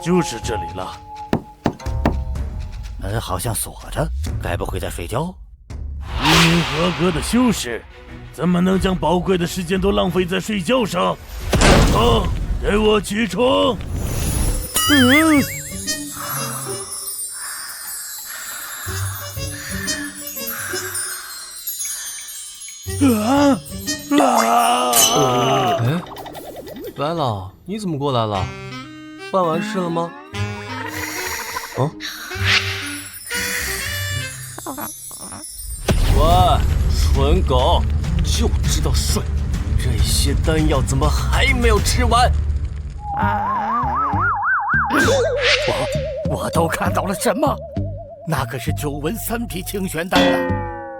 就是这里了。门好像锁着，该不会在睡觉？一名合格的修士，怎么能将宝贵的时间都浪费在睡觉上？起床，给我起床！哎，白老，你怎么过来了？办完事了吗？哦。喂，蠢狗，就知道睡，这些丹药怎么还没有吃完？我都看到了什么？那可是9纹3匹清玄丹呐！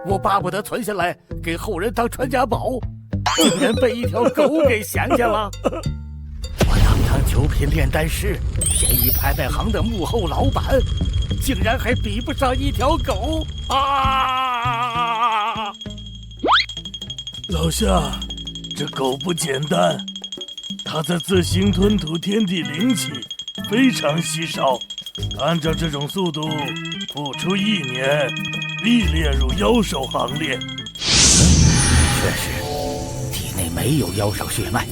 我巴不得存下来给后人当传家宝，竟然被一条狗给掀下了。我堂9品炼丹师，便宜拍卖行的幕后老板，竟然还比不上一条狗啊！老夏，这狗不简单，它在自行吞吐天地灵气，非常稀少。按照这种速度，不出1年，必列入妖兽行列。确实，体内没有妖兽血脉，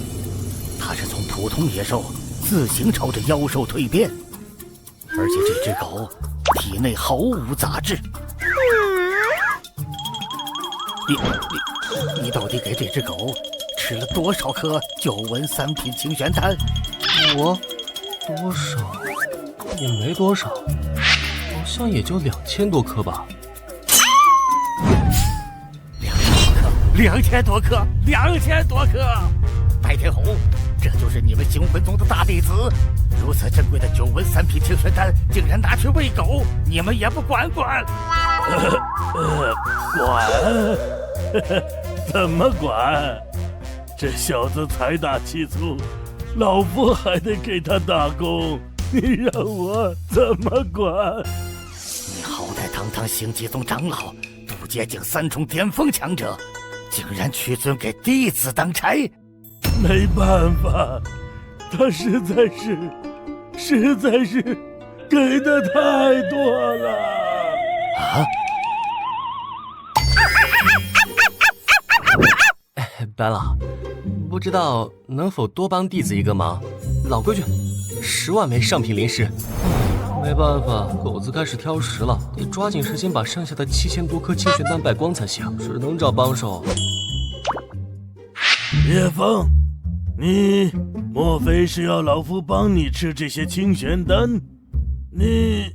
它是从普通野兽自行朝着妖兽蜕变，而且这只狗体内毫无杂质。你到底给这只狗吃了多少颗9纹3品清玄丹？我多少也没多少，好像也就2000多颗吧。2000多颗，2000多颗！白天红，这就是你们星魂宗的大弟子，如此珍贵的9纹3品清玄丹，竟然拿去喂狗，你们也不管？管？怎么管？这小子财大气粗，老夫还得给他打工，你让我怎么管？你好歹堂堂星际宗长老，渡劫境3重巅峰强者，竟然屈尊给弟子当差？没办法，他实在是给的太多了啊！白老，不知道能否多帮弟子一个忙？老规矩，10万枚上品灵石。没办法，狗子开始挑食了，得抓紧时间把剩下的7000多颗清玄丹败光才行，只能找帮手。叶枫，你莫非是要老夫帮你吃这些清玄丹？你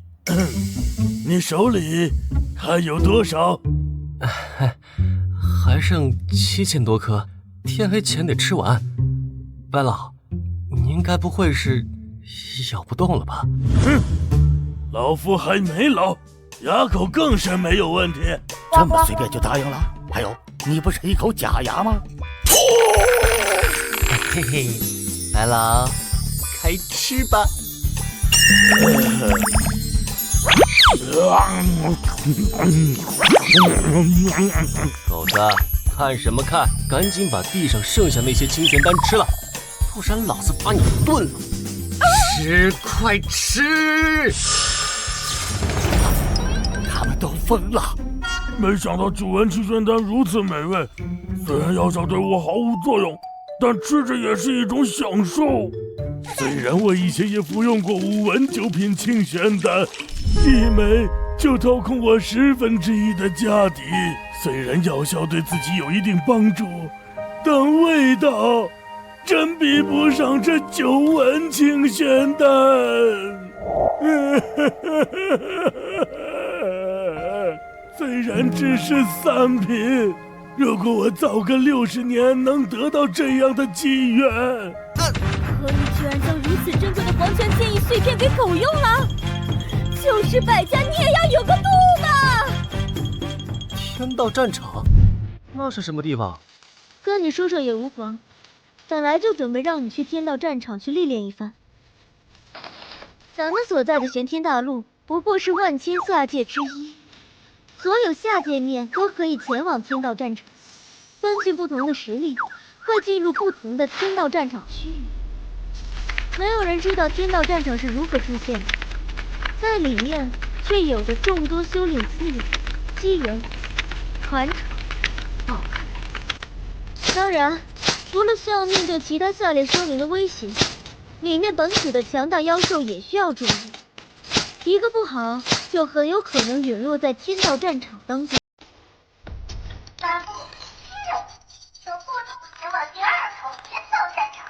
手里还有多少？还剩7000多颗，天黑前得吃完。白老，您该不会是咬不动了吧？老夫还没老，牙口更是没有问题。这么随便就答应了？还有，你不是一口假牙吗？嘿嘿，白老，开吃吧。狗子，看什么看？赶紧把地上剩下那些清玄丹吃了，不然老子把你炖了！吃，快吃！他们都疯了！没想到9纹清玄丹如此美味，虽然药效对我毫无作用，但吃着也是一种享受。虽然我以前也服用过5纹9品清玄丹，一枚就掏空我1/10的家底。虽然药效对自己有一定帮助，但味道真比不上这9纹清玄丹。虽然只是3品，如果我早个60年，能得到这样的机缘。可你居然将如此珍贵的黄泉剑意碎片给狗用了，就是败家你也要有个度嘛！天道战场，那是什么地方？跟你说说也无妨，本来就准备让你去天道战场去历练一番。咱们所在的玄天大陆不过是万千下界之一，所有下界面都可以前往天道战场，根据不同的实力，会进入不同的天道战场区域。没有人知道天道战场是如何出现的，在里面却有着众多修炼资源、机缘、传承。当然，除了需要面对其他下列说明的威胁，里面本体的强大妖兽也需要注意，一个不好就很有可能陨落在天道战场当中。发布6，请速度前往第2头天道战场，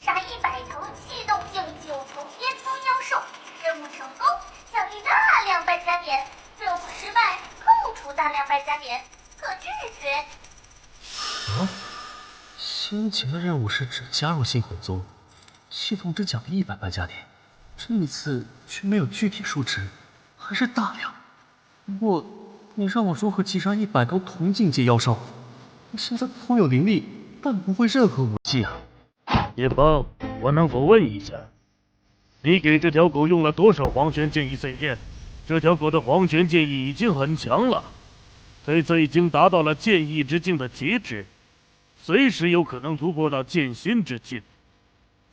杀100头气动性9重巅峰妖兽，任务成功奖励大量败加点，任务失败扣除大量败加点，可拒绝。先前的任务是只加入星魂宗，系统只奖励100败加点，这一次却没有具体数值，还是大量。不过你让我如何击杀100头同境界妖兽？我现在空有灵力，但不会任何武器啊。叶枫，我能否问一下，你给这条狗用了多少黄泉剑意碎片？这条狗的黄泉剑意已经很强了，这次已经达到了剑意之境的极致，随时有可能突破到剑心之境。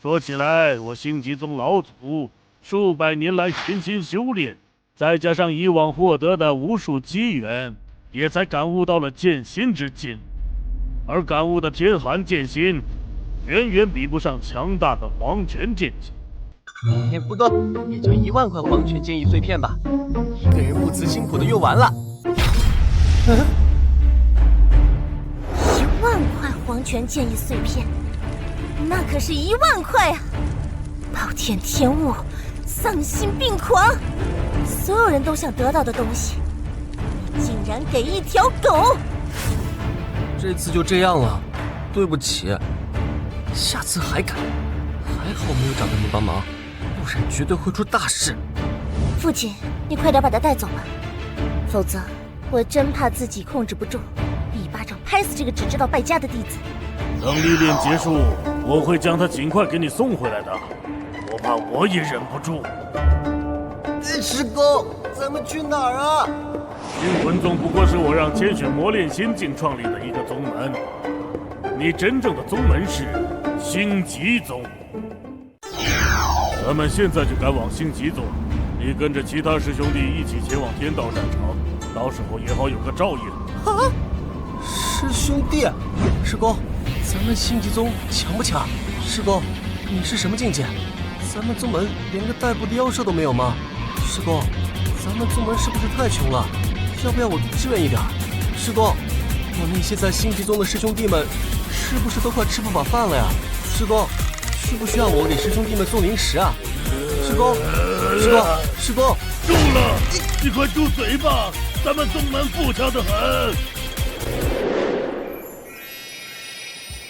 说起来，我星极宗老祖数百年来潜心修炼，再加上以往获得的无数机缘，也才感悟到了剑心之境。而感悟的天寒剑心，远远比不上强大的黄泉剑气。不多，也就1万块黄泉剑意碎片吧，一个人不辞辛苦的用完了。1万块黄泉剑意碎片，那可是1万块啊！暴殄天物，丧心病狂，所有人都想得到的东西，你竟然给一条狗！这次就这样了，对不起，下次还敢。还好没有找到你帮忙，不然绝对会出大事。父亲，你快点把他带走吧，否则我真怕自己控制不住，一巴掌拍死这个只知道败家的弟子。等历练结束，我会将他尽快给你送回来的。我怕我也忍不住。师公，咱们去哪儿啊？星魂宗不过是我让千雪磨练心境创立的一个宗门，你真正的宗门是星极宗。咱们现在就赶往星极宗，你跟着其他师兄弟一起前往天道战场，到时候也好有个照应。啊，师兄弟，师公，咱们星极宗强不强？师公，你是什么境界？咱们宗门连个带步的妖兽都没有吗？师公，咱们宗门是不是太穷了？要不要我支援一点？师公，我那些在星极宗的师兄弟们，是不是都快吃不饱饭了呀？师公，需不需要我给师兄弟们送零食啊？师公，师公，师公，住了！你快住嘴吧，咱们宗门富强得很。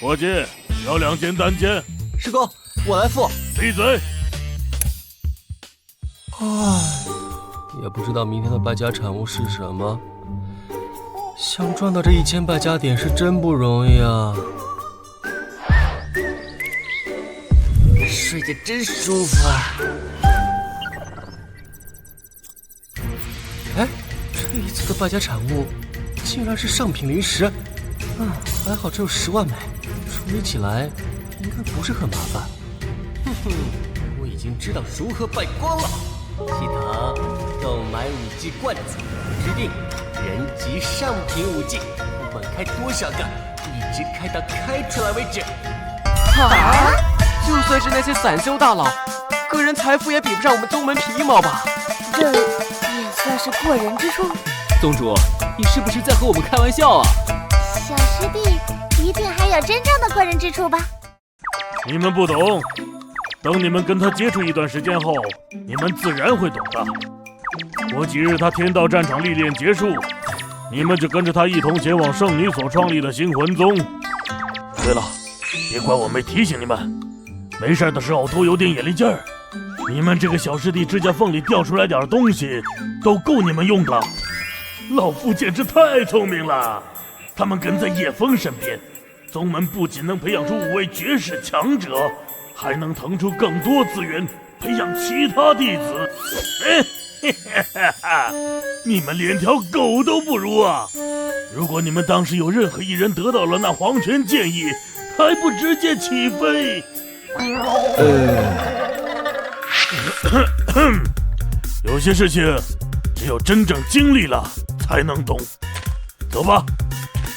伙计，要2件单间。师公，我来付。闭嘴！唉，也不知道明天的败家产物是什么。想赚到这1000败家点是真不容易啊！睡得真舒服啊！哎，这一次的败家产物竟然是上品灵石，还好只有10万枚，处理起来应该不是很麻烦。哼哼，我已经知道如何败光了。系统购买武技罐子，指定人级上品武技，不管开多少个，一直开到开出来为止。啊！就算是那些散修大佬，个人财富也比不上我们宗门皮毛吧？这也算是过人之处。宗主，你是不是在和我们开玩笑啊？小师弟一定还有真正的过人之处吧？你们不懂，等你们跟他接触一段时间后，你们自然会懂的。过几日他天道战场历练结束，你们就跟着他一同前往圣女所创立的星魂宗。对了，别怪我没提醒你们，没事的时候多有点眼力劲儿。你们这个小师弟指甲缝里掉出来点东西，都够你们用的。老夫简直太聪明了，他们跟在叶枫身边，宗门不仅能培养出5位绝世强者，还能腾出更多资源培养其他弟子。你们连条狗都不如啊！如果你们当时有任何一人得到了那黄泉剑意，还不直接起飞？有些事情只有真正经历了才能懂。走吧，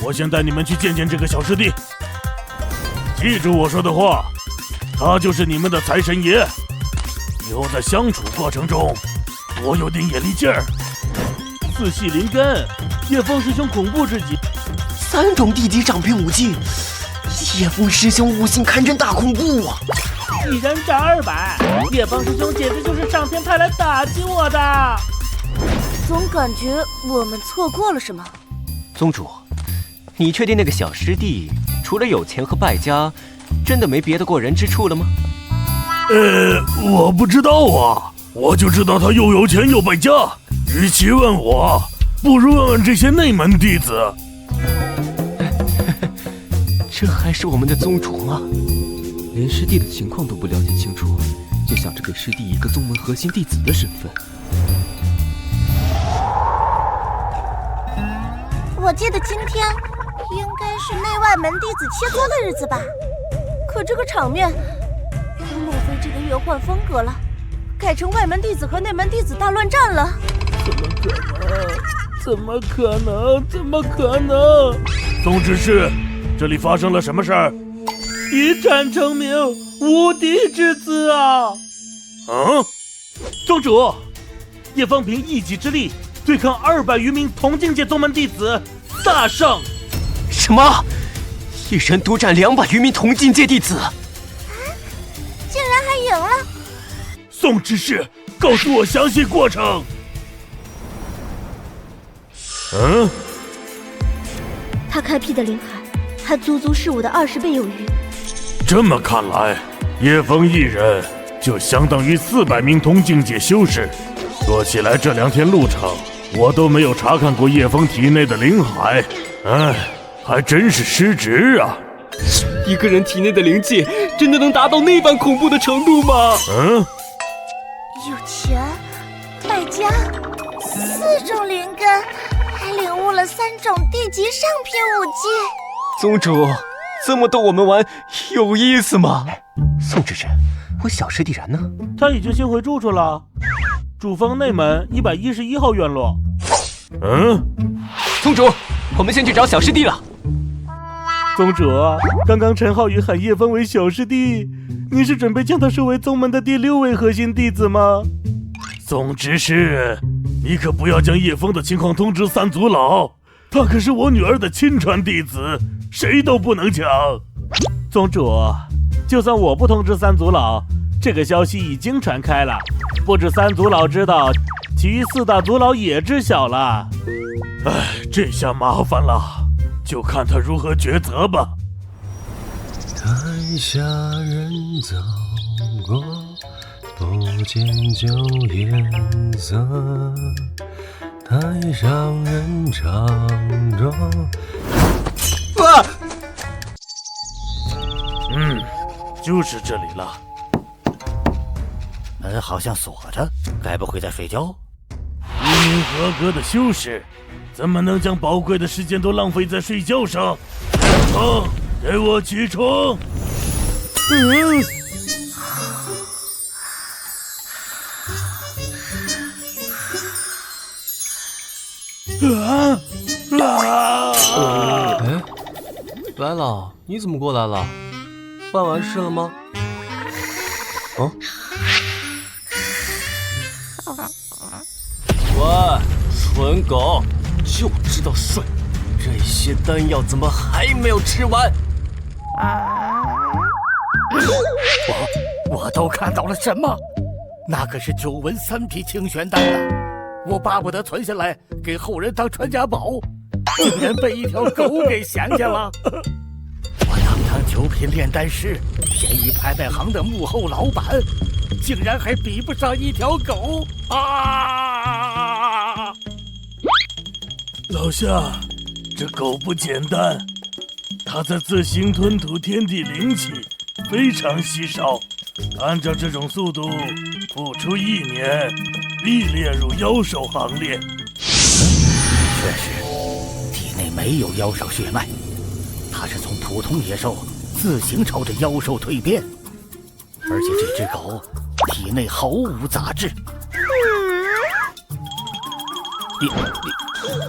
我先带你们去见见这个小师弟。记住我说的话，他就是你们的财神爷。以后在相处过程中，多有点眼力劲儿。四系灵根，叶枫师兄恐怖至极。3种地级掌片武器，叶枫师兄悟性堪称大恐怖啊！一人战200，叶枫师兄简直就是上天派来打击我的。总感觉我们错过了什么。宗主，你确定那个小师弟除了有钱和败家，真的没别的过人之处了吗？我不知道啊，我就知道他又有钱又败家。与其问我，不如问问这些内门弟子。这还是我们的宗主吗？连师弟的情况都不了解清楚，就想着给师弟一个宗门核心弟子的身份。我记得今天应该是内外门弟子切磋的日子吧？可这个场面，莫非这个月换风格了，改成外门弟子和内门弟子大乱战了？怎么可能？宗旨是，这里发生了什么事儿？一战成名，无敌之资啊！宗主，叶枫凭一己之力对抗200余名同境界宗门弟子，大胜！什么？一人独占200余名同境界弟子？竟然还赢了！宋执事，告诉我详细过程。他开辟的灵海，还足足是我的20倍有余。这么看来，叶枫一人就相当于400名同境界修士。说起来，这2天路程，我都没有查看过叶枫体内的灵海，还真是失职啊！一个人体内的灵气，真的能达到那般恐怖的程度吗？有钱，败家，4种灵根，还领悟了3种地级上品武技。宗主，这么逗我们玩，有意思吗？宋执事，我小师弟然呢？他已经先回住处了，主峰内门111号院落。宗主，我们先去找小师弟了。宗主，刚刚陈浩宇喊叶枫为小师弟，你是准备将他收为宗门的第6位核心弟子吗？宋执事，你可不要将叶枫的情况通知3族老，他可是我女儿的亲传弟子，谁都不能抢。宗主，就算我不通知3族老，这个消息已经传开了，不止3族老知道，其余4大族老也知晓了。这下麻烦了，就看他如何抉择吧。台下人走过，不见旧颜色，台上人唱着。就是这里了。门好像锁着，该不会在睡觉？一名合格的修士，怎么能将宝贵的时间都浪费在睡觉上？起床，给我起床！来了，你怎么过来了？办完事了吗？喂，蠢狗，就知道睡，这些丹药怎么还没有吃完？我都看到了什么？那可是9纹3匹清玄丹呐！我巴不得存下来给后人当传家宝，竟然被一条狗给闲下了。我堂9品炼丹师，便宜拍卖行的幕后老板，竟然还比不上一条狗啊！老夏，这狗不简单，它在自行吞吐天地灵气，非常稀少。按照这种速度，不出1年，必列入妖兽行列。确实，体内没有妖兽血脉，它是从普通野兽自行朝着妖兽蜕变，而且这只狗体内毫无杂质。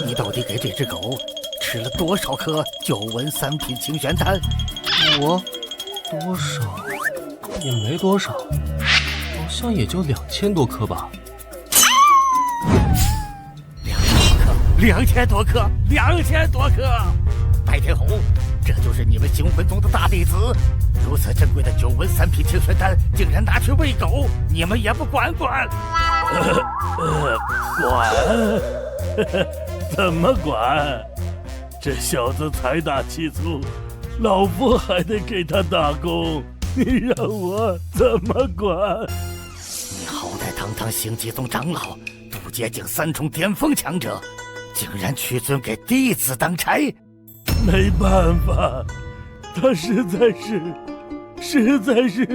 你到底给这只狗吃了多少颗9纹3品清玄丹？我多少也没多少，好像也就2000多颗吧。2000多颗，2000多颗！白天红，这就是你们星魂宗的大弟子，如此珍贵的9纹3品清玄丹，竟然拿去喂狗，你们也不管？管？怎么管？这小子财大气粗，老夫还得给他打工，你让我怎么管？你好歹堂堂星际宗长老，渡劫境3重巅峰强者，竟然屈尊给弟子当差？没办法，他实在是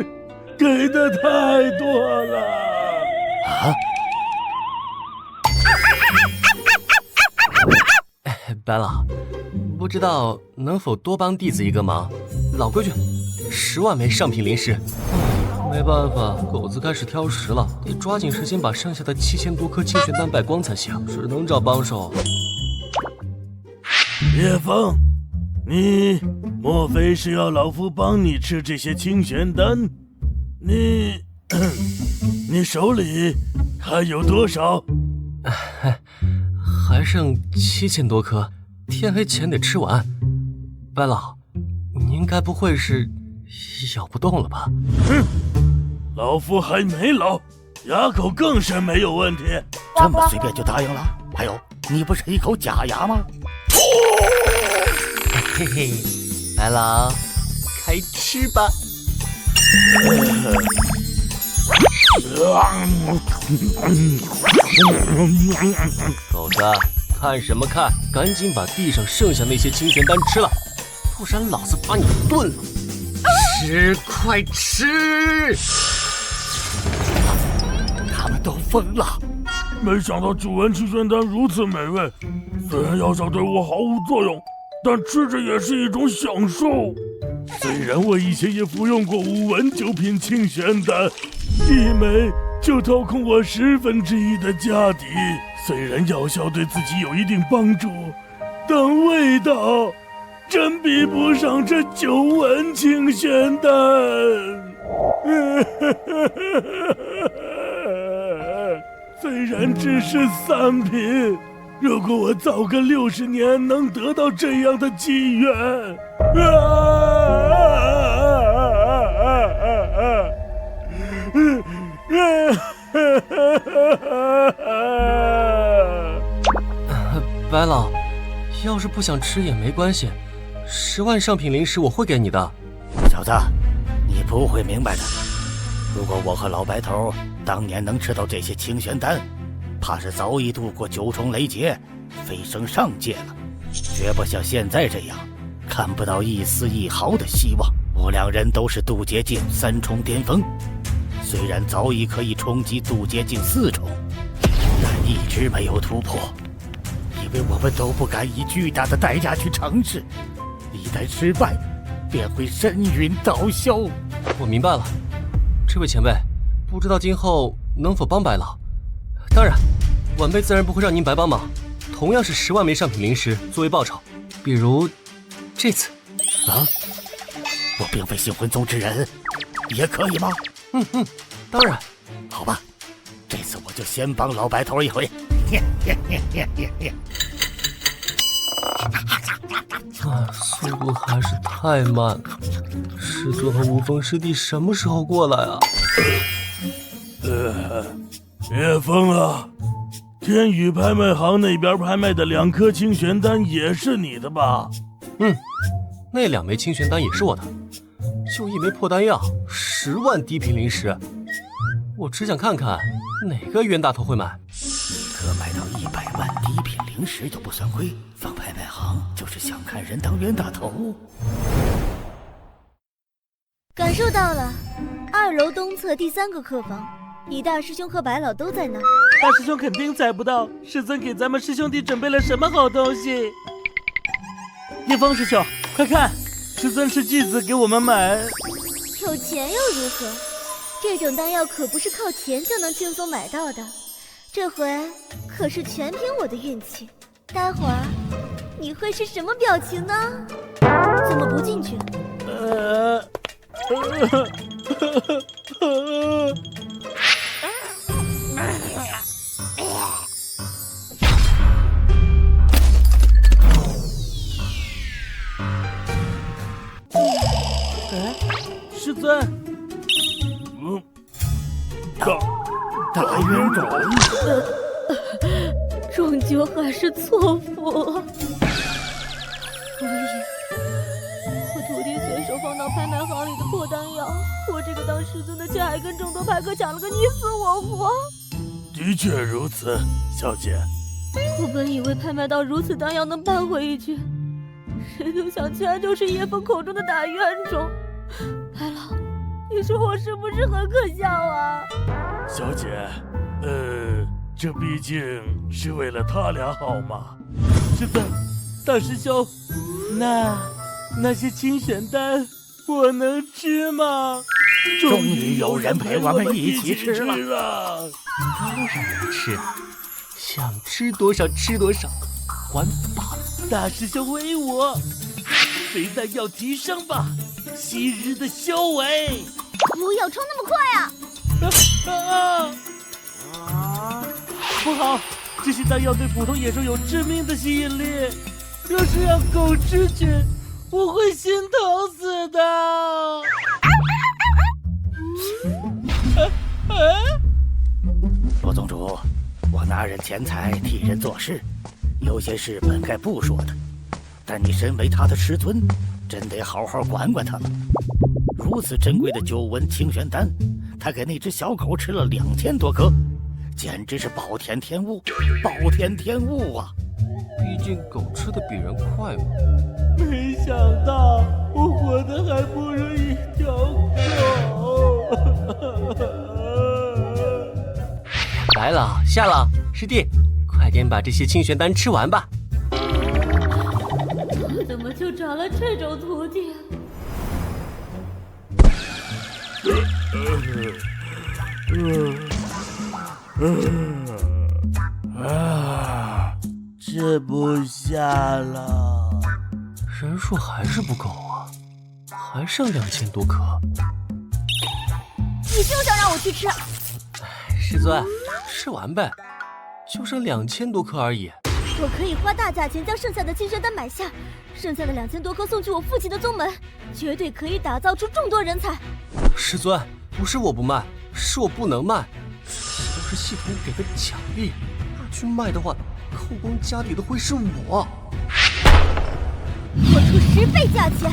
给的太多了。啊！白老，不知道能否多帮弟子一个忙？老规矩，10万枚上品灵石。没办法，狗子开始挑食了，得抓紧时间把剩下的7000多颗清玄丹败光才行，只能找帮手。叶枫，你莫非是要老夫帮你吃这些清玄丹？你手里还有多少？还剩7000多颗，天黑前得吃完。白老，您该不会是咬不动了吧？老夫还没老，牙口更是没有问题。这么随便就答应了？还有，你不是一口假牙吗？嘿嘿，白老，开吃吧。狗子，看什么看？赶紧把地上剩下那些清玄丹吃了，不然老子把你炖了！吃，快吃！他们都疯了！没想到9纹清玄丹如此美味，虽然药效对我毫无作用，但吃着也是一种享受。虽然我以前也服用过5纹9品清玄丹，一枚就掏空我1/10的家底。虽然药效对自己有一定帮助，但味道真比不上这9纹清玄丹。虽然只是3品，如果我早个60年能得到这样的机缘，白老，要是不想吃也没关系，10万上品灵石我会给你的。小子，你不会明白的。如果我和老白头当年能吃到这些清玄丹，怕是早已度过9重雷劫，飞升上界了，绝不像现在这样看不到一丝一毫的希望。我2人都是渡劫境3重巅峰，虽然早已可以冲击渡劫境4重，但一直没有突破，因为我们都不敢以巨大的代价去尝试，一旦失败，便会身陨道消。我明白了，这位前辈，不知道今后能否帮白老？当然，晚辈自然不会让您白帮忙，同样是10万枚上品灵石作为报酬，比如这次。啊？我并非星魂宗之人，也可以吗？当然。好吧，这次我就先帮老白头一回。速度还是太慢了。师尊和无风师弟什么时候过来啊？叶枫啊，天宇拍卖行那边拍卖的2颗清玄丹也是你的吧？那2枚清玄丹也是我的，就1枚破丹药，10万低频灵石。我只想看看哪个冤大头会买。可买到100万低频灵石都不算亏，放拍卖行就是想看人当冤大头。感受到了，2楼东侧第3个客房，你大师兄和白老都在那儿。大师兄肯定猜不到，师尊给咱们师兄弟准备了什么好东西。叶枫师兄，快看，师尊是弟子给我们买。有钱又如何？这种丹药可不是靠钱就能轻松买到的，这回可是全凭我的运气。待会儿你会是什么表情呢？怎么不进去？师尊，大冤种，终究还是错付了。所以，我徒弟随手放到拍卖行里的破丹药，我这个当师尊的却还跟众多派客抢了个你死我活。的确如此，小姐。我本以为拍卖到如此丹药能扳回一局，谁曾想居然就是叶枫口中的大冤种。白老，你说我是不是很可笑啊？小姐，这毕竟是为了他俩好嘛。师尊，大师兄，那些清选丹我能吃吗？终于有人陪我们一起吃了。当然能吃，想吃多少吃多少，还罢了。大师兄威武，肥丹要提升吧，昔日的修为。不要冲那么快啊！不好，这些丹药对普通野兽有致命的吸引力，若是让狗吃去，我会心疼死的。罗宗主，我拿人钱财替人做事，有些事本该不说的，但你身为他的师尊，真得好好管管他了。如此珍贵的9纹清玄丹，他给那只小狗吃了2000多颗，简直是暴殄天物，暴殄天物啊！毕竟狗吃的比人快嘛。没想到我活的还不如一条狗。来了，下了，师弟，快点把这些清玄丹吃完吧。我怎么就找了这种徒弟？吃不下了，人数还是不够啊，还剩2000多颗。你休想让我去吃！师尊，吃完呗，就剩2000多颗而已。我可以花大价钱将剩下的清玄丹买下，剩下的2000多颗送去我父亲的宗门，绝对可以打造出众多人才。师尊，不是我不卖，是我不能卖，这些都是系统给的奖励，若去卖的话，扣光家底的会是我。我出10倍价钱。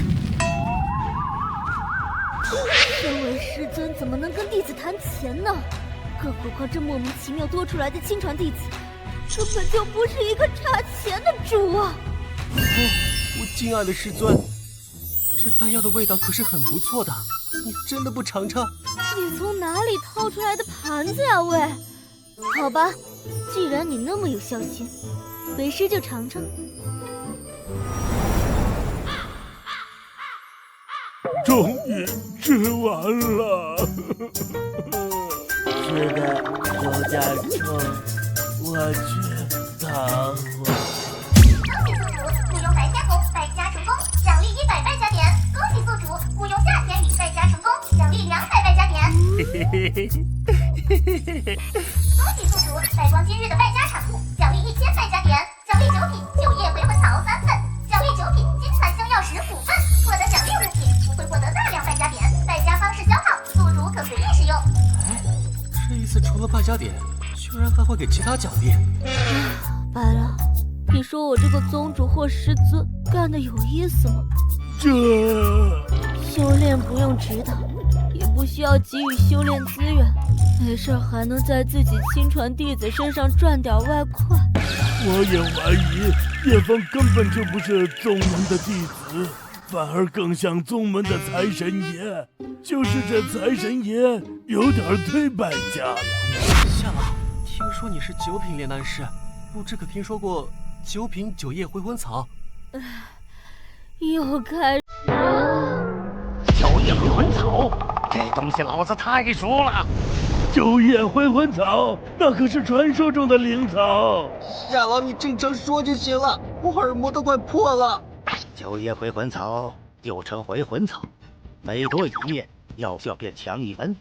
身为师尊，怎么能跟弟子谈钱呢？更何况这莫名其妙多出来的亲传弟子，根本就不是一个差钱的主啊！我敬爱的师尊，这丹药的味道可是很不错的，你真的不尝尝？你从哪里掏出来的盘子呀，喂？好吧，既然你那么有孝心，为师就尝尝。终于吃完了。是的，有点撑，我去躺会。恭喜宿主雇佣白天狗败家成功，奖励100败家点。恭喜宿主雇佣夏天宇败家成功，奖励200败家点。恭喜宿主败光今日的败家产物，奖励1000败家点。奖励酒品9叶回魂草3份，奖励酒品金檀香药石5份。获得奖励物品会获得大量败家点，败家方式消耗，宿主可随意使用。这一次除了败家点，居然还会给其他奖励。白了，你说我这个宗主或师尊干的有意思吗？修炼不用指导，也不需要给予修炼资源，没事还能在自己亲传弟子身上赚点外快。我也怀疑叶枫根本就不是宗门的弟子，反而更像宗门的财神爷。就是这财神爷有点忒败家了。夏老，听说你是9品炼丹师，不知可听说过9品9叶回魂草？又开始9叶回魂草这东西老子太熟了。九叶回魂草，那可是传说中的灵草。夏老，你正常说就行了，我耳膜都快破了。九叶回魂草又称回魂草，每多一叶，药效便强1分。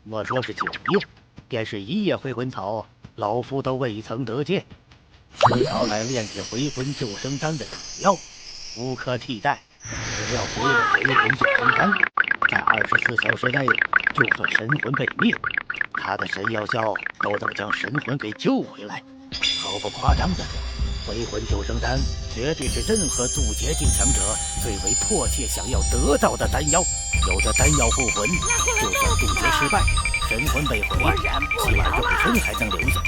莫说是9叶，便是1叶回魂草，老夫都未曾得见。此草乃炼制回魂救生丹的主药，无可替代。只要服了回魂救生丹，在24小时内，就算神魂被灭，它的神药效都能将神魂给救回来。毫不夸张的说，回魂救生丹绝对是任何渡劫境强者最为迫切想要得到的丹药。有着丹药护魂，就算渡劫失败，神魂被毁，起码肉身还能留下。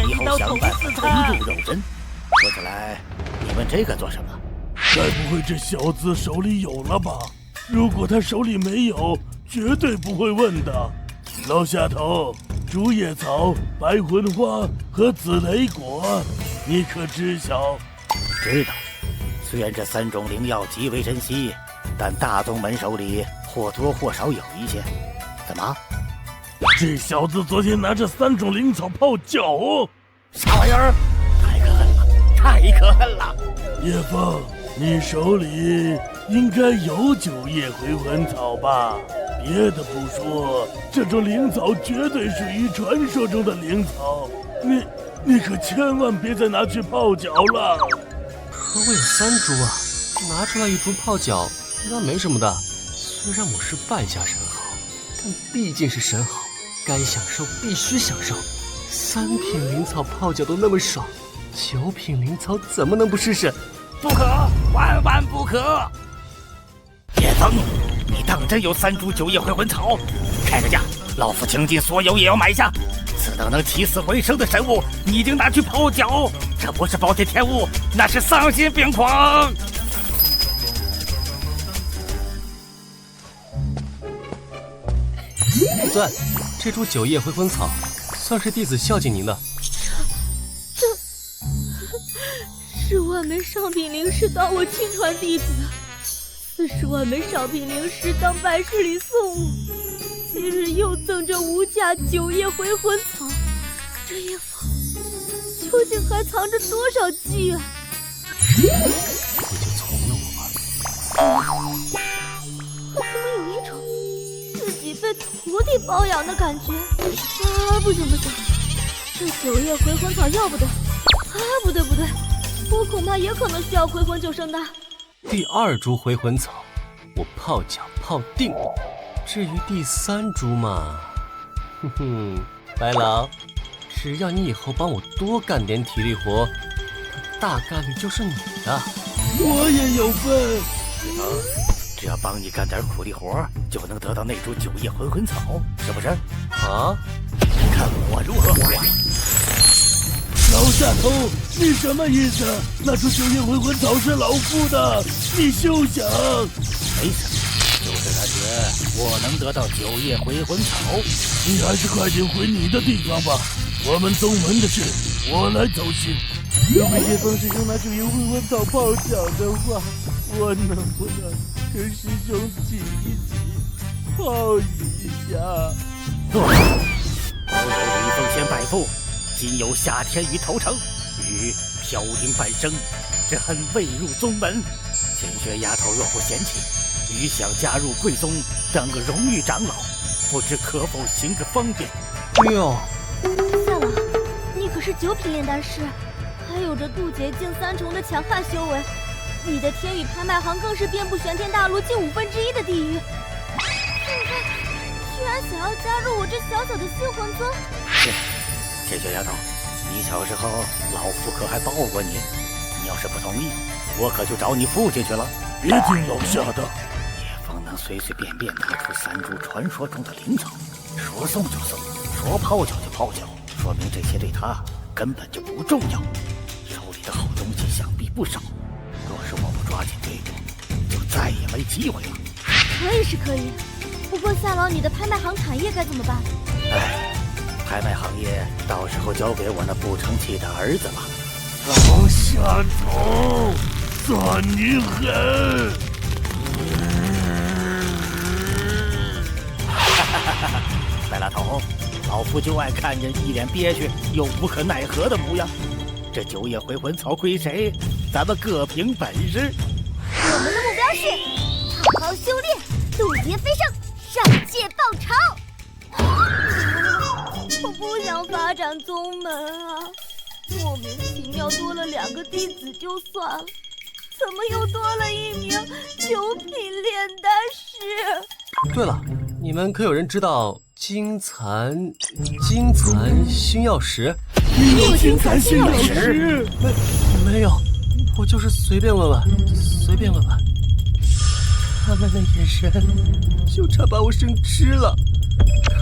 以后想办法重铸肉身。说起来，你问这个做什么？该不会这小子手里有了吧？如果他手里没有，绝对不会问的。老夏头，竹叶草、白魂花和紫雷果，你可知晓？知道。虽然这3种灵药极为珍稀，但大宗门手里或多或少有一些。怎么？这小子昨天拿着3种灵草泡脚，啥玩意儿？太可恨了，太可恨了！叶枫，你手里应该有9叶回魂草吧？别的不说，这种灵草绝对属于传说中的灵草，你可千万别再拿去泡脚了。可我有3株啊，拿出来1株泡脚，那没什么的。虽然我是半下神好，但毕竟是神好，该享受必须享受。3品灵草泡脚都那么爽，9品灵草怎么能不试试？不可，万万不可！叶枫，你当真有3株9叶回魂草？开个价，老夫倾尽所有也要买下。此等能起死回生的神物，你已经拿去泡脚，这不是暴殄天物，那是丧心病狂！钻，这株9叶回魂草，算是弟子孝敬您的。10万枚上品灵石当我亲传弟子，40万枚上品灵石当拜师礼送我，今日又赠这无价9叶回魂草，这叶枫究竟还藏着多少机缘？不就从了我吧。我怎么有一种自己被徒弟包养的感觉？不行，这9叶回魂草要不得。不对，我恐怕也可能需要回魂救生丹。第2株回魂草，我泡脚泡定了。至于第3株嘛，白老，只要你以后帮我多干点体力活，大概率就是你的。我也有份。只要帮你干点苦力活，就能得到那株9叶回魂草，是不是？啊？看我如何！老夏头，你什么意思？那株9叶回魂草是老夫的，你休想！没事，就是感觉我能得到9叶回魂草。你还是快点回你的地方吧，我们宗门的事我来走心。如果叶枫师兄拿9叶回魂草泡脚的话，我能不能跟师兄挤一挤，泡一下？我有礼奉先拜父，今有下天于头城，与飘零半生，只恨未入宗门。浅雪丫头若不嫌弃，余想加入贵宗，当个荣誉长老，不知可否行个方便？哎呦，夏老，你可是9品炼丹师，还有着渡劫境3重的强悍修为，你的天宇拍卖行更是遍布玄天大陆近1/5的地域。现在居然想要加入我这小小的新魂宗？浅雪丫头，你小时候老夫可还抱过你？你要是不同意，我可就找你父亲去了。别听老夏的，叶枫能随随便便拿出3株传说中的灵草，说送就送，说泡脚就泡脚，说明这些对他根本就不重要。手里的好东西想必不少，若是我不抓紧这个，就再也没机会了。可以是可以，不过夏老，你的拍卖行产业该怎么办？拍卖行业到时候交给我那不成器的儿子吧。老夏头，算你狠！白拉头，老夫就爱看人一脸憋屈又无可奈何的模样。这9叶回魂草归谁？咱们各凭本事。我们的目标是好好修炼，渡劫飞升，上界报仇。我不想发展宗门啊，莫名其妙多了2个弟子就算了，怎么又多了1名9品炼丹师？对了，你们可有人知道金蚕星耀石？你有金蚕星耀石？没有，我就是随便问问。他们的眼神就差把我生吃了。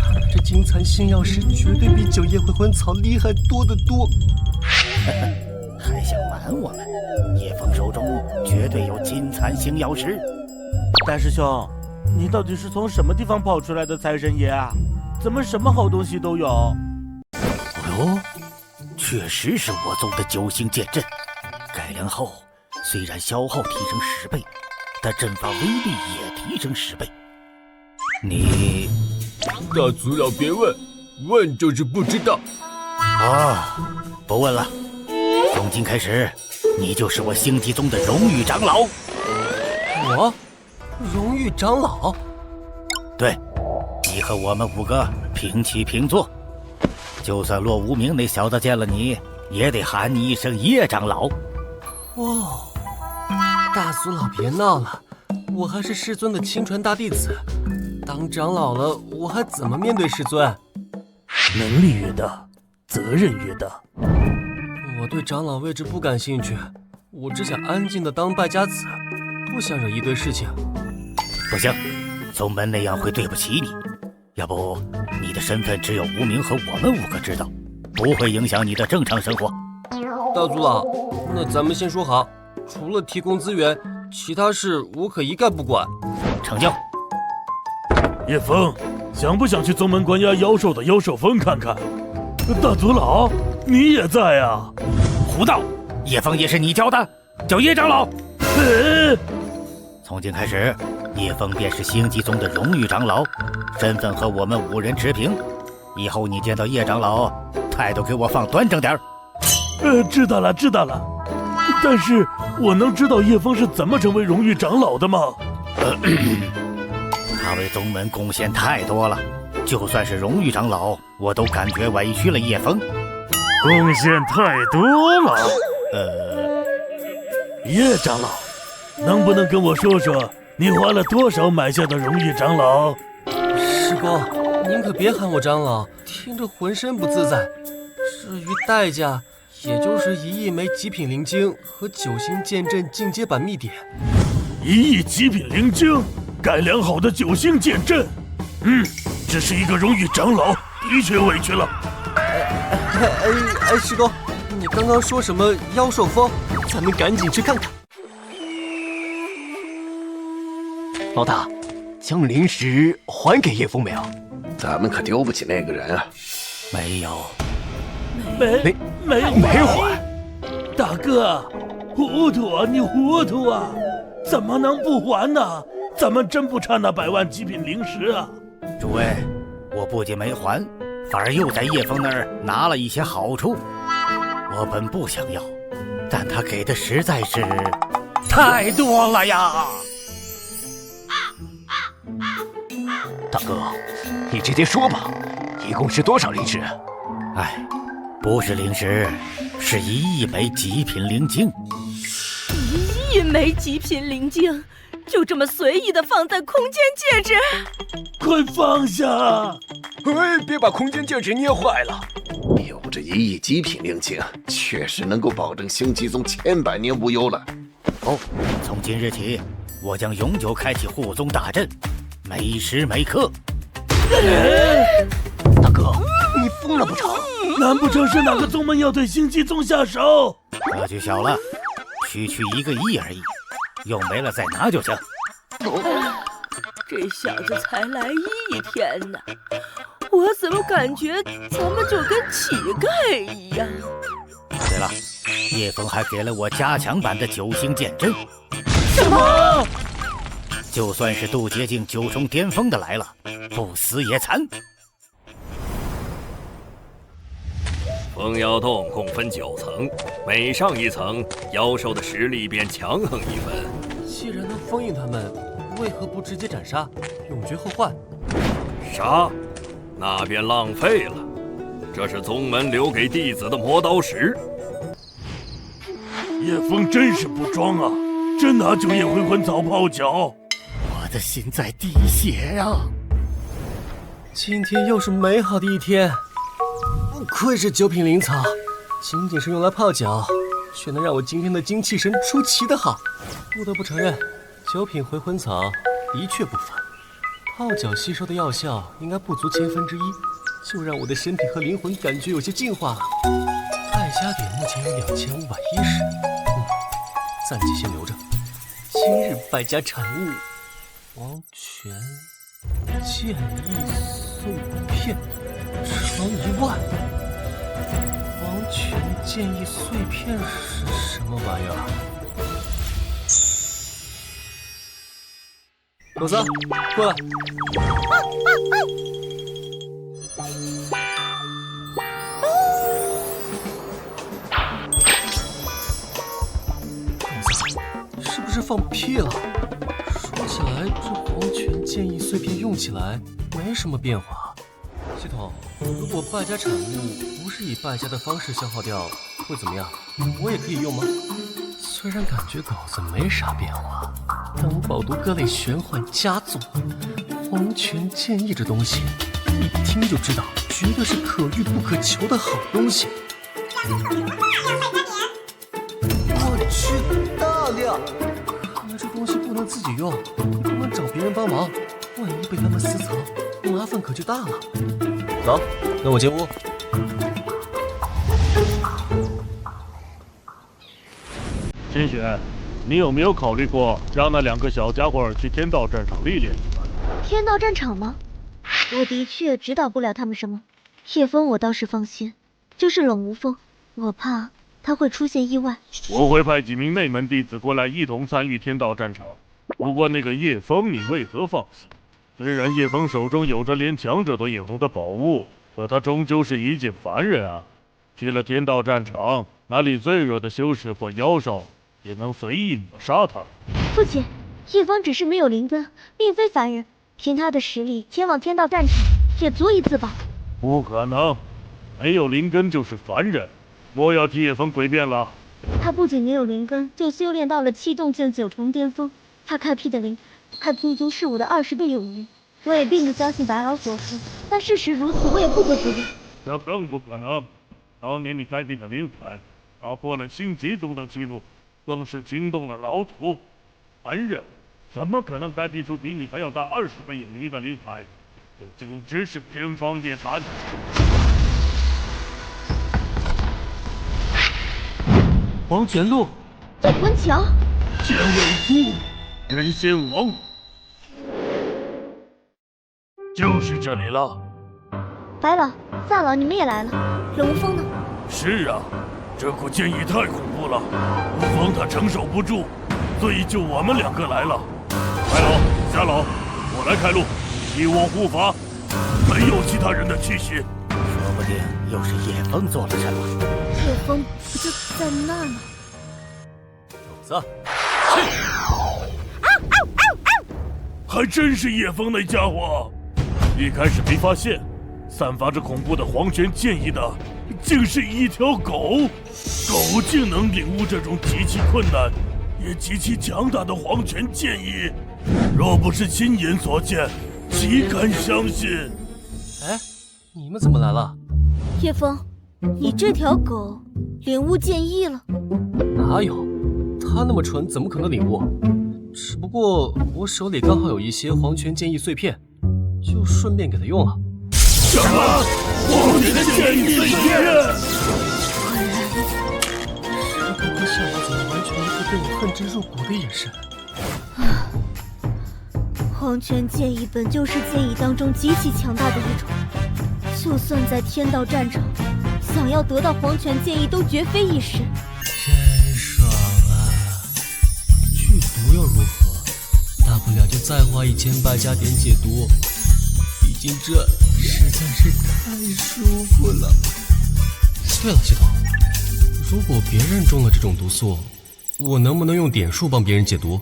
看来这金蚕星耀石绝对比9叶回魂草厉害多得多。还想瞒我们？叶枫手中绝对有金蚕星耀石。大师兄，你到底是从什么地方跑出来的财神爷啊？怎么什么好东西都有？哦哟，确实是我宗的9星剑阵，改良后虽然消耗提升10倍，但阵法威力也提升10倍。你大族老别问，问就是不知道。不问了。从今开始，你就是我星际宗的荣誉长老。我，荣誉长老？对，你和我们5个平起平坐。就算骆无名那小子见了你，也得喊你一声叶长老。哇，大族老别闹了，我还是师尊的亲传大弟子，当长老了，我还怎么面对师尊？能力越大，责任越大。我对长老位置不感兴趣，我只想安静的当败家子，不想惹一堆事情。不行，宗门那样会对不起你。要不，你的身份只有无名和我们5个知道，不会影响你的正常生活。大族老，那咱们先说好，除了提供资源，其他事我可一概不管。成交。叶枫，想不想去宗门关押妖兽的妖兽峰看看？大族老，你也在啊？胡闹！叶枫也是你教的，叫叶长老。从今开始，叶枫便是星际宗的荣誉长老，身份和我们5人持平。以后你见到叶长老，态度给我放端正点儿。知道了。但是我能知道叶枫是怎么成为荣誉长老的吗？他为宗门贡献太多了，就算是荣誉长老，我都感觉委屈了叶枫。贡献太多了。叶长老，能不能跟我说说你花了多少买下的荣誉长老？师公，您可别喊我长老，听着浑身不自在。至于代价，也就是1亿枚极品灵晶和9星剑阵进阶版秘典。1亿极品灵晶，改良好的9星剑阵。只是一个荣誉长老，的确委屈了。师公，你刚刚说什么妖兽峰？咱们赶紧去看看。老大，将灵石还给叶枫没有？咱们可丢不起那个人啊！没有，没还。大哥，糊涂啊，你糊涂啊！怎么能不还呢？咱们真不差那100万极品灵石啊！诸位，我不仅没还，反而又在叶枫那儿拿了一些好处。我本不想要，但他给的实在是太多了呀！大哥，你直接说吧，一共是多少灵石？不是灵石，是1亿枚极品灵晶。1亿枚极品灵晶，就这么随意的放在空间戒指？快放下！别把空间戒指捏坏了。有这1亿极品灵晶，确实能够保证星际宗千百年无忧了。从今日起，我将永久开启护宗大阵，每时每刻。大哥，你疯了不成？难不成是哪个宗门要对星际宗下手？格局小了，区1个亿而已，用没了再拿就行。这小子才来1天呢，我怎么感觉咱们就跟乞丐一样？对了，叶枫还给了我加强版的9星剑阵。什么？就算是渡劫境9重巅峰的来了，不死也残。封妖洞共分9层，每上一层，妖兽的实力便强横1分。既然能封印他们，为何不直接斩杀，永绝后患？杀，那便浪费了。这是宗门留给弟子的磨刀石。叶枫真是不装啊，真拿9叶回魂草泡脚。我的心在滴血啊！今天又是美好的一天，不愧是9品灵草，仅仅是用来泡脚，却能让我今天的精气神出奇的好。不得不承认，9品回魂草的确不凡，泡脚吸收的药效应该不足1/1000，就让我的身体和灵魂感觉有些进化了。败家点目前有2510，暂且先留着。今日败家产物：黄泉剑意碎片，乘10000。黄泉剑意碎片是什么玩意儿？狗子，过来！狗子，是不是放屁了？说起来，这黄泉剑意碎片用起来没什么变化。系统，如果败家产物不是以败家的方式消耗掉，会怎么样？我也可以用吗？虽然感觉狗子没啥变化，但我饱读各类玄幻佳作，黄泉剑意这东西，一听就知道绝对是可遇不可求的好东西。我去，大量！看来这东西不能自己用，也不能找别人帮忙，万一被他们私藏，麻烦可就大了。走，跟我进屋。千雪，你有没有考虑过让那2个小家伙去天道战场历练一番？天道战场吗？我的确指导不了他们什么。叶枫我倒是放心，就是冷无风，我怕他会出现意外。我会派几名内门弟子过来一同参与天道战场。不过那个叶枫，你为何放心？虽然叶枫手中有着连强者都眼红的宝物，可他终究是一介凡人啊。去了天道战场，哪里最弱的修士或妖兽也能随意抹杀他。父亲，叶枫只是没有灵根，并非凡人，凭他的实力前往天道战场也足以自保。不可能，没有灵根就是凡人。我要替叶枫诡辩了。他不仅没有灵根，就修炼到了7洞境9重巅峰，他开辟的灵还足足是我的20倍有余。我也并不相信白老所说，但事实如此，我也不得不信。这更不可能。当年你开辟的灵海打破了星级中的记录，更是惊动了老土。凡人怎么可能开辟出比你还要大20倍有余的灵海？这简直是天方夜谭。黄泉路，镇魂桥，剑尾夫，人仙王，就是这里了。白老、萨老，你们也来了。冷无风呢？是啊，这股剑意太恐怖了，无风他承受不住，所以就我们2个来了。白老、夏老，我来开路，替我护法，没有其他人的气息。说不定又是叶枫做了什么。叶枫不就在那儿吗？狗子，还真是叶枫那家伙。一开始没发现，散发着恐怖的黄泉剑意的，竟是一条狗。狗竟能领悟这种极其困难也极其强大的黄泉剑意，若不是亲眼所见，岂敢相信？哎，你们怎么来了？叶枫，你这条狗领悟剑意了？哪有？他那么蠢，怎么可能领悟？只不过我手里刚好有一些黄泉剑意碎片，就顺便给他用了。什么？黄泉剑意碎片？师哥和夏老怎么完全一个对我恨之入骨的眼神？黄泉剑意本就是剑意当中极其强大的一种，就算在天道战场，想要得到黄泉剑意都绝非易事。真爽啊！剧毒又如何？大不了就再花1000败家点解毒，毕竟这实在是太舒服了。对了，系统，如果别人中了这种毒素，我能不能用点数帮别人解毒？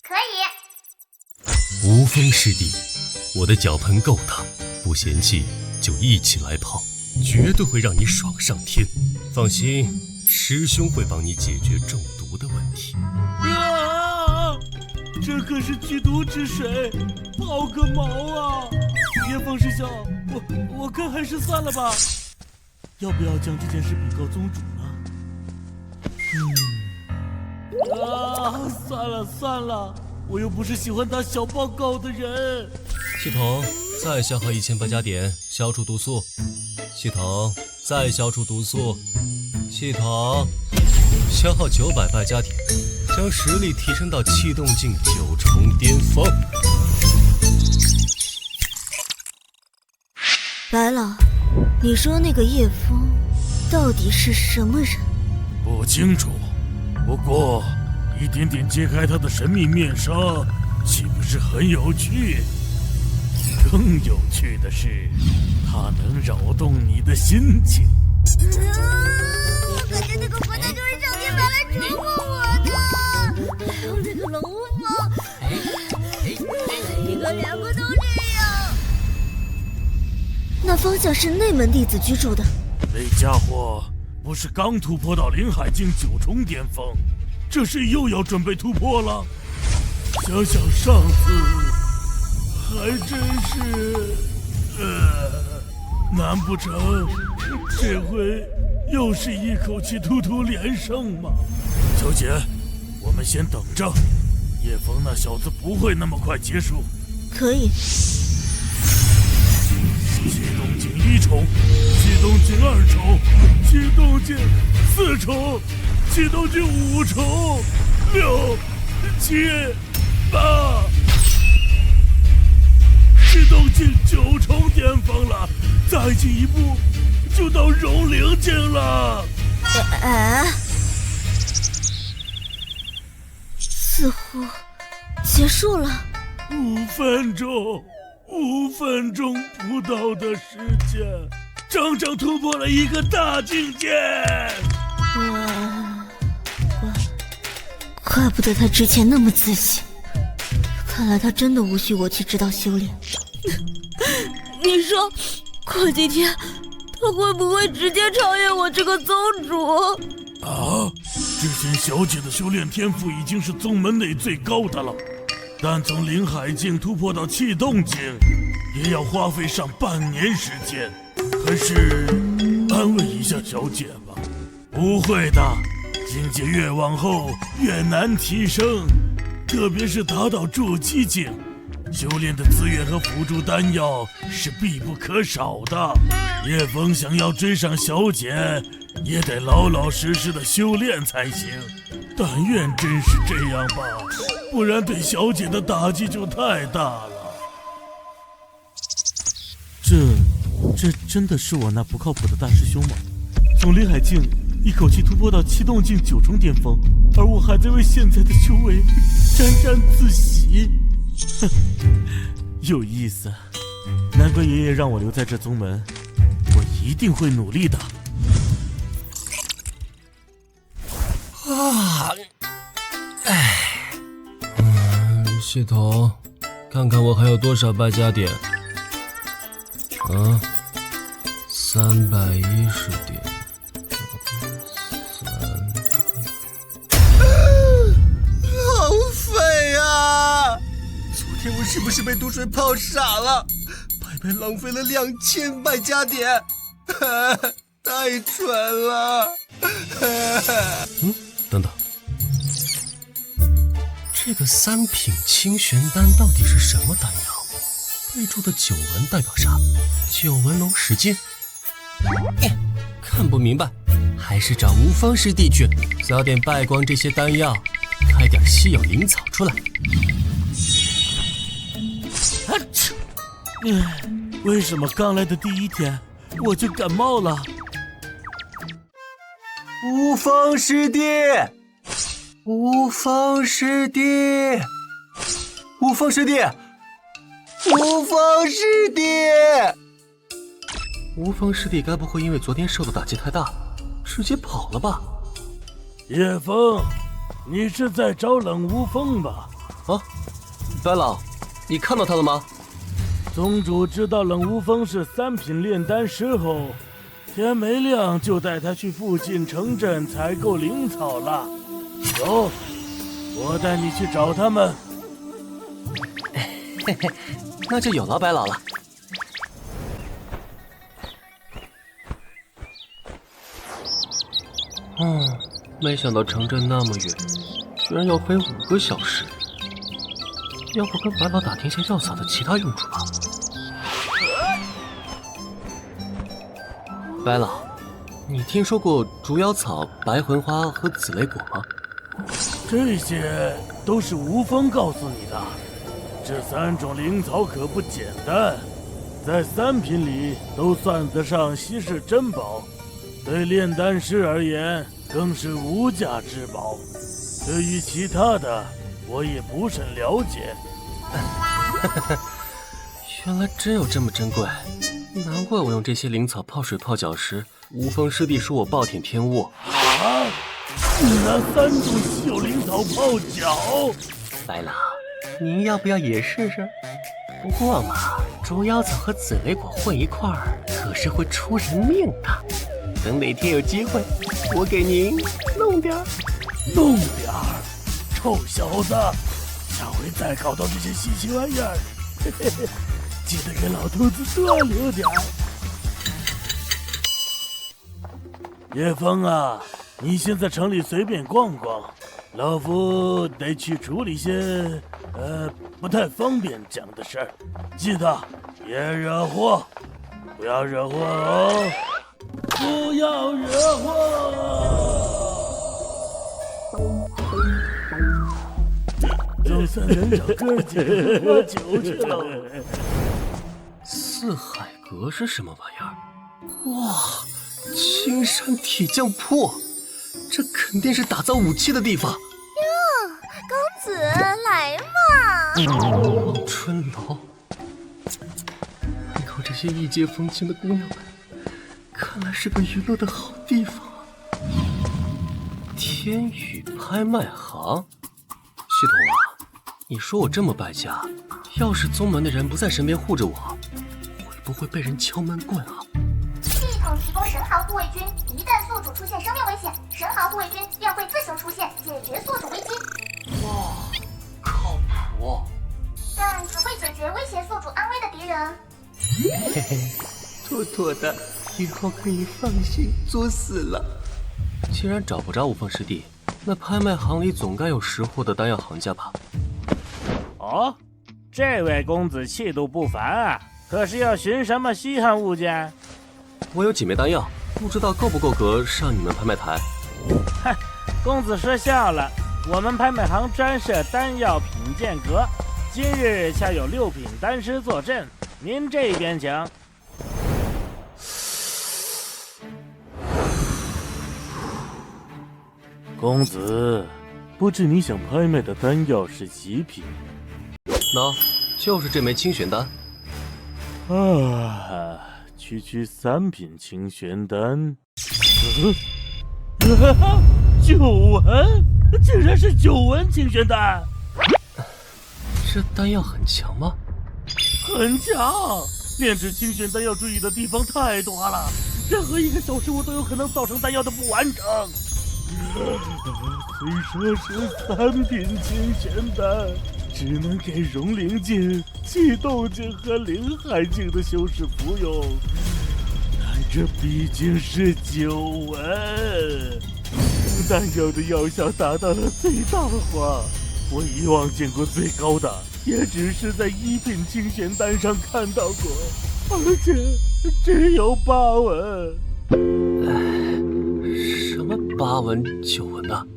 可以。无风师弟，我的脚盆够大，不嫌弃就一起来泡，绝对会让你爽上天。放心，师兄会帮你解决中毒的问题。这可是剧毒之水，泡个毛啊！叶枫师兄，我看还是算了吧。要不要将这件事禀告宗主呢？算了，我又不是喜欢打小报告的人。系统，再消耗1800加点，消除毒素。系统，再消除毒素。系统，消耗900败加点，将实力提升到气动境9重巅峰。白老，你说那个叶枫到底是什么人？不清楚，不过一点点揭开他的神秘面纱，岂不是很有趣？更有趣的是，他能扰动你的心情。我感觉那个混蛋就是上天派来折磨我的。还有那个冷无风，一个两个都这样。那方向是内门弟子居住的。那家伙不是刚突破到灵海境9重巅峰，这是又要准备突破了。想想上次，还真是，难不成这回又是一口气突突连胜吗？小姐，我们先等着，叶枫那小子不会那么快结束。可以。气动境1重，气动境2重，气动境4重，气动境5重，6、7、8，气动境9重巅峰了，再进一步就到融灵境了。似乎结束了。5分钟不到的时间，整整突破了一个大境界。怪不得他之前那么自信，看来他真的无需我去指导修炼。你说，过几天他会不会直接超越我这个宗主？啊！之前小姐的修炼天赋已经是宗门内最高的了，但从灵海境突破到气动境，也要花费上半年时间。还是安慰一下小姐吧。不会的，境界越往后越难提升，特别是达到筑基境，修炼的资源和辅助丹药是必不可少的。叶枫想要追上小姐，也得老老实实的修炼才行。但愿真是这样吧，不然对小姐的打击就太大了。这真的是我那不靠谱的大师兄吗？从灵海境一口气突破到气动境9重巅峰，而我还在为现在的修为沾沾自喜。哼，有意思，难怪爷爷让我留在这宗门，我一定会努力的。系统，看看我还有多少败加点。310点。浪费啊！昨天我是不是被毒水泡傻了？白白浪费了2000败加点，太蠢了！等等，这个3品清玄丹到底是什么丹药？备注的9纹代表啥？9纹龙石剑？看不明白，还是找无方师弟去，早点败光这些丹药，开点稀有灵草出来。为什么刚来的第一天我就感冒了？无方师弟，无方师弟，无方师弟，无方师弟，无风师弟该不会因为昨天受的打击太大，直接跑了吧？叶枫，你是在找冷无风吧？啊，白老，你看到他了吗？宗主知道冷无风是3品炼丹师后，天没亮就带他去附近城镇采购灵草了。走，我带你去找他们。嘿嘿，那就有劳白老了。没想到城镇那么远，居然要飞5个小时。要不跟白老打听下药草的其他用处吧。白老，你听说过竹妖草、白魂花和紫雷果吗？这些都是无风告诉你的。这3种灵草可不简单，在3品里都算得上稀世珍宝，对炼丹师而言更是无价之宝。至于其他的，我也不甚了解。原来真有这么珍贵，难怪我用这些灵草泡水泡脚时，无风师弟说我暴殄天物。啊！你拿3种稀有灵草泡脚？白老，您要不要也试试？不过嘛，竹妖草和紫雷果混一块儿，可是会出人命的。等哪天有机会，我给您弄点儿。弄点儿？臭小子，下回再搞到这些稀奇玩意儿，嘿嘿嘿，记得给老头子多留点儿。叶枫啊，你先在城里随便逛逛，老夫得去处理些不太方便讲的事儿，记得别惹祸，不要惹祸哦，不要惹祸。就算人找哥几个喝酒去了。四海阁是什么玩意儿？哇，青山铁匠铺，这肯定是打造武器的地方。哟，公子来嘛！望春楼，有这些异界风情的姑娘们，看来是个娱乐的好地方。天宇拍卖行，系统啊，你说我这么败家，要是宗门的人不在身边护着我，会不会被人敲闷棍啊？系统提供神豪护卫军，一旦宿主出现生命危险，神豪护卫军便会自行出现，解决宿主危机。哇，靠谱！但只会解决威胁宿主安危的敌人。嘿嘿，妥妥的，以后可以放心作死了。既然找不着无风师弟，那拍卖行里总该有识货的丹药行家吧？哦，这位公子气度不凡啊！可是要寻什么稀罕物件？我有几枚丹药，不知道够不够格上你们拍卖台。哼，公子说笑了，我们拍卖行专设丹药品鉴阁，今日恰有6品丹师坐镇，您这边请。公子，不知你想拍卖的丹药是几品？喏，就是这枚清玄丹。啊，区3品清玄丹。9纹，竟然是9纹清玄丹！这丹药很强吗？很强，炼制清玄丹要注意的地方太多了，任何一个小失误都有可能造成丹药的不完整。虽说是3品清玄丹，只能给融灵境、气动境和灵海境的修士服用，但这毕竟是9纹，丹药的药效达到了最大化。我以往见过最高的，也只是在1品清玄丹上看到过，而且只有8纹。什么8纹9纹的，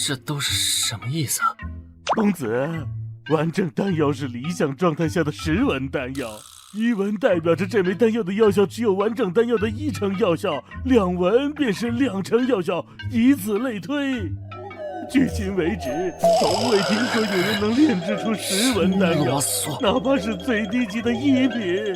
这都是什么意思啊？公子，完整丹药是理想状态下的10纹丹药，1纹代表着这枚丹药的药效只有完整丹药的1成药效，2纹便是2成药效，以此类推。距今为止，从未听说有人能炼制出10纹丹药，哪怕是最低级的1品。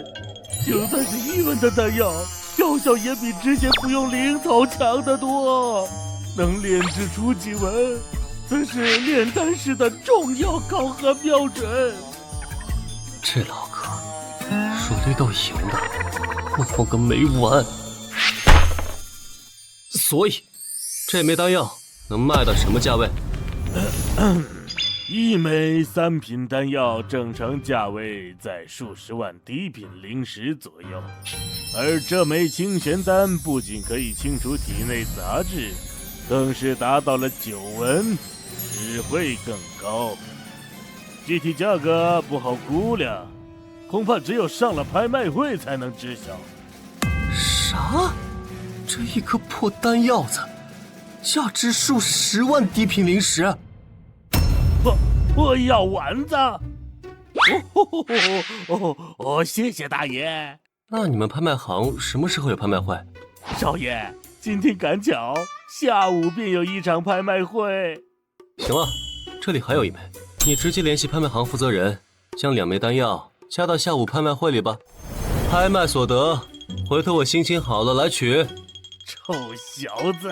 就算是1纹的丹药，药效也比之前服用灵草强得多，能炼制出几文，则是炼丹师的重要考核标准。这老哥说对都赢的，我疯个没完。所以，这枚丹药能卖到什么价位？一枚3品丹药正常价位在数十万低品灵石左右，而这枚清玄丹不仅可以清除体内杂质，更是达到了9文，只会更高。具体价格不好估量，恐怕只有上了拍卖会才能知晓。啥？这一颗破丹药子，价值数十万低品灵石？破药丸子！谢谢大爷。那你们拍卖行什么时候有拍卖会？少爷，今天赶巧，下午便有一场拍卖会。行啊，这里还有一枚，你直接联系拍卖行负责人，将2枚丹药加到下午拍卖会里吧。拍卖所得，回头我心情好了来取。臭小子，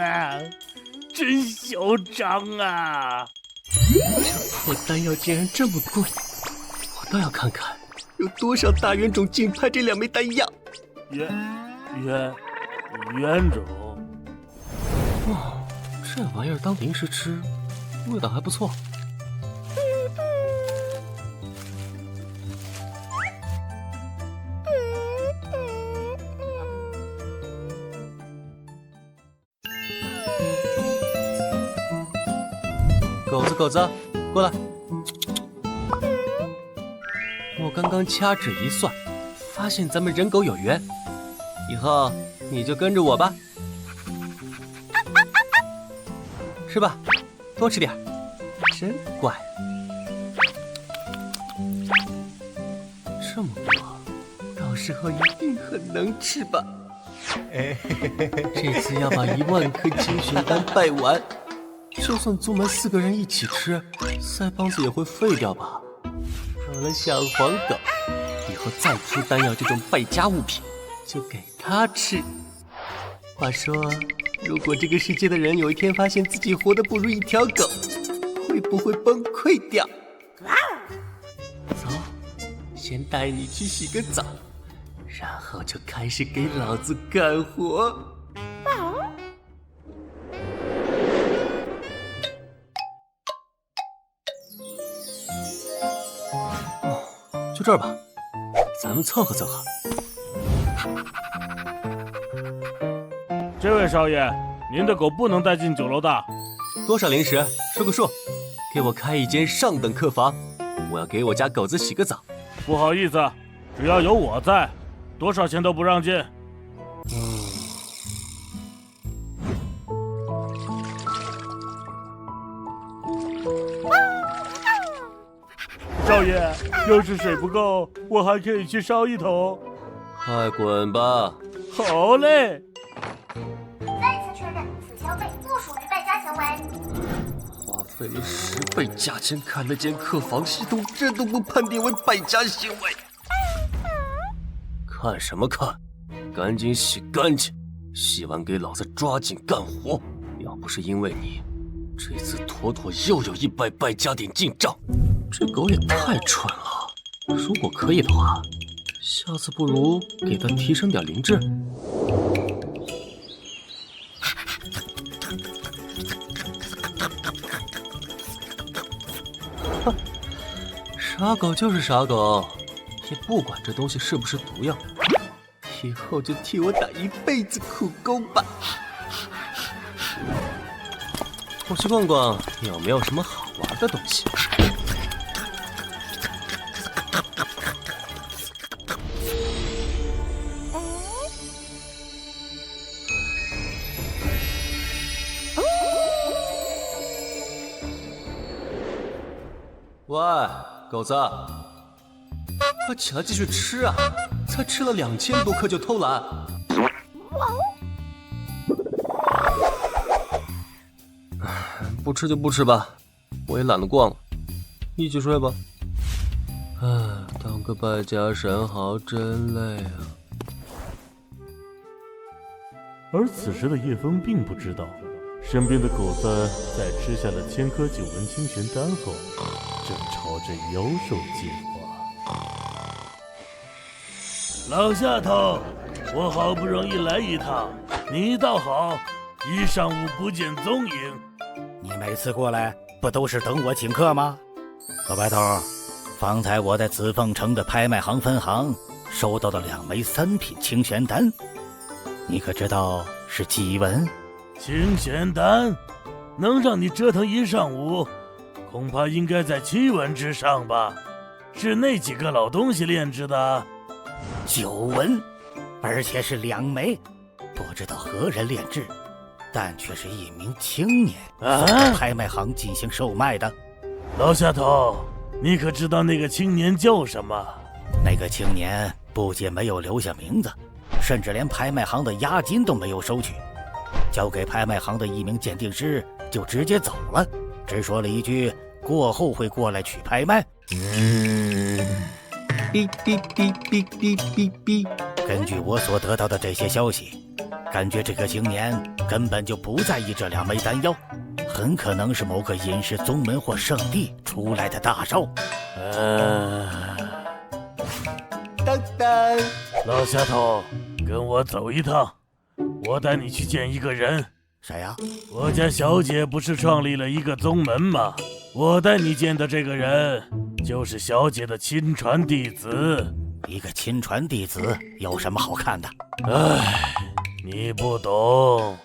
真嚣张啊！这破丹药竟然这么贵，我倒要看看有多少大冤种竞拍这2枚丹药。冤种？哦，这玩意儿当零食吃，味道还不错。狗子，过来！我刚刚掐指一算，发现咱们人狗有缘，以后你就跟着我吧，是吧？多吃点，真乖。这么多，到时候一定很能吃吧？这次要把1万颗清玄丹拜完。就算宗门4个人一起吃，腮帮子也会废掉吧？有了小黄狗，以后再出丹药这种败家物品，就给他吃。话说，如果这个世界的人有一天发现自己活得不如一条狗，会不会崩溃掉？走，先带你去洗个澡，然后就开始给老子干活。就这儿吧，咱们凑合凑合。这位少爷，您的狗不能带进酒楼的。多少零食？说个数。给我开一间上等客房，我要给我家狗子洗个澡。不好意思，只要有我在，多少钱都不让进。少爷，要是水不够，我还可以去烧一桶。快滚吧！好嘞。再次确认，此消费不属于败家行为。花费了10倍价钱看了间客房，系统这都不判定为败家行为。看什么看？赶紧洗干净，洗完给老子抓紧干活。要不是因为你，这次妥妥又有100败家点进账。这狗也太蠢了！如果可以的话，下次不如给它提升点灵智。傻狗就是傻狗，也不管这东西是不是毒药，以后就替我打1辈子苦工吧。我去逛逛有没有什么好玩的东西。喂，狗子，快起来继续吃啊！才吃了2000多颗就偷懒。不吃就不吃吧，我也懒得逛了，一起睡吧。当个败家神豪真累啊！而此时的叶枫并不知道，身边的狗子在吃下了1000颗9纹清玄丹后，正朝着妖兽进化。老下头，我好不容易来一趟，你倒好，一上午不见踪影。你每次过来不都是等我请客吗？老白头，方才我在紫凤城的拍卖行分行收到的2枚3品清玄丹，你可知道是几文？清玄丹能让你折腾一上午，恐怕应该在7文之上吧？是那几个老东西炼制的？9文，而且是2枚，不知道何人炼制，但却是一名青年送到拍卖行进行售卖的。老下头，你可知道那个青年叫什么？那个青年不仅没有留下名字，甚至连拍卖行的押金都没有收取，交给拍卖行的一名鉴定师就直接走了，只说了一句过后会过来取拍卖。哔哔哔哔哔哔哔。根据我所得到的这些消息，感觉这个青年根本就不在意这2枚丹药，很可能是某个隐士宗门或圣地出来的大少。当当，老下头，跟我走一趟，我带你去见一个人。谁呀？我家小姐不是创立了一个宗门吗？我带你见的这个人，就是小姐的亲传弟子。一个亲传弟子有什么好看的？唉，你不懂。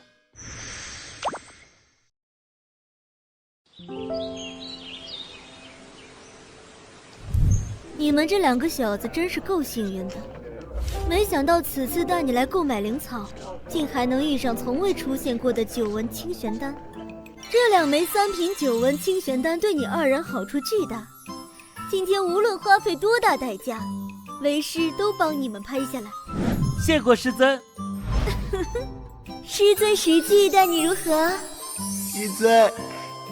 你们这2个小子真是够幸运的，没想到此次带你来购买灵草，竟还能遇上从未出现过的9纹清玄丹。这2枚3品9纹清玄丹对你2人好处巨大，今天无论花费多大代价，为师都帮你们拍下来。谢过师尊。师尊实际待你如何？师尊，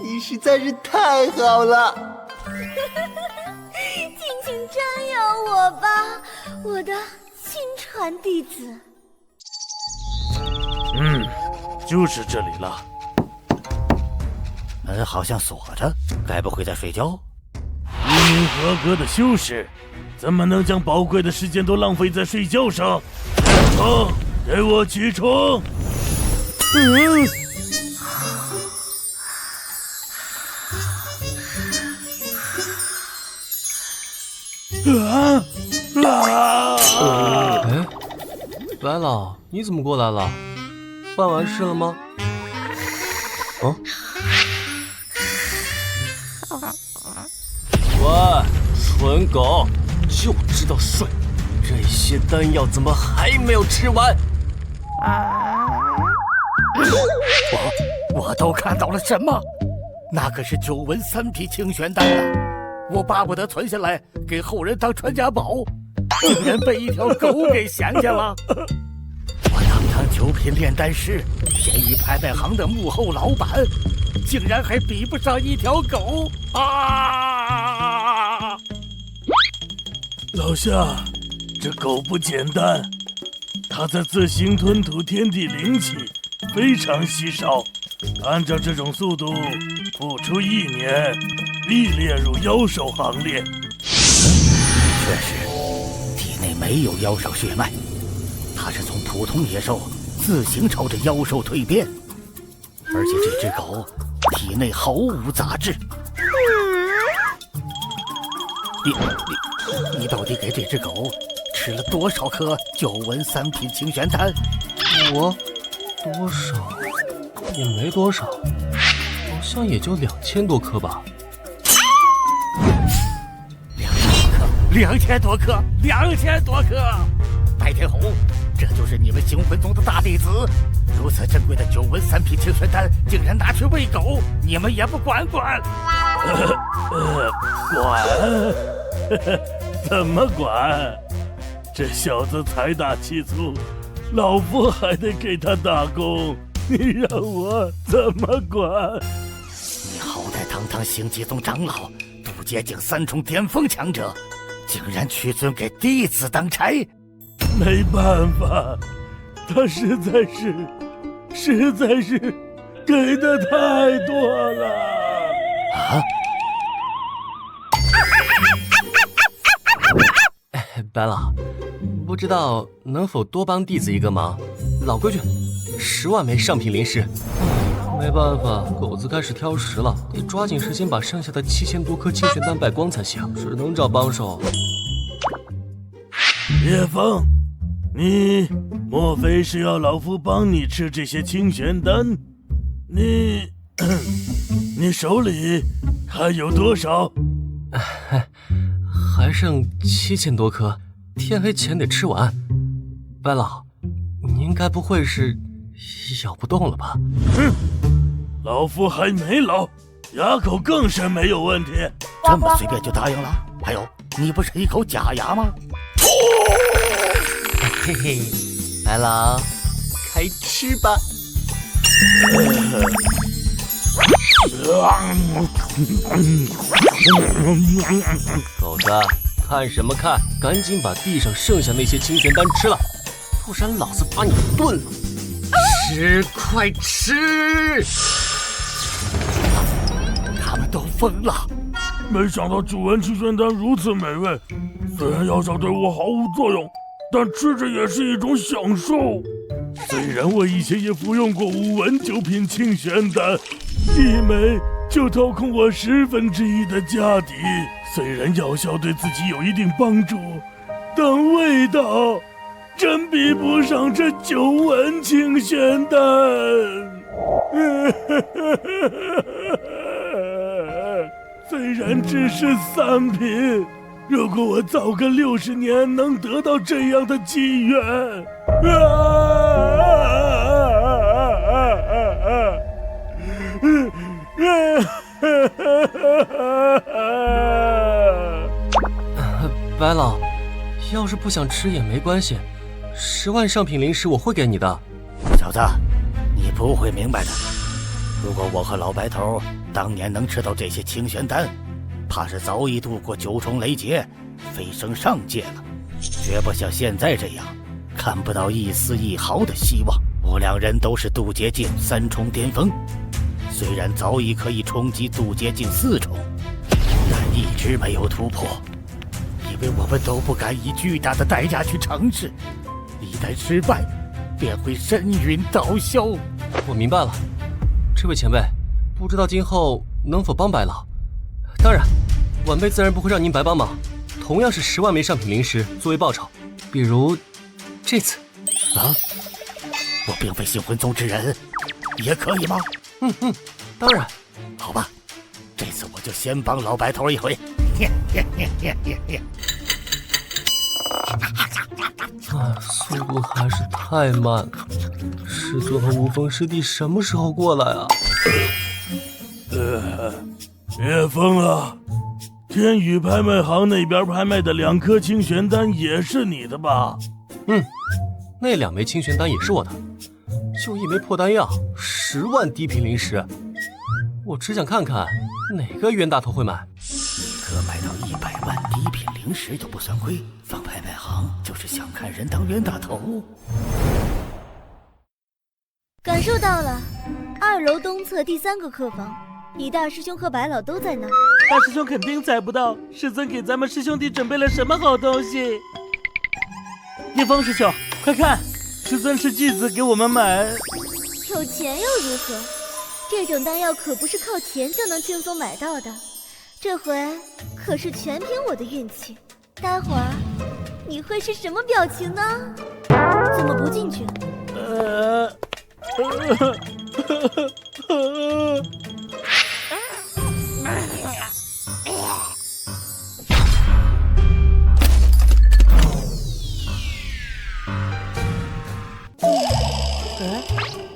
你实在是太好了。请瞻仰我吧，我的亲传弟子。就是这里了。门好像锁着，该不会在睡觉？一名合格的修士，怎么能将宝贵的时间都浪费在睡觉上？起床，给我起床！哎，白老，你怎么过来了？办完事了吗？喂，蠢狗，就知道睡，这些丹药怎么还没有吃完？我都看到了什么？那可是9纹3品清玄丹啊！我巴不得存下来给后人当传家宝，竟然被一条狗给想见了。我堂9品炼丹师，便宜拍卖行的幕后老板，竟然还比不上一条狗啊！老夏，这狗不简单，它在自行吞吐天地灵气，非常稀少。按照这种速度，不出1年，必列入妖兽行列。确实，体内没有妖兽血脉，它是从普通野兽自行朝着妖兽蜕变，而且这只狗体内毫无杂质。你到底给这只狗吃了多少颗9纹3品清玄丹？我多少也没多少，好像也就2000多颗吧。2000多颗，2000多颗！白天红，这就是你们星魂宗的大弟子，如此珍贵的9纹3品清玄丹，竟然拿去喂狗，你们也不管？管？怎么管？这小子财大气粗，老夫还得给他打工，你让我怎么管？你好歹堂星际宗长老，不接近3重巅峰强者，竟然屈尊给弟子当差？没办法，他实在是给的太多了。啊！白老，不知道能否多帮弟子一个忙？老规矩，10万枚上品灵石。没办法，狗子开始挑食了，得抓紧时间把剩下的7000多颗清玄丹败光才行，只能找帮手。叶枫，你莫非是要老夫帮你吃这些清玄丹？你手里还有多少？还剩7000多颗，天黑前得吃完。白老，您该不会是咬不动了吧？老夫还没老，牙口更是没有问题。这么随便就答应了？还有，你不是一口假牙吗？嘿嘿，白老，开吃吧。狗子，看什么看？赶紧把地上剩下那些清玄丹吃了，不然老子把你炖了！吃，快吃！他们都疯了！没想到9丸清玄丹如此美味，虽然药效对我毫无作用，但吃着也是一种享受。虽然我以前也服用过5丸9品清玄丹，1枚就掏空我1/10的家底。虽然药效对自己有一定帮助，但味道真比不上这9丸清玄丹。虽然只是3品，如果我早个60年能得到这样的机缘，白老，要是不想吃也没关系，10万上品灵石我会给你的。小子，你不会明白的。如果我和老白头当年能吃到这些清玄丹，怕是早已度过9重雷劫，飞升上界了，绝不像现在这样看不到一丝一毫的希望。我2人都是渡劫境3重巅峰，虽然早已可以冲击渡劫境4重，但一直没有突破，因为我们都不敢以巨大的代价去尝试，一旦失败便会身陨道消。我明白了，这位前辈，不知道今后能否帮白老？当然，晚辈自然不会让您白帮忙，同样是10万枚上品灵石作为报酬，比如这次。啊？我并非星魂宗之人，也可以吗？当然。好吧，这次我就先帮老白头一回。速度还是太慢了。师尊和无风师弟什么时候过来啊？叶枫啊，天宇拍卖行那边拍卖的2颗清玄丹也是你的吧？那2枚清玄丹也是我的，就1枚破丹药，10万低频灵石。我只想看看哪个冤大头会买。可买到100万低频灵石就不算亏，放拍卖行就是想看人当冤大头。感受到了，2楼东侧第3个客房，李大师兄和白老都在那儿。大师兄肯定猜不到师尊给咱们师兄弟准备了什么好东西。叶枫师兄，快看，师尊是巨资给我们买。有钱又如何？这种丹药可不是靠钱就能轻松买到的，这回可是全凭我的运气。待会儿你会是什么表情呢？怎么不进去？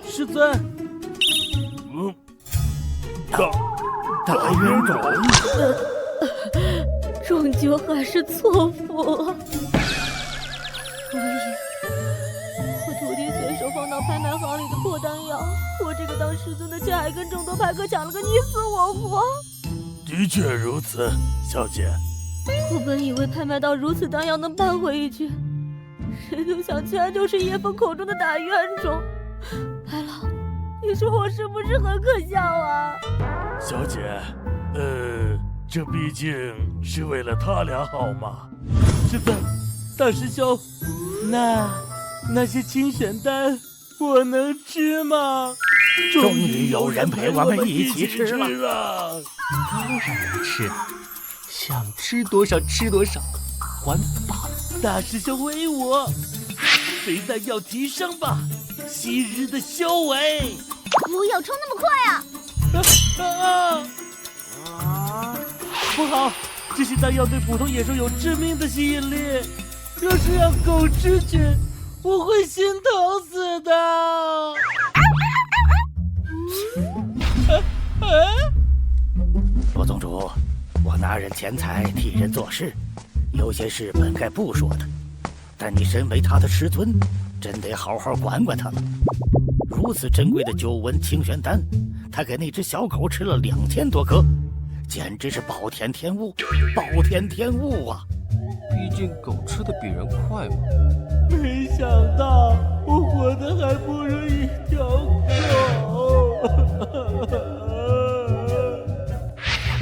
师尊，大冤种，终究还是错付了。可以，我徒弟随手放到拍卖行里的破丹药，我这个当师尊的却还跟众多牌客抢了个你死我活。的确如此，小姐。我本以为拍卖到如此丹药能扳回一局，谁都想全都是叶枫口中的大冤种。白老，你说我是不是很可笑啊？小姐，这毕竟是为了他俩好嘛。是的，大师兄，那些清选丹我能吃吗？终于有人陪我们一起吃了。当然能吃，想吃多少吃多少，还罢了。大师兄威武，肥蛋要提升吧，昔日的修为。不要冲那么快啊！不好，这些丹药对普通野兽有致命的吸引力，若是让狗吃去，我会心疼死的。罗宗主，我拿人钱财替人做事，有些事本该不说的，但你身为他的师尊，真得好好管管他了。如此珍贵的9纹清玄丹，他给那只小狗吃了2000多颗，简直是暴殄天物，暴殄天物啊！毕竟狗吃的比人快嘛。没想到我活得还不如一条狗。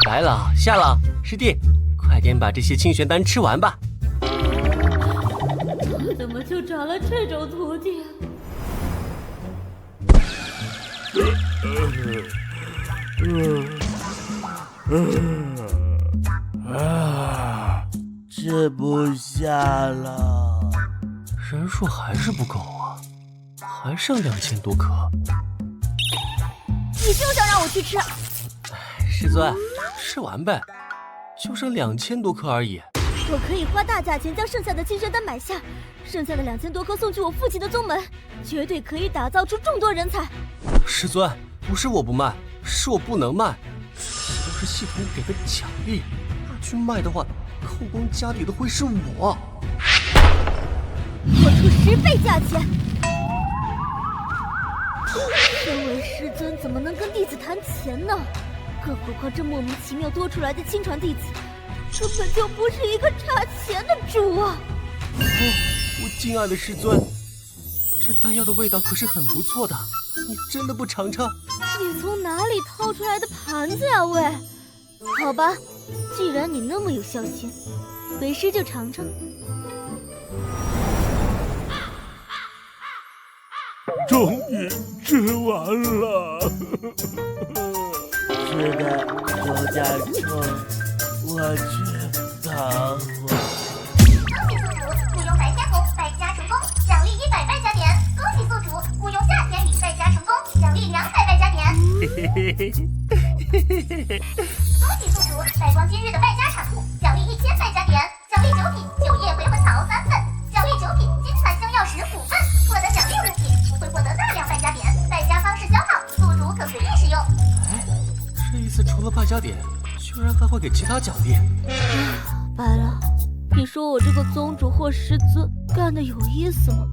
白老、夏老、师弟，快点把这些清玄丹吃完吧。我怎么就找了这种徒弟？吃不下了，人数还是不够啊，还剩2000多颗。你休想让我去吃！师尊，吃完呗，就剩2000多颗而已。我可以花大价钱将剩下的清玄丹买下，剩下的2000多颗送去我父亲的宗门，绝对可以打造出众多人才。师尊，不是我不卖，是我不能卖，这些都是系统给的奖励，若去卖的话，扣光家底的会是我。我出10倍价钱。身为师尊，怎么能跟弟子谈钱呢？更何况这莫名其妙多出来的亲传弟子，根本就不是一个差钱的主啊！我敬爱的师尊，这丹药的味道可是很不错的，你真的不尝尝？你从哪里掏出来的盘子呀，喂？好吧，既然你那么有孝心，为师就尝尝。终于吃完了。是的，有点撑，我去躺会。恭喜宿主雇佣白天红败家成功，奖励100败家点。恭喜宿主雇佣夏天里败家成功，奖励200败家点。恭喜宿主败光今日的败家产物，奖励1000败家点。奖励9品9叶回魂草3份，奖励9品金檀香药石5份。获得奖励物品会获得大量败家点，败家方式消耗，宿主可随意使用。这一次除了败家点，居然还会给其他奖励。白了，你说我这个宗主或师尊干的有意思吗？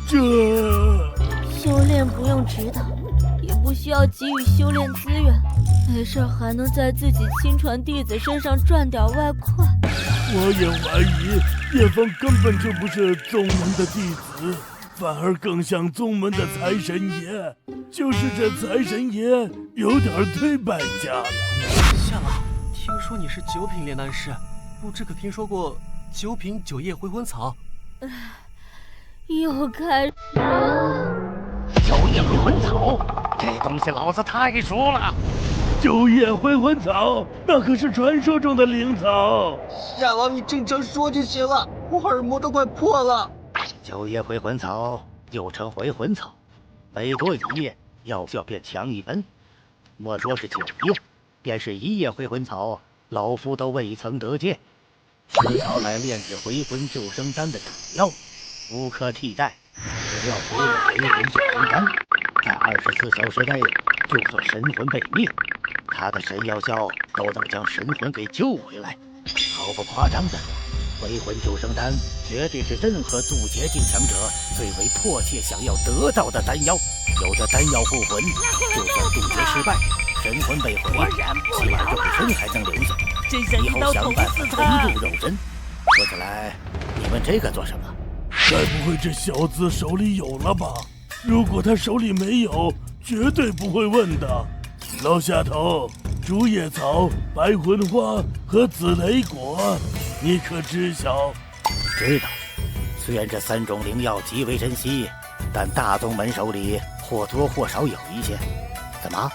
修炼不用指导，也不需要给予修炼资源，没事还能在自己亲传弟子身上赚点外快。我也怀疑叶枫根本就不是宗门的弟子，反而更像宗门的财神爷。就是这财神爷有点忒败家了。夏老，听说你是9品炼丹师，不知可听说过9品9叶回魂草？又开始了。9叶回魂草，这东西老子太熟了。9叶回魂草，那可是传说中的灵草。夏老，你正常说就行了，我耳膜都快破了。9叶回魂草又称回魂草，每多1叶，药效便强1分。莫说是9叶，便是1叶回魂草，老夫都未曾得见。此草乃炼制回魂救生丹的主药，无可替代。只要服用回魂救生丹，在24小时内就可神魂被灭，它的神药效都能将神魂给救回来。毫不夸张的，回魂救生丹绝对是任何渡劫境强者最为迫切想要得到的丹药。有着丹药护魂，就算渡劫失败，神魂被毁，起码肉身还能留下。以后想办法重入肉身。说起来，你问这个做什么？该不会这小子手里有了吧？如果他手里没有，绝对不会问的。老下头，竹叶草、白魂花和紫雷果，你可知晓？知道。虽然这3种灵药极为珍稀，但大宗门手里或多或少有一些。怎么？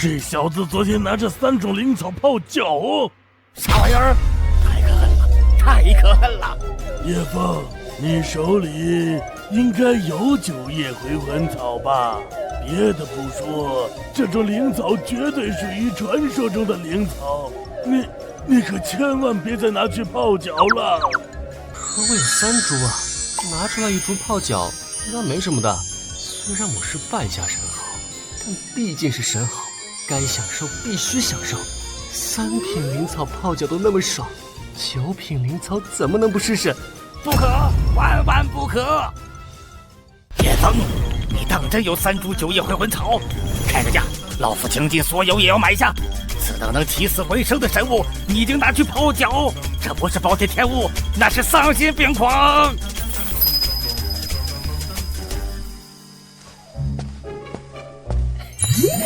这小子昨天拿着3种灵草泡脚，啥玩意儿？太可恨了，太可恨了！叶枫，你手里应该有9叶回魂草吧？别的不说，这种灵草绝对属于传说中的灵草，你可千万别再拿去泡脚了。可我有3株啊，拿出来1株泡脚，那没什么的。虽然我是败家神豪，但毕竟是神豪，该享受必须享受。3品灵草泡脚都那么爽，9品灵草怎么能不试试？不可，万万不可！叶枫，你当真有3株9叶回魂草？开个价，老夫倾尽所有也要买下。此等能起死回生的神物，你已经拿去泡脚，这不是暴殄天物，那是丧心病狂！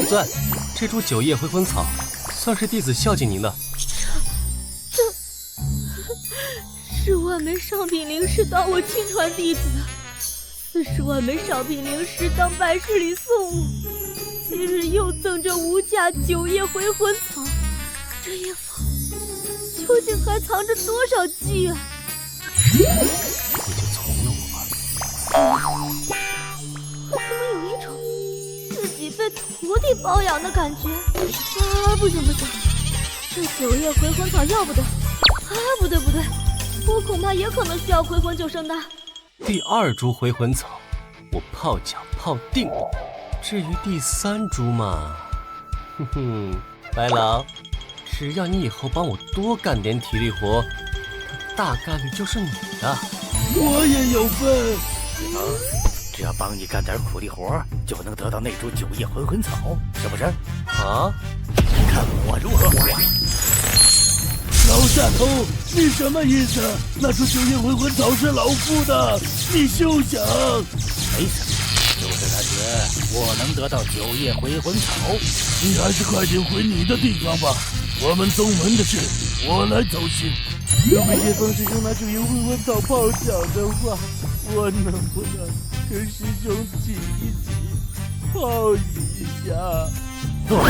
算，这株9叶回魂草，算是弟子孝敬您的。这10万枚上品灵石当我亲传弟子，40万枚上品灵石当拜师礼送我，今日又赠这无价9叶回魂草，这叶枫究竟还藏着多少机缘？你就从了我吧。我怎么有一种自己被徒弟包养的感觉？不行，这9叶回魂草要不得。不对，我恐怕也可能需要回魂救生的。第2株回魂草，我泡脚泡定了。至于第3株嘛，白老，只要你以后帮我多干点体力活，大概率就是你的。我也有份。只要帮你干点苦力活，就能得到那株9叶回魂草，是不是？啊？看我如何！老下头，你什么意思？那株9叶回魂草是老夫的，你休想！没什么，就是感觉我能得到9叶回魂草。你还是快点回你的地方吧，我们宗门的事我来操心。如果叶枫师兄拿9叶回魂草泡脚的话，我能不能跟师兄挤一挤，泡一下？不有吕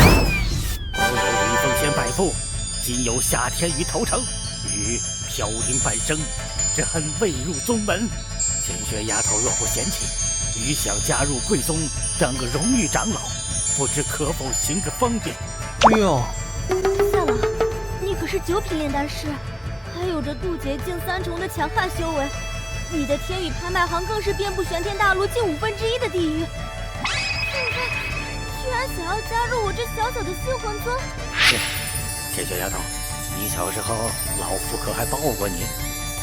奉先拜父，今有夏天宇投诚，与飘零半生，这恨未入宗门。浅雪丫头若不嫌弃，余想加入贵宗当个荣誉长老，不知可否行个方便？哟，夏老，你可是9品炼丹师，还有着渡劫境3重的强悍修为，你的天宇拍卖行更是遍布玄天大陆近1/5的地域。现在居然想要加入我这小小的新魂宗？浅雪丫头，你小时候老夫可还抱过你？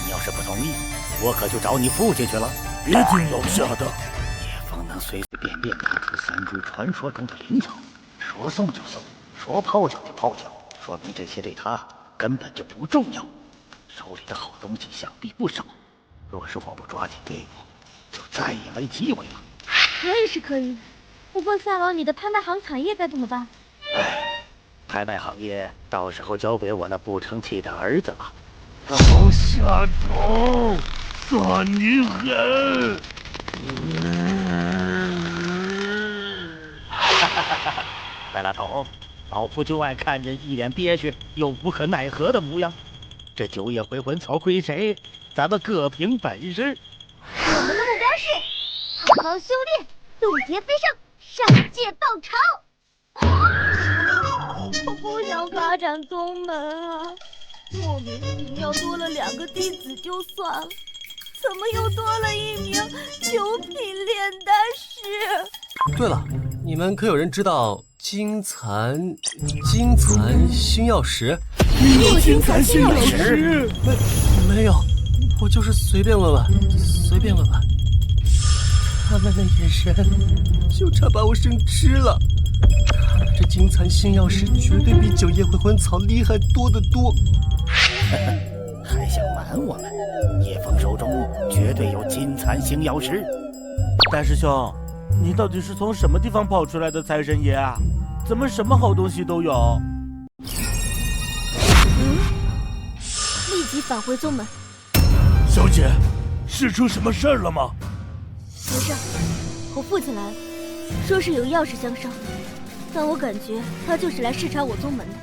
你要是不同意，我可就找你父亲去了。别听老夏的，叶枫能随随便便拿出3株传说中的灵草，说送就送，说泡脚就泡脚，说明这些对他根本就不重要。手里的好东西想必不少，若是我不抓紧对付，就再也没机会了。可以是可以，不过夏老，你的拍卖行产业该怎么办？拍卖行业到时候交给我那不成器的儿子了。老下头，算你狠！白拉头，老夫就爱看见一脸憋屈又无可奈何的模样。这9叶回魂草归谁？咱们各凭本事。我们的目标是好好修炼，渡劫飞升，上界报仇。我不想发展宗门啊！莫名其妙多了2个弟子就算了，怎么又多了1名9品炼丹师？对了，你们可有人知道金蚕星耀石？你有金蚕星耀石？没有，我就是随便问问。他们的眼神就差把我生吃了。看来这金蚕星耀石绝对比9叶回魂草厉害多得多。还想瞒我们？叶枫手手中绝对有金蚕星药石。大师兄，你到底是从什么地方跑出来的财神爷啊？怎么什么好东西都有？立即返回宗门。小姐，是出什么事儿了吗？没事，我父亲来了，说是有要事相商，但我感觉他就是来视察我宗门的。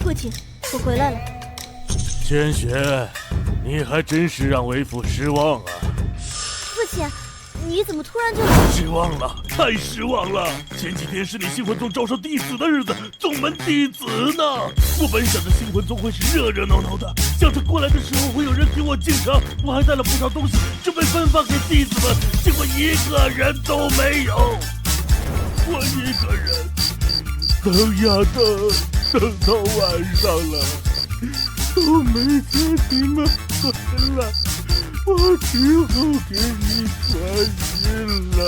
父亲，我回来了。千雪，你还真是让为父失望啊！父亲，你怎么突然就……失望了，太失望了！前几天是你星魂宗招收弟子的日子，宗门弟子呢？我本想着星魂宗会是热热闹闹的，想着过来的时候会有人给我敬茶，我还带了不少东西准备分发给弟子们，结果一个人都没有。我一个人等呀等到晚上了，都没见你们回来，我只好给你传信了。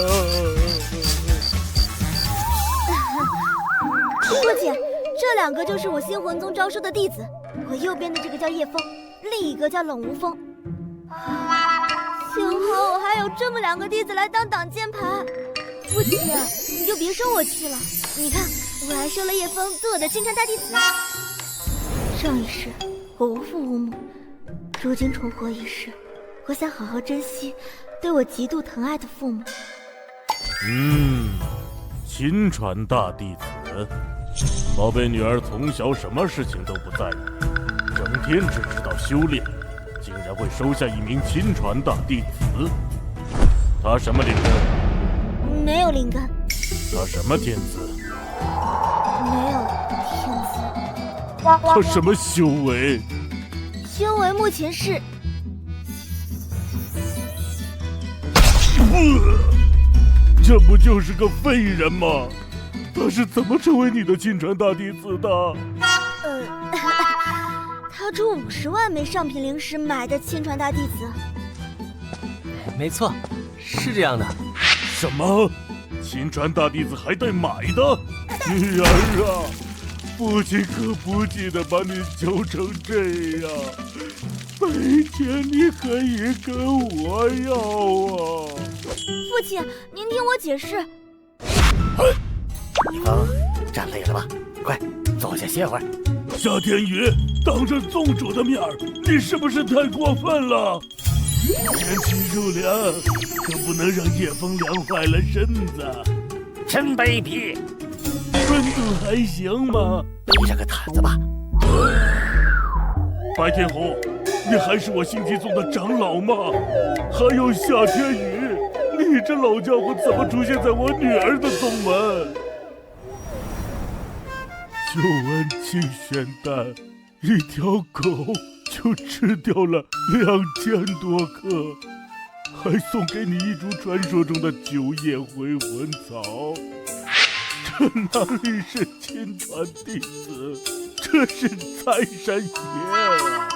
父亲，这两个就是我星魂宗招收的弟子，我右边的这个叫叶枫，另一个叫冷无风。幸好我还有这么两个弟子来当挡箭牌。父亲，你就别生我气了，你看我还收了叶枫做我的金蝉大弟子。上一世我无父无母，如今重活一世，我想好好珍惜对我极度疼爱的父母。亲传大弟子，宝贝女儿从小什么事情都不在意，整天只知道修炼，竟然会收下一名亲传大弟子。他什么灵根？没有灵根。他什么天资？没有天资。他什么修为？修为目前是……这不就是个废人吗？他是怎么成为你的亲传大弟子的？他出50万枚上品灵石买的亲传大弟子。没错，是这样的。什么？亲传大弟子还带买的？女儿啊，父亲可不记得把你教成这样。每天你可以跟我要啊！父亲，您听我解释。叶枫，站累了吧？快坐下歇会儿。夏天宇，当着宗主的面儿，你是不是太过分了？天气入凉，可不能让叶枫凉坏了身子。真卑鄙！温度还行吗？披上个毯子吧。白天红，你还是我星际宗的长老吗？还有夏天宇，你这老家伙怎么出现在我女儿的宗门？9文清玄丹，一条狗就吃掉了2000多克，还送给你一株传说中的9叶回魂草。这哪里是亲传弟子，这是财神爷啊！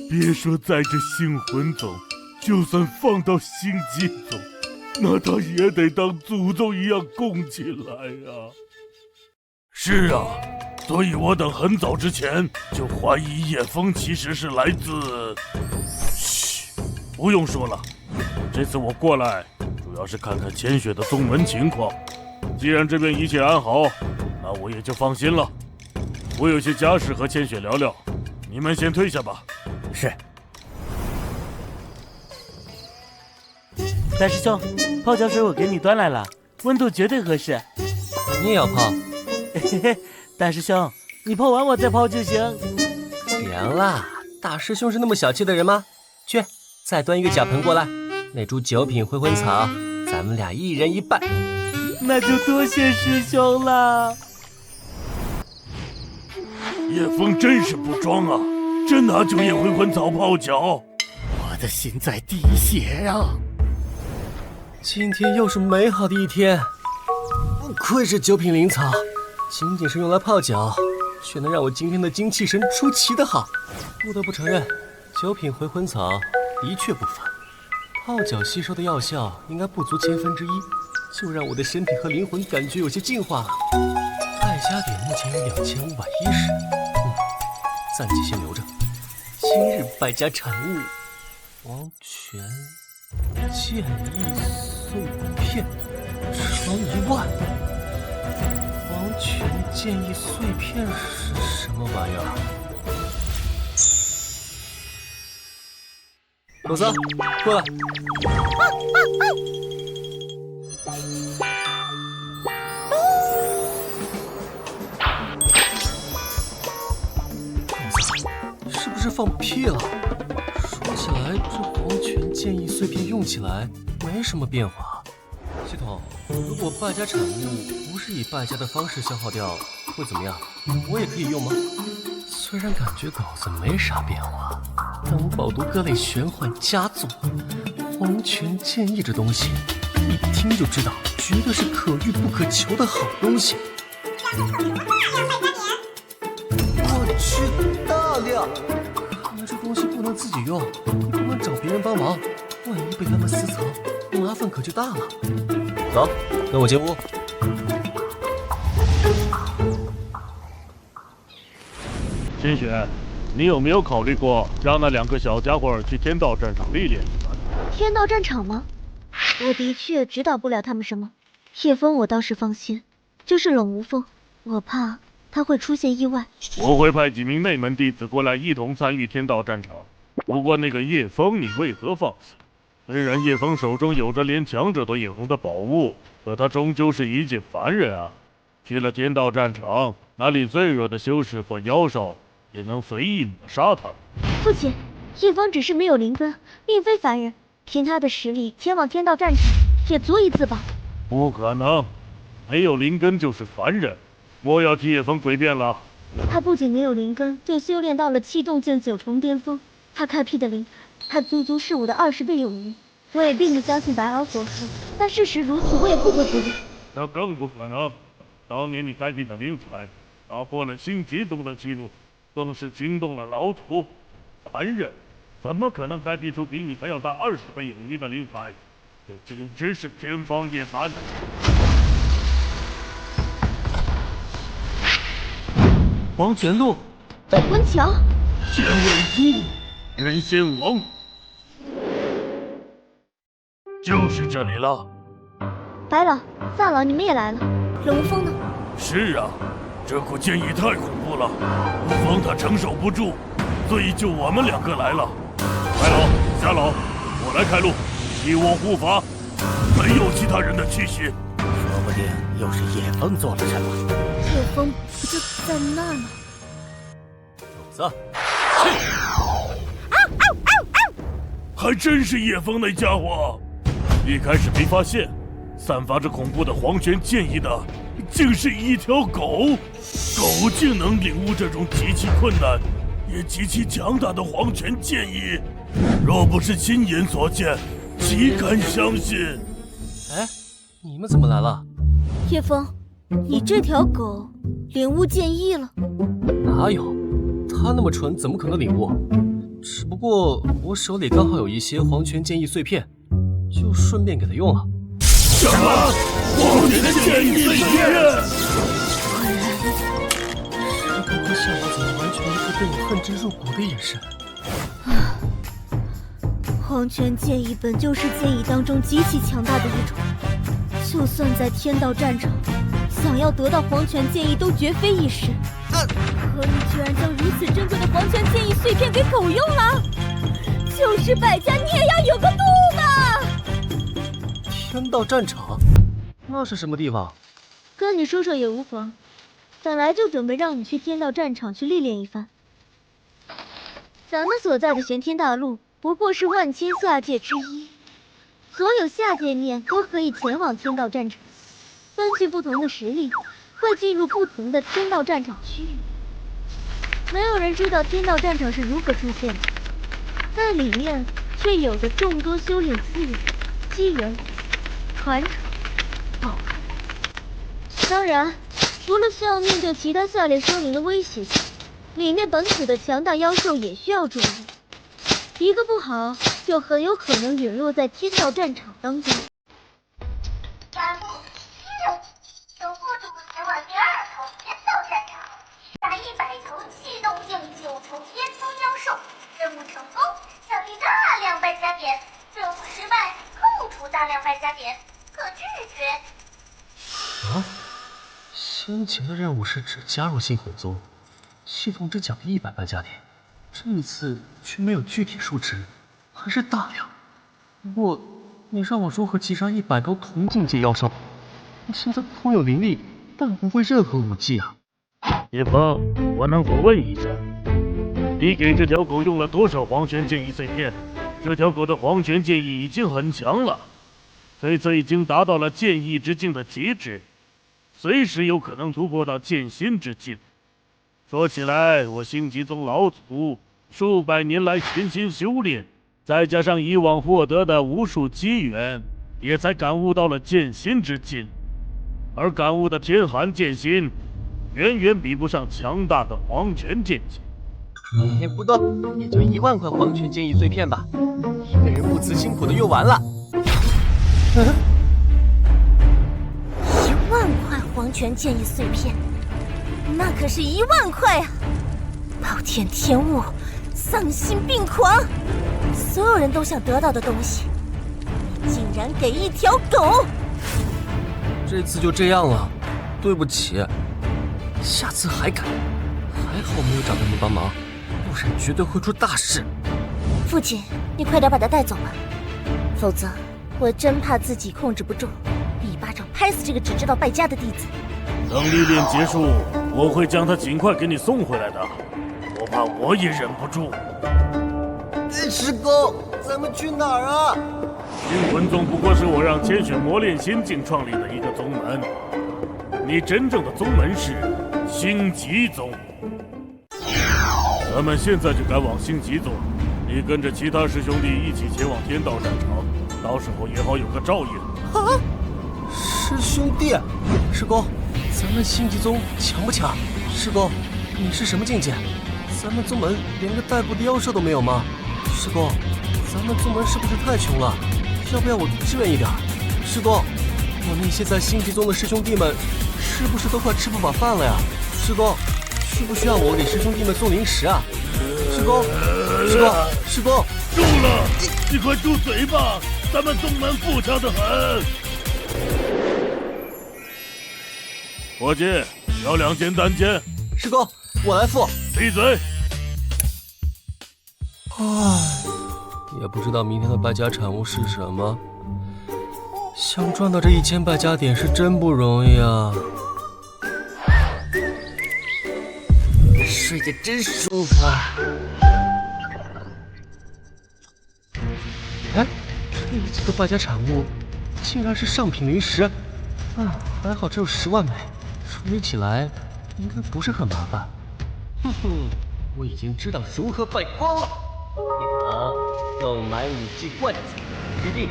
别说在这星魂宗，就算放到星际宗，那他也得当祖宗一样供起来啊！是啊，所以我等很早之前就怀疑叶枫其实是来自……嘘，不用说了，这次我过来主要是看看千雪的宗门情况。既然这边一切安好，那我也就放心了。我有些家事和千雪聊聊，你们先退下吧。是。大师兄，泡脚水我给你端来了，温度绝对合适。你也要泡？嘿嘿，大师兄，你泡完我再泡就行。凉啦，大师兄是那么小气的人吗？去，再端一个假盆过来，那株9品回魂草，咱们俩一人一半。那就多谢师兄了。叶枫真是不装啊，真拿9叶回魂草泡脚。我的心在滴血啊！今天又是美好的一天，不愧是9品灵草，仅仅是用来泡脚，却能让我今天的精气神出奇的好。不得不承认，9品回魂草的确不凡，泡脚吸收的药效应该不足1/1000，就让我的身体和灵魂感觉有些进化了。败家点目前有2510，暂且先留着。今日败家产物：黄泉剑意碎片，乘10000。黄泉剑意碎片是什么玩意儿？狗子，过来！狗子，是不是放屁了？说起来，这黄泉剑意碎片用起来没什么变化。系统，如果败家产物不是以败家的方式消耗掉，会怎么样？我也可以用吗？虽然感觉狗子没啥变化，但我饱读各类玄幻佳作，黄泉剑意这东西，一听就知道绝对是可遇不可求的好东西。我去，大量！看来这东西不能自己用，不能找别人帮忙，万一被他们私藏，麻烦可就大了。走，跟我进屋。新雪，你有没有考虑过让那2个小家伙去天道战场历练一番？天道战场吗？我的确指导不了他们什么。叶枫我倒是放心，就是冷无风，我怕他会出现意外。我会派几名内门弟子过来一同参与天道战场。不过那个叶枫，你为何放肆？虽然叶枫手中有着连强者都眼红的宝物，可他终究是一介凡人啊。去了天道战场，那里最弱的修士或妖兽也能随意抹杀他。父亲，叶枫只是没有灵根，并非凡人，凭他的实力前往天道战场也足以自保。不可能，没有灵根就是凡人。我要替叶枫诡辩了。他不仅没有灵根，就修炼到了气动境9重巅峰。他开辟的灵，他足足是我的20倍有余。我也并不相信白敖所说，但事实如此，我也不会不信。那更不可能。当年你开辟的灵彩，打破了星级中的记录，更是惊动了老土。凡人怎么可能开辟出比你还要大20倍有余的灵彩？这简直是天方夜谭。黄泉路，温强，剑尾夫，人仙王，就是这里了。白老、萨老，你们也来了。冷无风呢？是啊，这股剑意太恐怖了，无风他承受不住，所以就我们2个来了。白老、夏老，我来开路，替我护法，没有其他人的去息。说不定又是叶枫做了什么。叶枫不就在那儿吗？狗子，还真是叶枫那家伙。一开始没发现，散发着恐怖的黄泉剑意的，竟是一条狗。狗竟能领悟这种极其困难也极其强大的黄泉剑意，若不是亲眼所见，岂敢相信？哎，你们怎么来了？叶枫，你这条狗领悟剑意了？哪有？他那么蠢，怎么可能领悟？只不过我手里刚好有一些黄泉剑意碎片，就顺便给他用了。什么？黄泉剑意碎片？石头和夏娃怎么完全一副对我恨之入骨的眼神？黄泉剑意本就是剑意当中极其强大的一种，就算在天道战场，想要得到黄泉剑意都绝非易事。可你居然将如此珍贵的黄泉剑意碎片给狗用了，就是败家你也要有个度吧！天道战场，那是什么地方？跟你说说也无妨，本来就准备让你去天道战场去历练一番。咱们所在的玄天大陆不过是万千下界之一，所有下界面都可以前往天道战场，根据不同的实力，会进入不同的天道战场区域。没有人知道天道战场是如何出现的，但里面却有着众多修炼资源、机缘、传承、宝物。当然，除了需要面对其他下列生灵的威胁，里面本体的强大妖兽也需要注意。一个不好，就很有可能陨落在天道战场当中。发布任务：守护者前往第2头天道战场，杀100头气动性9重烟囱妖兽。任务成功，奖励大量败家点；任务失败，扣除大量败家点，可拒绝。啊？先前的任务是指加入星火宗，系统只奖励100败家点，这一次却没有具体数值，还是大量。不过，你让我如何击杀100头同境界妖兽？我现在空有灵力，但不会任何武技啊！叶枫，我能否问一下，你给这条狗用了多少黄泉剑意碎片？这条狗的黄泉剑意已经很强了，这次已经达到了剑意之境的极致，随时有可能突破到剑心之境。说起来，我星极宗老祖数百年来潜心修炼，再加上以往获得的无数机缘，也才感悟到了剑心之境。而感悟的天寒剑心，远远比不上强大的黄泉剑气。也不多，也就1万块黄泉剑意碎片吧，一个人不辞辛苦的用完了。1万块黄泉剑意碎片，那可是1万块啊！暴殄天物，丧心病狂，所有人都想得到的东西，你竟然给一条狗！这次就这样了，对不起，下次还敢。还好没有找他们帮忙，不然绝对会出大事。父亲，你快点把他带走吧，否则我真怕自己控制不住，一巴掌拍死这个只知道败家的弟子。等历练结束，我会将他尽快给你送回来的。我怕我也忍不住。师公，咱们去哪儿啊？星魂宗不过是我让千雪磨练心境创立的一个宗门，你真正的宗门是星极宗。咱们现在就赶往星极宗，你跟着其他师兄弟一起前往天道战场，到时候也好有个照应。啊！师兄弟，师公，咱们星极宗强不强？师公，你是什么境界？咱们宗门连个带步的妖兽都没有吗？师公，咱们宗门是不是太穷了？要不要我支援一点？师公，我那些在星极宗的师兄弟们，是不是都快吃不饱饭了呀？师公，需不需要我给师兄弟们送零食啊？师公，师公，师公，住了！你快住嘴吧！咱们宗门富强得很。伙计，要2件单间。师公，我来付。闭嘴！也不知道明天的败家产物是什么，想赚到这1000败家点是真不容易啊！睡得真舒服啊！哎，这一次的败家产物竟然是上品灵石，还好只有10万枚，处理起来应该不是很麻烦。哼哼，我已经知道如何败光了。购买武器罐子，指定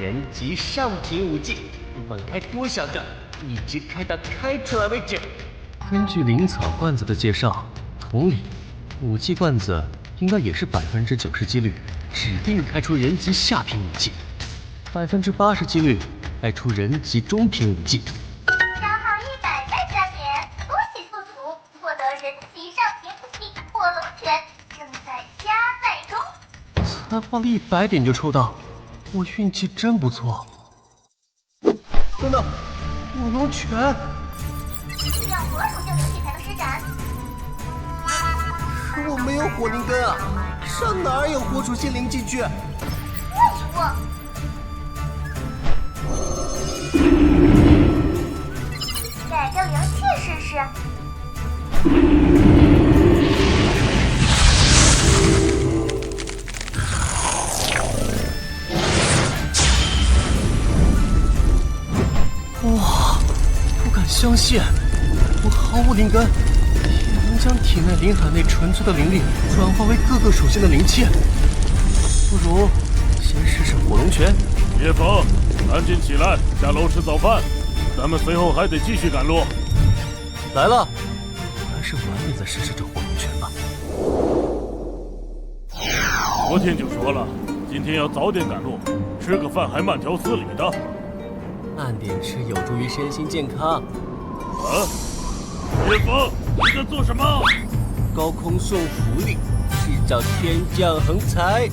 人级上品武器，不管开多少个，一直开到开出来为止。根据灵草罐子的介绍，同理，武器罐子应该也是90%几率指定开出人级下品武器，80%几率开出人级中品武器。消耗100败家点，恭喜宿主获得人级上品武器火龙拳，正在加载中。才花了100点就抽到，我运气真不错。等等，火龙拳！需要何属性灵气才能施展？可我没有火灵根啊，上哪儿有火属性灵气去？握一握。改个灵气试试。哇，不敢相信，我毫无灵根，也能将体内灵海内纯粹的灵力转化为各个属性的灵气。不如先试试火龙拳。叶枫，赶紧起来，下楼吃早饭，咱们随后还得继续赶路。来了，还是晚点再试试这火龙拳吧。昨天就说了，今天要早点赶路，吃个饭还慢条斯理的。慢点吃有助于身心健康。啊，叶枫，你在做什么？高空送福利，制造天降横财。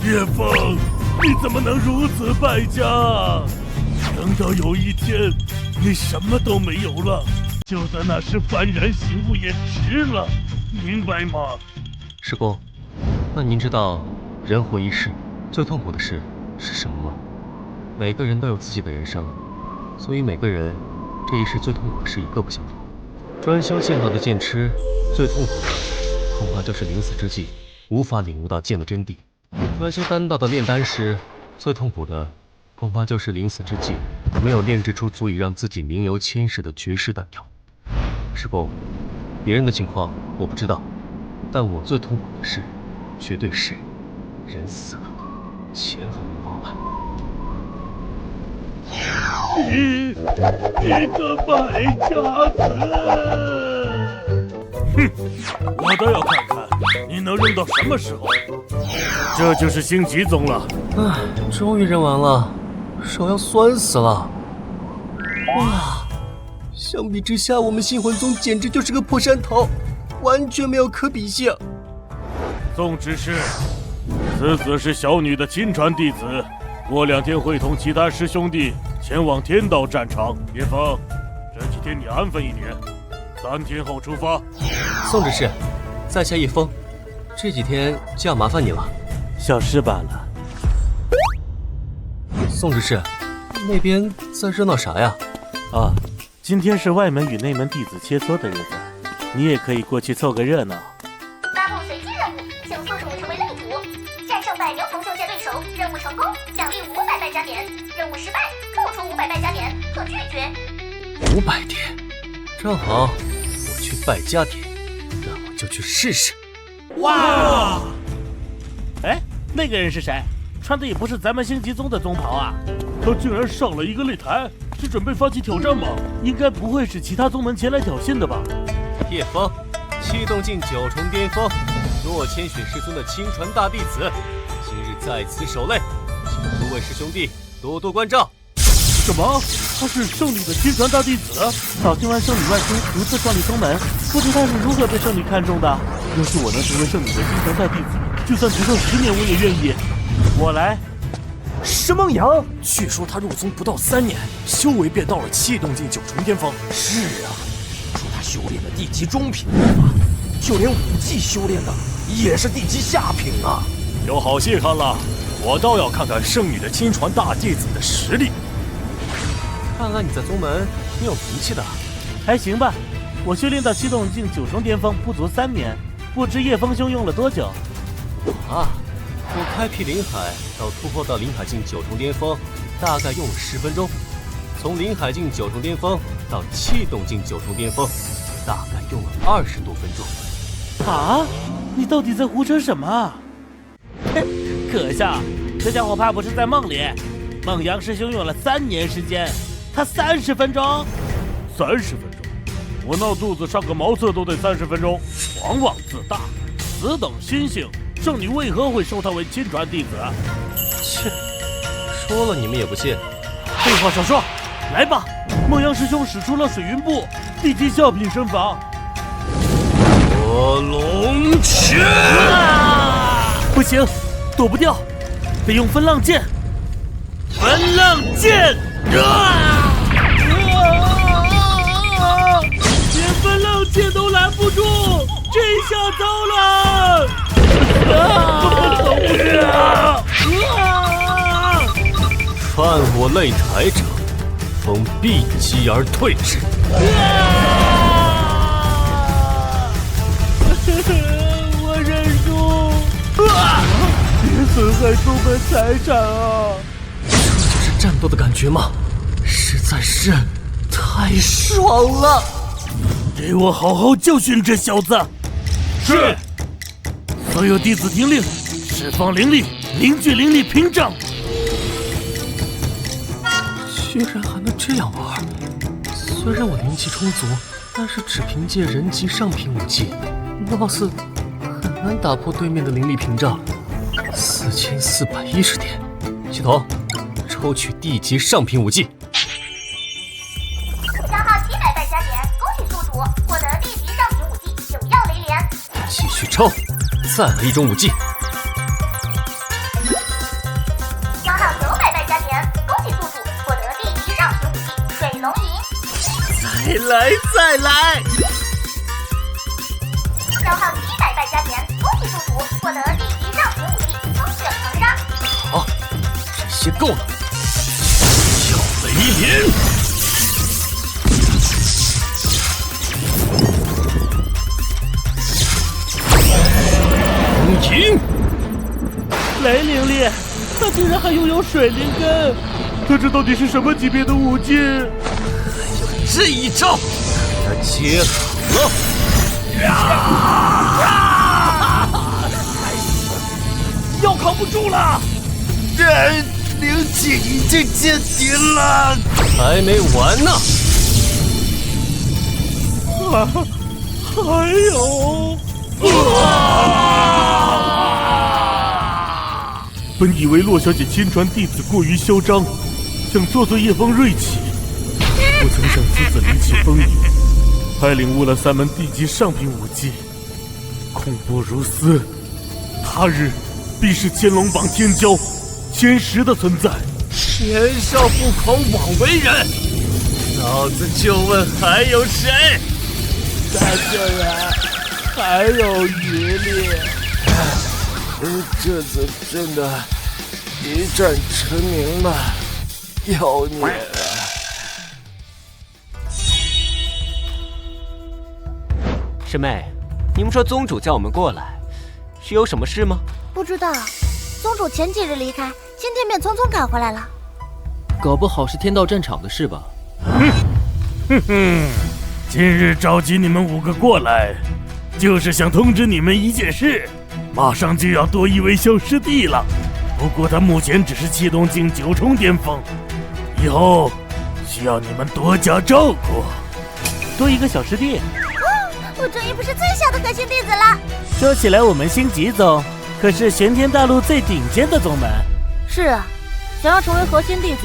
叶枫，你怎么能如此败家？等到有一天你什么都没有了，就在那时幡然醒悟也迟了，明白吗？师公，那您知道人活一世最痛苦的事是什么吗？每个人都有自己的人生，所以每个人这一世最痛苦的事一个不相同。专修剑道的剑痴，最痛苦的恐怕就是临死之际无法领悟到剑的真谛；专修丹道的炼丹师，最痛苦的恐怕就是临死之际没有炼制出足以让自己名留千世的绝世丹药。师公，别人的情况我不知道，但我最痛苦的事，绝对是人死了，钱还没花完。你个败家子！哼，我倒要看看你能扔到什么时候。这就是星极宗了。唉，终于扔完了，手要酸死了。哇，相比之下，我们星魂宗简直就是个破山头，完全没有可比性。宗指示，此子是小女的亲传弟子，过2天会同其他师兄弟前往天道战场。叶枫，这几天你安分一点，3天后出发。宋执事，在下叶枫，这几天就要麻烦你了。小事罢了。宋执事，那边在热闹啥呀？啊，今天是外门与内门弟子切磋的日子，你也可以过去凑个热闹。发布随机任务，请宿主成为擂主，战胜100名同修界对手，任务成功奖励500败加点，任务失败扣除500败加点，可拒绝。500点，正好我去败加点，那我就去试试。哇！哎，那个人是谁？穿的也不是咱们星极宗的宗袍啊！他竟然上了一个擂台，是准备发起挑战吗？应该不会是其他宗门前来挑衅的吧？叶枫，启动进9重巅峰，若千雪师尊的亲传大弟子，今日在此守擂，请诸位师兄弟多多关照。什么？他是圣女的亲传大弟子？早听闻圣女外出独自创立宗门，不知他是如何被圣女看中的。要是我能成为圣女的亲传大弟子，就算只剩10年我也愿意。我来。石梦阳，据说他入宗不到3年，修为便到了气动境9重巅峰。是啊，听说他修炼的地级中品功法，就连武技修炼的也是地级下品啊！有好戏看了，我倒要看看圣女的亲传大弟子的实力。看来你在宗门挺有名气的。还行吧，我修炼到气动境9重巅峰不足3年，不知叶枫兄用了多久？啊，我开辟灵海到突破到灵海境9重巅峰，大概用了10分钟；从灵海境9重巅峰到气动境9重巅峰，大概用了20多分钟。啊，你到底在胡扯什么？可笑，这家伙怕不是在梦里。孟阳师兄用了3年时间，他30分钟，30分钟，我闹肚子上个茅厕都得30分钟，狂妄自大，此等心性，圣女为何会收他为亲传弟子？切，说了你们也不信。废话少说，来吧！孟阳师兄使出了水云步，地级下品身法。火龙拳！不行，躲不掉，得用风浪剑。风浪剑！连风浪剑都拦不住，这下糟了！犯我擂台者，封避击而退之。我认输！别损害宗门财产啊！这就是战斗的感觉吗？实在是太爽了！给我好好教训这小子！是。所有弟子听令，释放灵力，凝聚灵力屏障。居然还能这样玩！虽然我灵气充足，但是只凭借人级上品武技，貌似很难打破对面的灵力屏障。4410点。系统，抽取地级上品武技。消耗700败加点，恭喜宿主获得地级上品武技九曜雷莲。继续抽，再来一种武技。消耗900败加点，恭喜宿主获得地级上品武技水龙吟。再来！消耗700败加点，恭喜宿主获得地级上品武技风雪狂杀。好，这些够了。小雷莲，龙吟，雷灵力，他竟然还拥有水灵根，他这到底是什么级别的武技？这一招，他接好了。要扛不住了！灵气已经见底了，还没完呢！还有！本以为洛小姐亲传弟子过于嚣张，想挫碎叶枫锐气，不曾想此子离奇风雨，还领悟了3门地级上品武技，恐怖如斯，他日必是千龙榜天骄前10的存在。年少不狂枉为人，老子就问还有谁3个人还有余力。这次真的一战成名了，妖孽！师妹，你们说宗主叫我们过来，是有什么事吗？不知道，宗主前几日离开，今天便匆匆赶回来了。搞不好是天道战场的事吧？今日召集你们5个过来，就是想通知你们一件事，马上就要多一位小师弟了。不过他目前只是气动境9重巅峰，以后需要你们多加照顾。多一个小师弟，我终于不是最小的核心弟子了。说起来，我们星级宗可是玄天大陆最顶尖的宗门。是啊，想要成为核心弟子，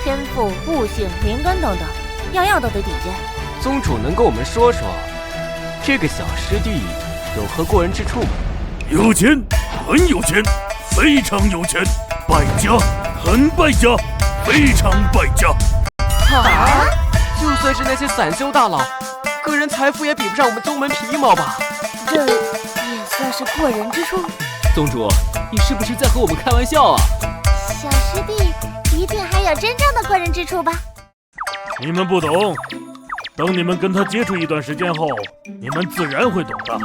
天赋、悟性、灵根等等，样样都得顶尖。宗主能跟我们说说，这个小师弟有何过人之处吗？有钱，很有钱，非常有钱，败家，很败家，非常败家。啊！就算是那些散修大佬，个人财富也比不上我们宗门皮毛吧？这也算是过人之处。宗主，你是不是在和我们开玩笑啊？小师弟一定还有真正的过人之处吧？你们不懂，等你们跟他接触一段时间后，你们自然会懂的。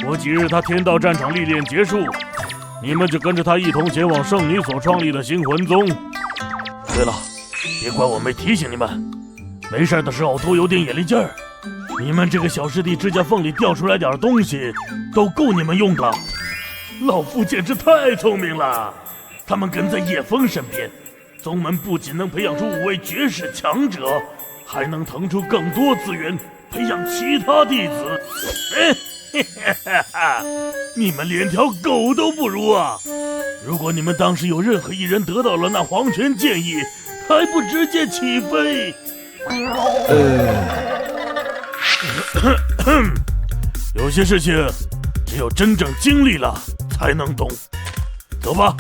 过几日他天道战场历练结束，你们就跟着他一同前往圣女所创立的星魂宗。对了，别怪我没提醒你们，没事的时候多有点眼力劲儿。你们这个小师弟指甲缝里掉出来点东西，都够你们用的。老夫简直太聪明了，他们跟在叶枫身边，宗门不仅能培养出5位绝世强者，还能腾出更多资源培养其他弟子。你们连条狗都不如啊！如果你们当时有任何一人得到了那黄泉剑意，还不直接起飞？有些事情只有真正经历了才能懂。走吧，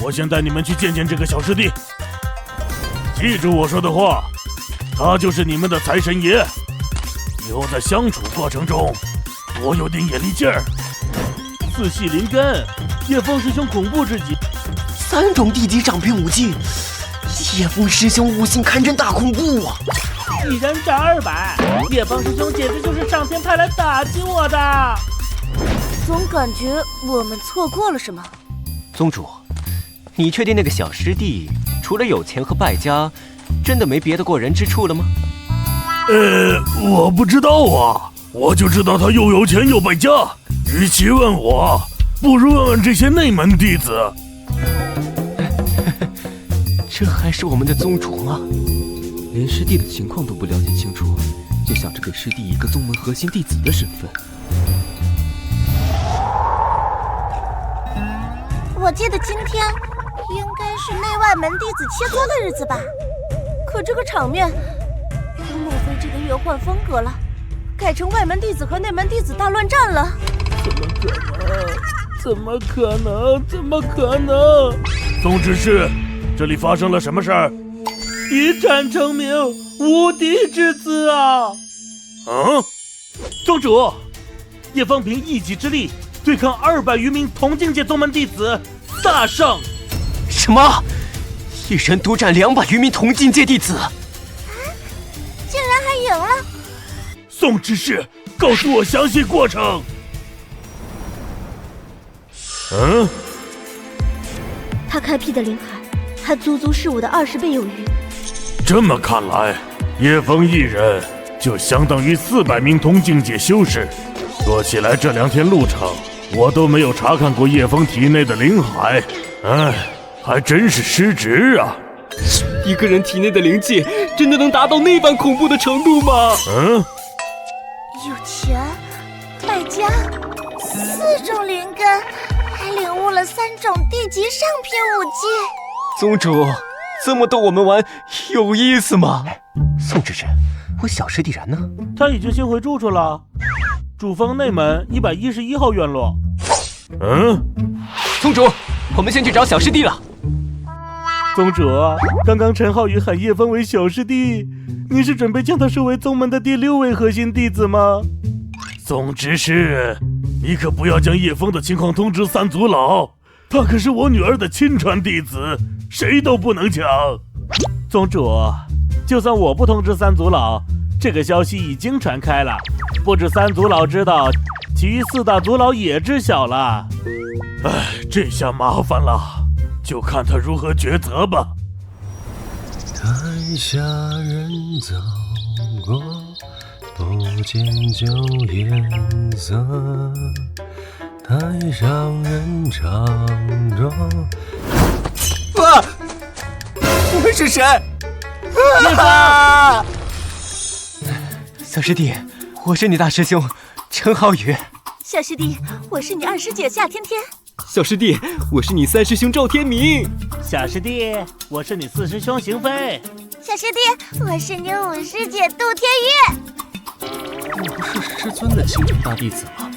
我先带你们去见见这个小师弟。记住我说的话，他就是你们的财神爷。以后在相处过程中多有点眼力劲儿。四系灵根，叶枫师兄恐怖至极，3种地级上品武技，叶枫师兄悟性堪称大恐怖啊！一人斩200，叶枫师兄简直就是上天派来打击我的。总感觉我们错过了什么。宗主，你确定那个小师弟除了有钱和败家，真的没别的过人之处了吗？我不知道啊，我就知道他又有钱又败家。与其问我，不如问问这些内门弟子。这还是我们的宗主吗？连师弟的情况都不了解清楚，就想着给师弟一个宗门核心弟子的身份。我记得今天应该是内外门弟子切磋的日子吧？可这个场面，莫非这个月换风格了，改成外门弟子和内门弟子大乱战了？怎么可能？怎么可能？宗旨是，这里发生了什么事儿？一战成名，无敌之资啊！宗主，叶风凭一己之力对抗200余名同境界宗门弟子，大胜！什么？一人独占200余名同境界弟子？竟然还赢了！宋执事，告诉我详细过程。他开辟的灵海，还足足是我的20倍有余。这么看来，叶枫一人就相当于400名同境界修士。说起来，这2天路程，我都没有查看过叶枫体内的灵海，还真是失职啊！一个人体内的灵气，真的能达到那般恐怖的程度吗？有钱，败家，4种灵根，还领悟了3种地级上品武技。宗主，这么逗我们玩，有意思吗？宋执事，我小师弟然呢？他已经先回住处了。主峰内门111号院落。宗主，我们先去找小师弟了。宗主，刚刚陈浩宇喊叶枫为小师弟，你是准备将他收为宗门的第6位核心弟子吗？宋执事，你可不要将叶枫的情况通知3族老，他可是我女儿的亲传弟子，谁都不能抢。宗主，就算我不通知3族老，这个消息已经传开了，不止3族老知道，其余4大族老也知晓了。这下麻烦了，就看他如何抉择吧。台下人走过，不见旧颜色，台上人唱着。你们是谁？小师弟，我是你大师兄陈浩宇。小师弟，我是你2师姐夏天天。小师弟，我是你3师兄赵天明。小师弟，我是你4师兄邢飞。小师弟，我是你5师姐杜天玉。我不是师尊的亲传大弟子吗？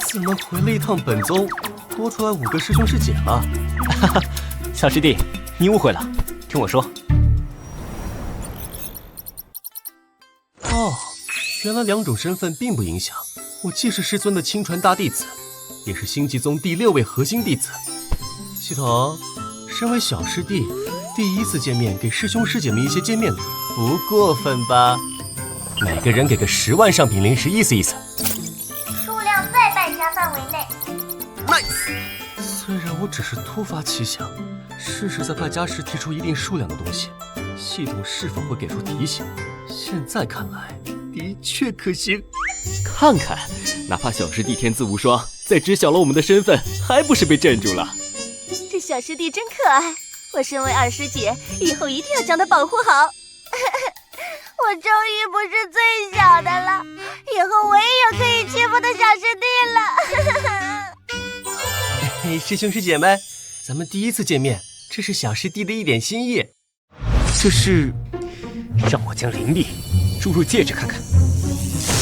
怎么回了一趟本宗，多出来5个师兄师姐了？小师弟，你误会了，听我说。原来2种身份并不影响，我既是师尊的亲传大弟子，也是星际宗第6位核心弟子。系统，身为小师弟，第一次见面给师兄师姐们一些见面礼，不过分吧？每个人给个10万上品灵石，意思意思。数量在败家范围内。Nice。虽然我只是突发奇想，试试在败家时提出一定数量的东西，系统是否会给出提醒？现在看来，的确可行。看看，哪怕小师弟天资无双，在知晓了我们的身份，还不是被镇住了？这小师弟真可爱，我身为2师姐，以后一定要将他保护好。我终于不是最小的了，以后我也有可以欺负的小师弟了。师兄师姐们，咱们第一次见面，这是小师弟的一点心意。这是让我将灵力注入戒指看看。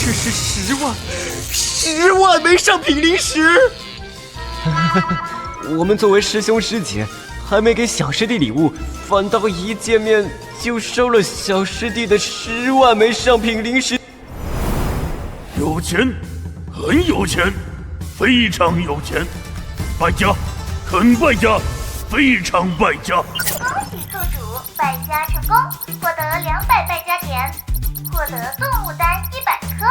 这是10万枚上品灵石。我们作为师兄师姐，还没给小师弟礼物，反倒一见面就收了小师弟的10万枚上品灵石。有钱，很有钱，非常有钱。败家，很败家，非常败家。恭喜宿主败家成功，获得200败家点，获得动物丹100颗。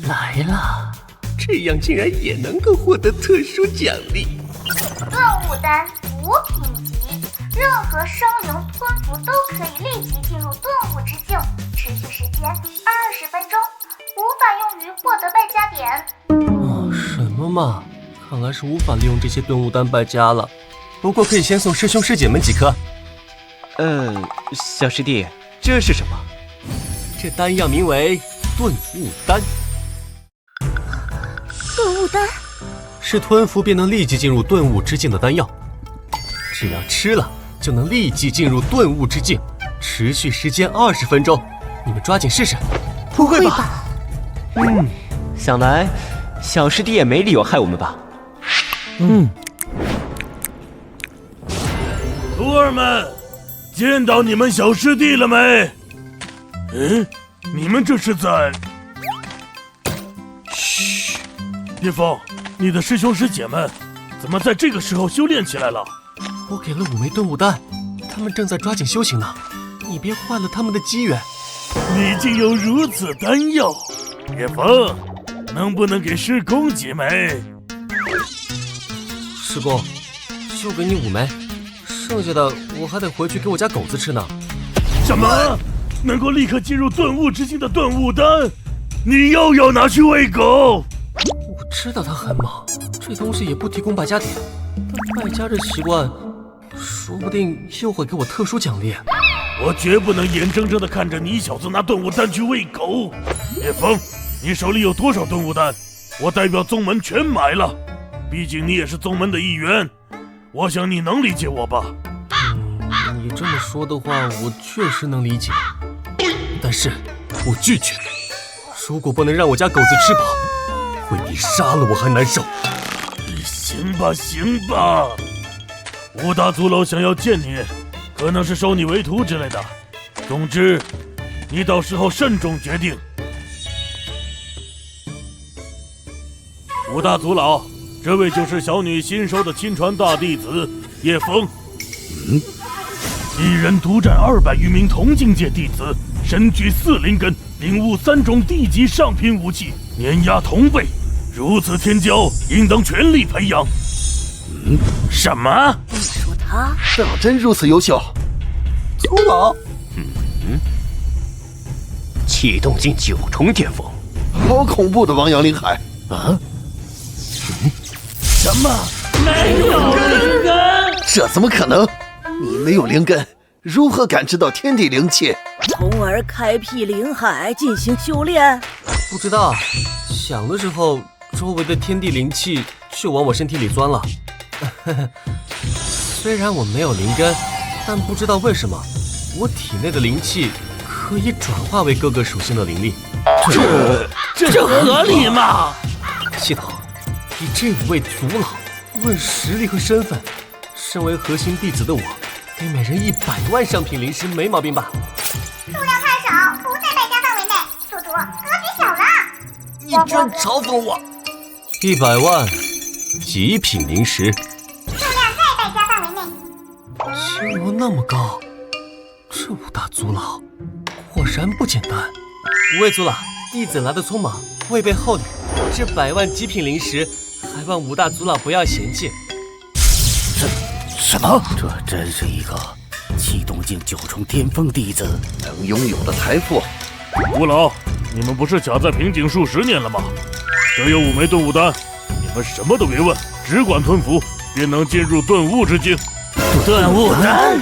来了，这样竟然也能够获得特殊奖励。动物丹5品级，任何生灵吞服都可以立即进入顿悟之境，持续时间20分钟，无法用于获得败家点。什么嘛，看来是无法利用这些顿悟丹败家了。不过可以先送师兄师姐们几颗。小师弟，这是什么？这丹药名为顿悟丹。顿悟丹是吞服便能立即进入顿悟之境的丹药，只要吃了，就能立即进入顿悟之境，持续时间20分钟。你们抓紧试试。不会吧？想来小师弟也没理由害我们吧？徒儿们，见到你们小师弟了没？你们这是在……嘘，叶枫，你的师兄师姐们怎么在这个时候修炼起来了？我给了5枚顿悟丹，他们正在抓紧修行呢。你别坏了他们的机缘。你竟有如此丹药，叶枫，能不能给师公几枚？师公，就给你5枚，剩下的我还得回去给我家狗子吃呢。什么？能够立刻进入顿悟之境的顿悟丹，你又要拿去喂狗？我知道他很忙，这东西也不提供败家点，但败家这习惯，说不定又会给我特殊奖励。我绝不能眼睁睁地看着你小子拿顿悟丹去喂狗。叶枫，你手里有多少顿悟丹？我代表宗门全买了，毕竟你也是宗门的一员，我想你能理解我吧？你这么说的话，我确实能理解，但是我拒绝。如果不能让我家狗子吃饱，会比杀了我还难受。行吧，行吧，五大族老想要见你，可能是收你为徒之类的。总之，你到时候慎重决定。五大族老，这位就是小女新收的亲传大弟子叶枫。一人独占200余名同境界弟子，身具4灵根，领悟3种地级上品武器，碾压同辈。如此天骄，应当全力培养。什么？你说他当真如此优秀？族老，气动境9重巅峰，好恐怖的王阳灵海啊！什么？没有灵根？这怎么可能？你没有灵根，如何感知到天地灵气？从而开辟灵海进行修炼？不知道，想的时候，周围的天地灵气就往我身体里钻了。虽然我没有灵根，但不知道为什么，我体内的灵气可以转化为各个属性的灵力。这合理吗？系统，以这5位族老论实力和身份，身为核心弟子的我，给每人100万上品灵石没毛病吧？数量太少，不在败家范围内。宿主，格局小了。你居然嘲讽我！100万极品灵石，数量在败家范围内。金额那么高，这5大族老果然不简单。5位族老，弟子来的匆忙，未备厚礼，这100万极品灵石，还望5大族老不要嫌弃。什么？这真是一个气动境9重巅峰弟子能拥有的财富。吴老，你们不是卡在瓶颈数10年了吗？这有5枚顿悟丹，你们什么都别问，只管吞服，便能进入顿悟之境。顿悟丹？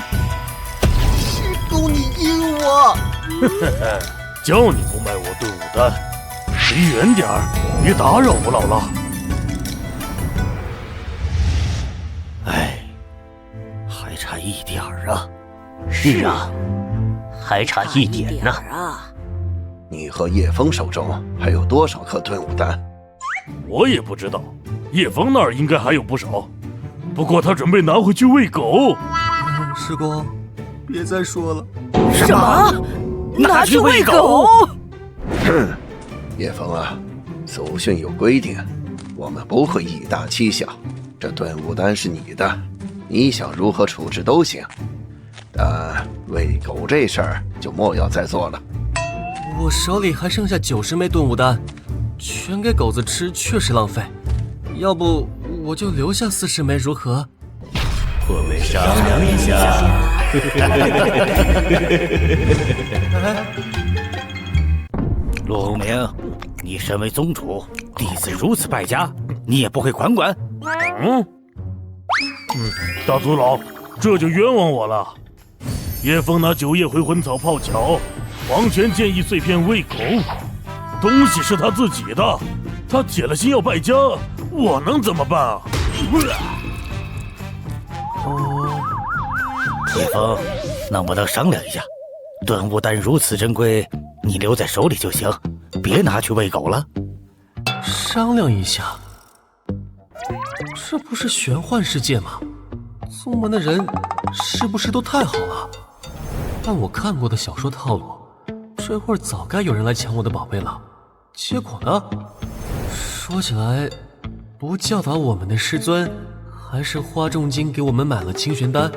师公，你阴我！叫你不卖我顿悟丹，离远点儿，别打扰我姥姥。哎，还差一点儿啊！是啊，还差一点呢。你和叶枫手中还有多少颗顿悟丹？我也不知道，叶枫那儿应该还有不少，不过他准备拿回去喂狗。师公，别再说了。什么？拿去喂狗？哼，叶枫啊，祖训有规定，我们不会以大欺小。这顿悟丹是你的，你想如何处置都行，但喂狗这事儿就莫要再做了。我手里还剩下90枚顿悟丹，全给狗子吃确实浪费，要不我就留下40枚如何？我们商量一下。陆明，你身为宗主，弟子如此败家，你也不会管？大族老，这就冤枉我了。叶枫拿9叶回魂草泡脚，黄泉建议碎片喂狗，东西是他自己的，他铁了心要败家，我能怎么办啊？叶枫，能不能商量一下？顿悟丹如此珍贵，你留在手里就行，别拿去喂狗了。商量一下，这不是玄幻世界吗？宗门的人是不是都太好了？按我看过的小说套路，这会儿早该有人来抢我的宝贝了。结果呢？说起来，不教导我们的师尊，还是花重金给我们买了清玄丹。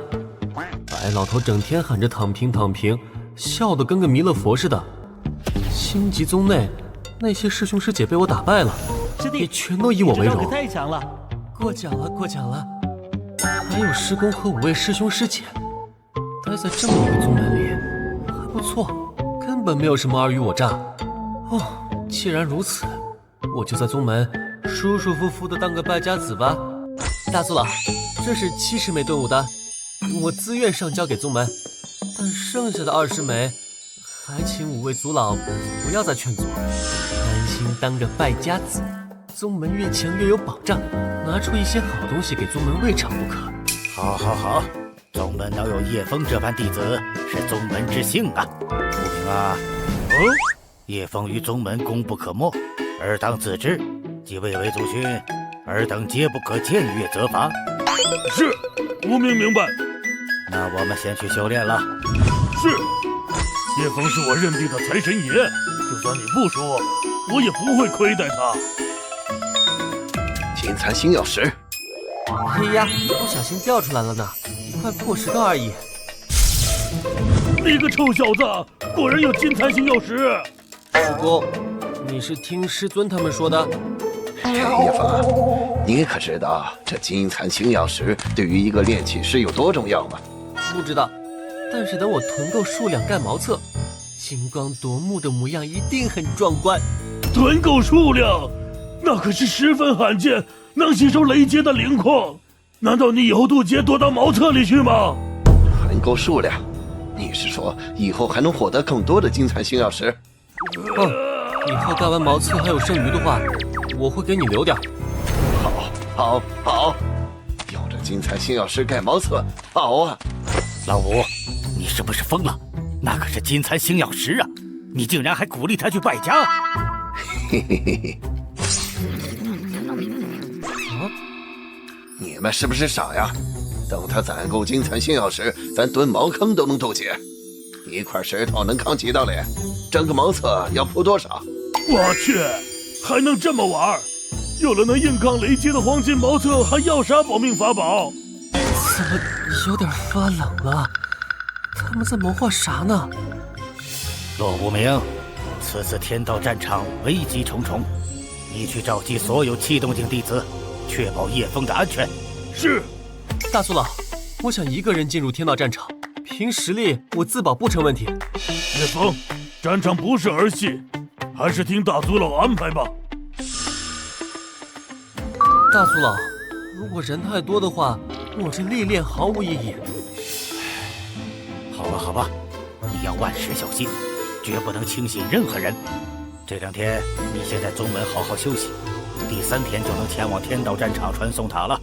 白老头整天喊着躺平躺平，笑得跟个弥勒佛似的。星级宗内那些师兄师姐被我打败了，也全都以我为荣。可太强了，过奖了，过奖了。还有师公和5位师兄师姐，待在这么一个宗门里，还不错，根本没有什么尔虞我诈。哦，既然如此，我就在宗门舒舒服服的当个败家子吧。大族老，这是70枚顿悟丹，我自愿上交给宗门，但剩下的20枚，还请5位族老不要再劝阻，安心当个败家子。宗门越强越有保障，拿出一些好东西给宗门未尝不可。好，好，好，宗门能有叶枫这般弟子，是宗门之幸啊！不明啊？叶枫于宗门功不可没，尔当自知，即未为祖训，尔等皆不可僭越责罚。是，无名明白。那我们先去修炼了。是，叶枫是我认定的财神爷，就算你不说，我也不会亏待他。金蚕星曜石。哎呀，不小心掉出来了呢，一块破石头而已。你个臭小子，果然有金蚕星曜石！师公，你是听师尊他们说的？叶枫，你可知道这金蚕星曜石对于一个炼气师有多重要吗？不知道，但是等我囤够数量盖茅厕，金光夺目的模样一定很壮观。囤够数量，那可是十分罕见，能吸收雷劫的灵矿。难道你以后渡劫躲到茅厕里去吗？囤够数量，你是说以后还能获得更多的金蚕星曜石？以后盖完茅厕还有剩余的话，我会给你留点。好，用这金蚕星曜石盖茅厕，好啊！老五，你是不是疯了？那可是金蚕星曜石啊！你竟然还鼓励他去败家！嘿嘿嘿嘿。你们是不是傻呀？等他攒够金蚕星曜石，咱蹲茅坑都能渡劫。一块石头能扛几道脸？整个茅厕要铺多少？我去，还能这么玩？有了能硬抗雷击的黄金茅厕，还要啥保命法宝？怎么有点发冷了？他们在谋划啥呢？骆无名，此次天道战场危机重重，你去召集所有气动境弟子，确保叶枫的安全。是。大族老，我想一个人进入天道战场，凭实力我自保不成问题。叶枫，战场不是儿戏，还是听大族老安排吧。大族老，如果人太多的话，我这历练毫无意义。好吧，你要万事小心，绝不能轻信任何人。这2天你先在宗门好好休息，第3天就能前往天道战场传送塔了。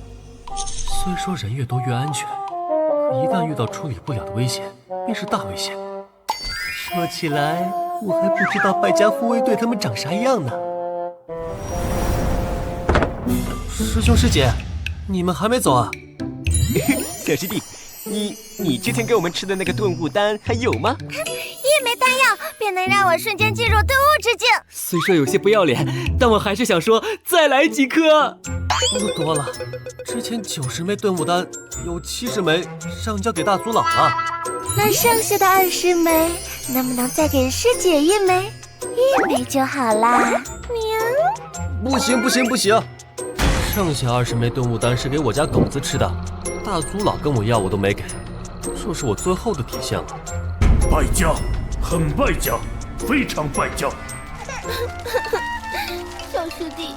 虽说人越多越安全，可一旦遇到处理不了的危险，便是大危险。说起来，我还不知道败家护卫队他们长啥样呢。师兄师姐，你们还没走啊？小师弟，你之前给我们吃的那个顿悟丹还有吗？1枚丹药便能让我瞬间进入顿悟之境。虽说有些不要脸，但我还是想说再来几颗。多了，之前90枚顿悟丹有70枚上交给大族老了，那剩下的20枚能不能再给师姐1枚？1枚就好啦。不行，剩下20枚顿悟丹是给我家狗子吃的，大族老跟我要我都没给，这是我最后的底线了。败家，很败家，非常败家。小师弟，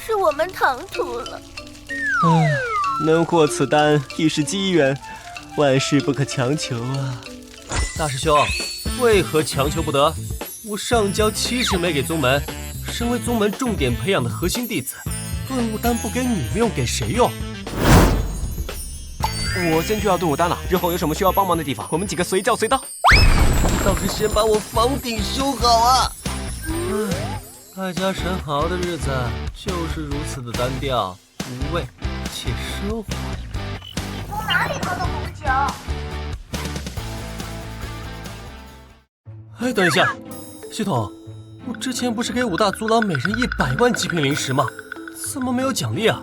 是我们唐突了。能获此丹亦是机缘，万事不可强求啊。大师兄，为何强求不得？我上交70枚给宗门，身为宗门重点培养的核心弟子，顿悟丹不给你们用，给谁用？我先去要队伍单了，之后有什么需要帮忙的地方，我们几个随叫随到。倒是先把我房顶修好啊！败家神豪的日子就是如此的单调、无味且奢华。从哪里偷的红酒？哎，等一下，系统，我之前不是给5大族老每人100万极品零食吗？怎么没有奖励啊？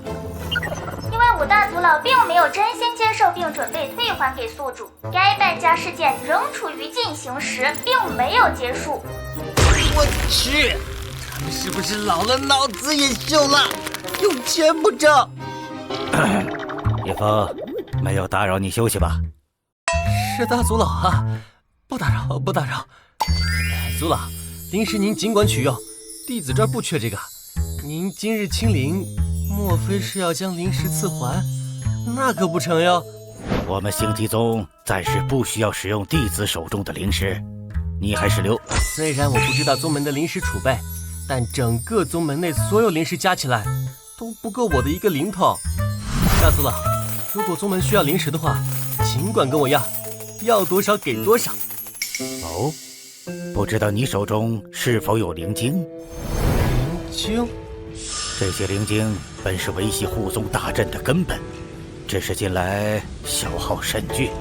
因为5大族老并没有真心接受并准备退还给宿主，该败家事件仍处于进行时，并没有结束。我去，他们是不是老了脑子也秀了？有钱不挣？叶枫，没有打扰你休息吧？是大族老啊，不打扰，不打扰。族老，零食您尽管取用，弟子这儿不缺这个。您今日亲临，莫非是要将零食赐还？那可不成哟。我们星级宗暂时不需要使用弟子手中的零食，你还是留。虽然我不知道宗门的零食储备，但整个宗门内所有零食加起来都不够我的一个零头。大族老，如果宗门需要零食的话，尽管跟我要多少给多少。哦，不知道你手中是否有灵晶？灵晶？这些灵晶本是维系护宗大阵的根本，只是近来消耗甚巨。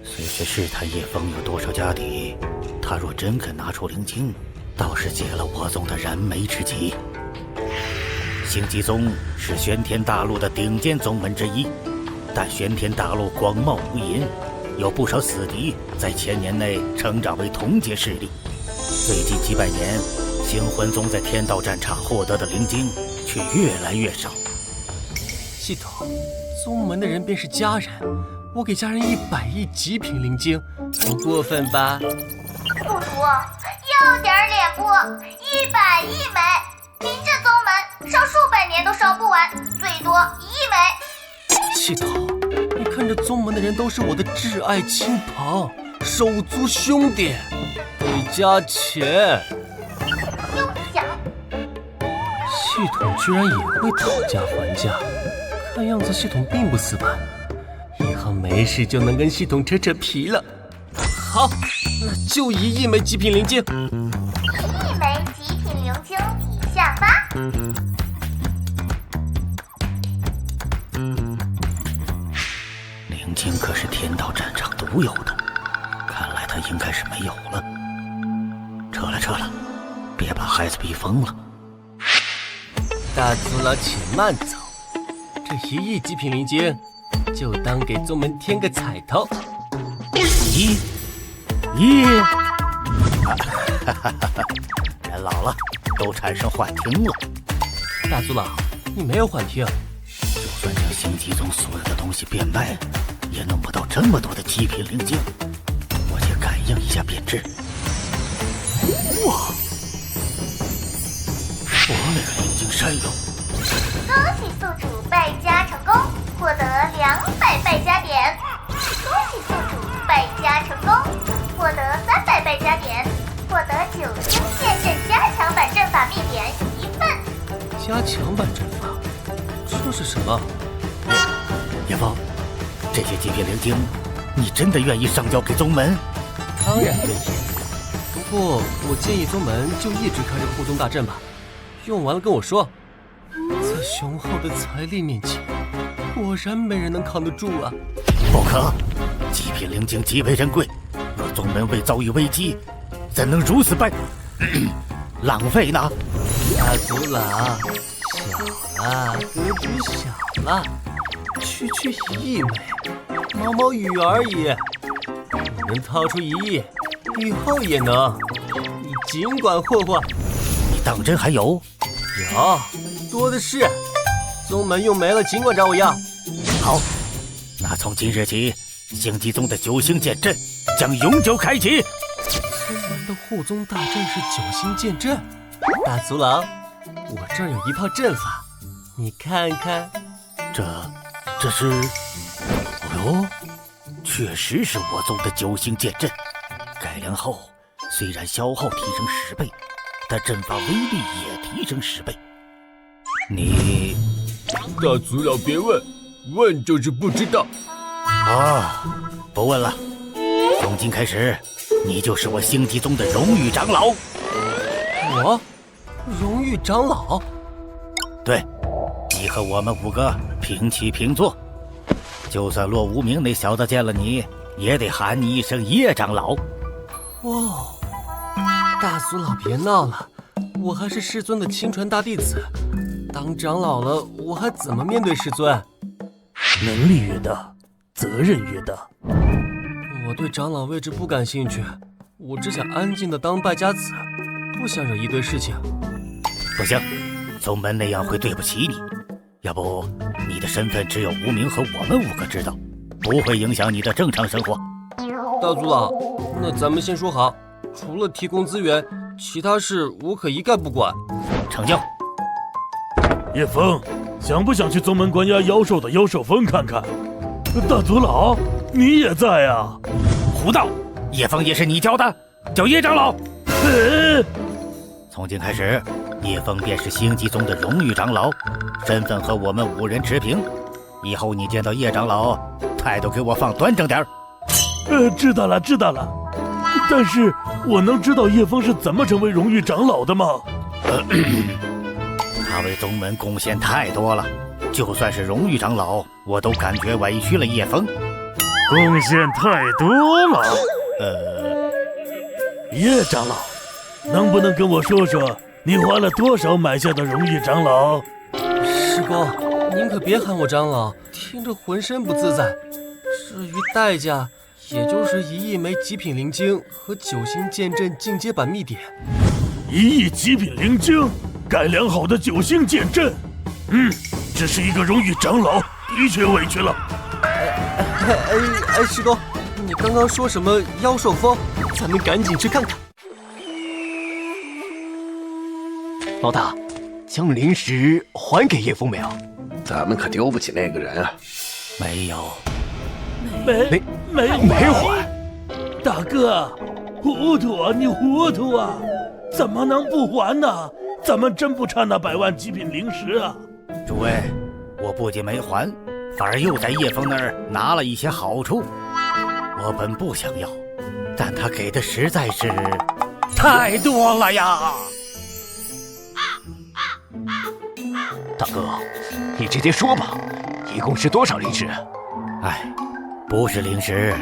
虽是试探叶枫有多少家底，他若真肯拿出灵晶，倒是解了我宗的燃眉之急。星级宗是玄天大陆的顶尖宗门之一，但玄天大陆广袤无垠，有不少死敌在1000年内成长为同阶势力。最近几百年，星魂宗在天道战场获得的灵晶却越来越少。系统，宗门的人便是家人，我给家人100亿极品灵晶，不过分吧？宿主，要点脸不？100亿枚，您这宗门烧数百年都烧不完，最多1亿枚。系统，你看这宗门的人都是我的挚爱亲朋，手足兄弟，得加钱。休想！系统居然也会讨价还价，看样子系统并不死板，以后没事就能跟系统扯扯皮了。好，那就1亿枚极品灵晶。1亿枚极品灵晶已下发。灵晶可是天道战场独有的，看来他应该是没有了。撤了，别把孩子逼疯了。大族老且慢走，这1亿极品灵晶就当给宗门添个彩头。1亿，人老了都产生幻听了。大族老，你没有幻听，就算将星级宗所有的东西变卖，也弄不到这么多的极品灵晶。我且感应一下便知。哇！我勒个灵晶山哟！恭喜宿主败家成功，获得200败家点。恭喜宿主败家成功，获得300败家点，获得9星剑阵加强版阵法密点1份。加强版阵法，这是什么？叶枫，这些极品灵晶，你真的愿意上交给宗门？当然愿意。不过我建议宗门就一直开着护宗大阵吧，用完了跟我说。在雄厚的财力面前，果然没人能扛得住啊！不可，极品灵晶极为珍贵，若宗门未遭遇危机，怎能如此浪费呢？大族老，小了，格局小了，区1亿枚，毛毛雨而已。你能掏出1亿，以后也能。你尽管霍霍。你当真还有？有，多的是。宗门用没了，尽管找我要。好，那从今日起，星级宗的9星剑阵将永久开启。宗门的护宗大阵是9星剑阵。大族老，我这儿有一套阵法，你看看。这是……哦哟，确实是我宗的9星剑阵。改良后，虽然消耗提升10倍，但阵法威力也提升10倍。你……大族老别问，问就是不知道。不问了，从今开始，你就是我星际宗的荣誉长老。我，荣誉长老？对，你和我们5个平起平坐。就算骆无名那小子见了你，也得喊你一声叶长老。哇，大族老别闹了，我还是师尊的亲传大弟子，当长老了，我还怎么面对师尊？能力越大，责任越大。我对长老位置不感兴趣，我只想安静的当败家子，不想惹一堆事情。不行，宗门那样会对不起你。要不，你的身份只有无名和我们5个知道，不会影响你的正常生活。大族老，那咱们先说好，除了提供资源，其他事我可一概不管。成交。叶枫，想不想去宗门关押妖兽的妖兽峰看看？大族老，你也在啊？胡闹！叶枫也是你教的，叫叶长老。从今开始，叶枫便是星际宗的荣誉长老，身份和我们5人持平。以后你见到叶长老，态度给我放端正点儿。知道了，知道了。但是我能知道叶枫是怎么成为荣誉长老的吗？他为宗门贡献太多了，就算是荣誉长老，我都感觉委屈了叶枫。贡献太多了？叶长老，能不能跟我说说你花了多少买下的荣誉长老？师公，您可别喊我长老，听着浑身不自在。至于代价，也就是1亿枚极品灵晶和9星剑阵进阶版秘典。1亿极品灵晶，改良好的9星剑阵。只是一个荣誉长老，的确委屈了。师公，你刚刚说什么妖兽峰？咱们赶紧去看看。老大，将灵石还给叶枫没有？咱们可丢不起那个人啊！没有，没还。大哥，糊涂啊，你糊涂啊！怎么能不还呢？咱们真不差那100万极品灵石啊！诸位，我不仅没还，反而又在叶枫那儿拿了一些好处。我本不想要，但他给的实在是太多了呀！大哥，你直接说吧，一共是多少灵石？不是灵石，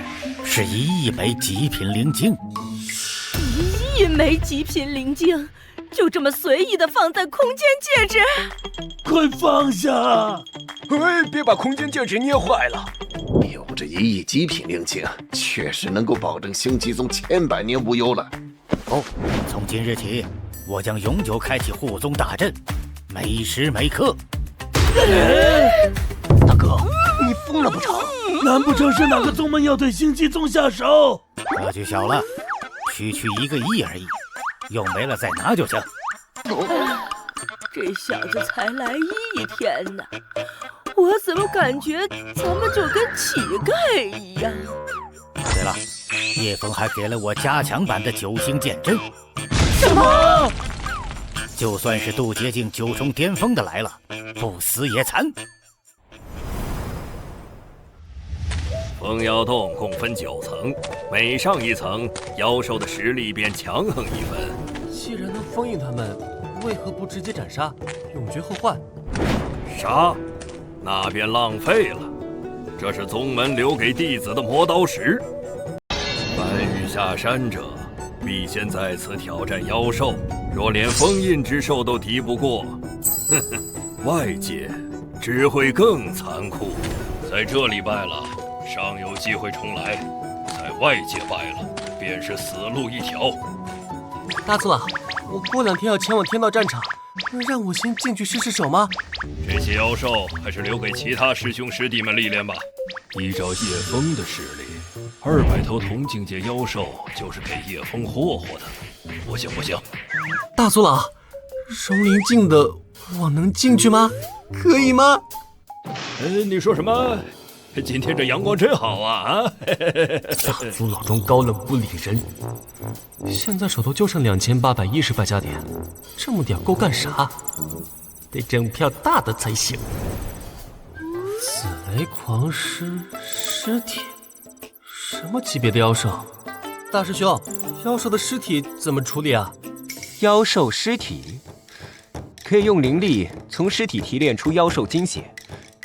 是1亿枚极品灵晶。1亿枚极品灵晶，就这么随意的放在空间戒指？快放下！别把空间戒指捏坏了。有这1亿极品灵晶，确实能够保证星际宗千百年无忧了。从今日起，我将永久开启护宗大阵，每时每刻。大哥，你疯了不成？难不成是哪个宗门要对星际宗下手？格局小了，区1个亿而已，用没了再拿就行。这小子才来1天呢，我怎么感觉咱们就跟乞丐一样？对了，叶枫还给了我加强版的9星剑阵。什么？就算是渡劫境9重巅峰的来了，不死也惨。封妖洞共分9层，每上1层，妖兽的实力便强横1分。既然能封印他们，为何不直接斩杀，永绝后患？杀，那便浪费了。这是宗门留给弟子的磨刀石。凡欲下山者，必先在此挑战妖兽。若连封印之兽都敌不过，外界只会更残酷。在这里败了，尚有机会重来；在外界败了，便是死路一条。大族老，我过2天要前往天道战场，能让我先进去试手吗？这些妖兽还是留给其他师兄师弟们历练吧。依照叶枫的实力，200头同境界妖兽就是给叶枫霍霍的。不行不行，大族老，荣灵境的我能进去吗？可以吗？你说什么？今天这阳光真好啊！大族老中高冷不理人，现在手头就剩2810败家点，这么点够干啥？得整票大的才行。紫雷狂狮。尸体？什么级别的妖兽？大师兄，妖兽的尸体怎么处理啊？妖兽尸体可以用灵力从尸体提炼出妖兽精血，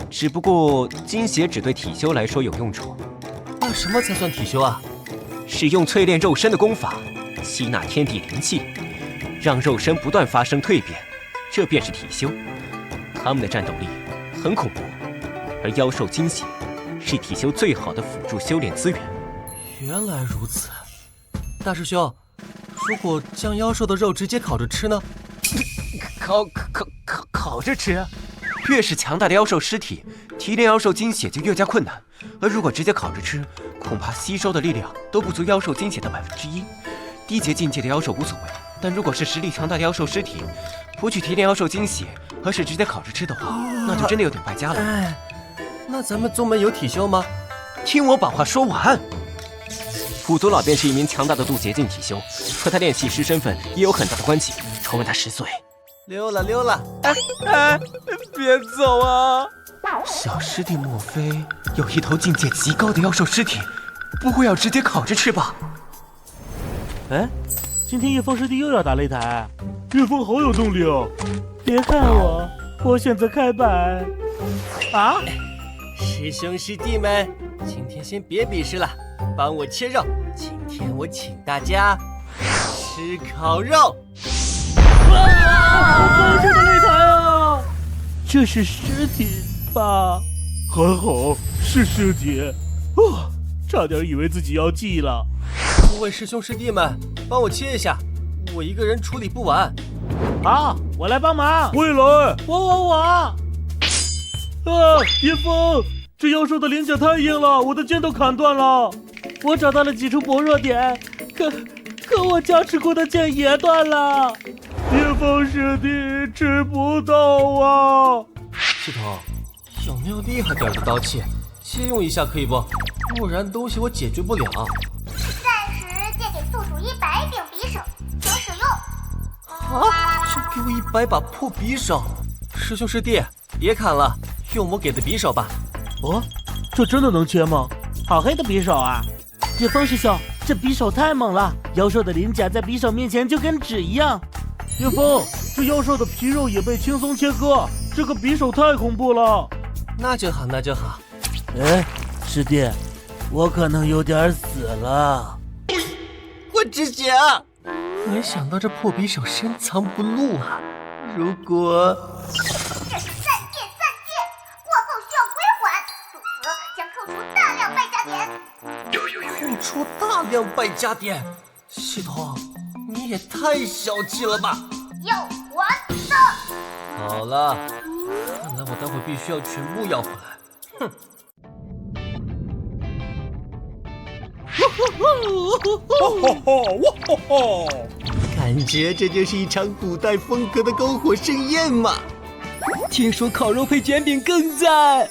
只不过精血只对体修来说有用处。那什么才算体修啊？使用淬炼肉身的功法，吸纳天地灵气，让肉身不断发生蜕变，这便是体修。他们的战斗力很恐怖，而妖兽精血是体修最好的辅助修炼资源。原来如此，大师兄，如果将妖兽的肉直接烤着吃呢？烤着吃？越是强大的妖兽尸体，提炼妖兽精血就越加困难。而如果直接烤着吃，恐怕吸收的力量都不足妖兽精血的1%。低阶境界的妖兽无所谓，但如果是实力强大的妖兽尸体，不去提炼妖兽精血，而是直接烤着吃的话，那就真的有点败家了。哎，那咱们宗门有体修吗？听我把话说完。虎族老便是一名强大的渡劫境体修，和他练习师身份也有很大的关系。重问他10岁。溜了。别走啊！小师弟莫非有一头境界极高的妖兽尸体？不会要直接烤着吃吧？哎，今天叶枫师弟又要打擂台，叶枫好有动力哦！别看我，我选择开板。啊！师兄师弟们，今天先别比试了，帮我切肉。今天我请大家吃烤肉。好高兴的擂台啊！这是尸体吧？还好是尸体。差点以为自己要记了。诸位师兄师弟们，帮我切一下，我一个人处理不完。好，我来帮忙。我也来。我。叶枫，这妖兽的鳞甲太硬了，我的剑都砍断了。我找到了几处薄弱点，可我加持过的剑也断了。叶枫师弟吃不到啊！系统，有没有厉害点的刀器？借用一下可以不？不然东西我解决不了。暂时借给宿主100柄匕首，请使用。就给我100把破匕首？师兄师弟，别砍了，用我给的匕首吧。这真的能切吗？好黑的匕首啊！叶枫师兄，这匕首太猛了，妖兽的鳞甲在匕首面前就跟纸一样。叶枫，这妖兽的皮肉也被轻松切割，这个匕首太恐怖了。那就好。哎，师弟，我可能有点死了。我止血啊！没想到这破匕首深藏不露啊！如果这是3剑，过后需要归还，否则将扣除大量败家点。扣除大量败家点，系统，你也太小气了吧！要还的。好了，看来我待会必须要全部要回来。哼！感觉这就是一场古代风格的篝火盛宴嘛！听说烤肉配卷饼更赞。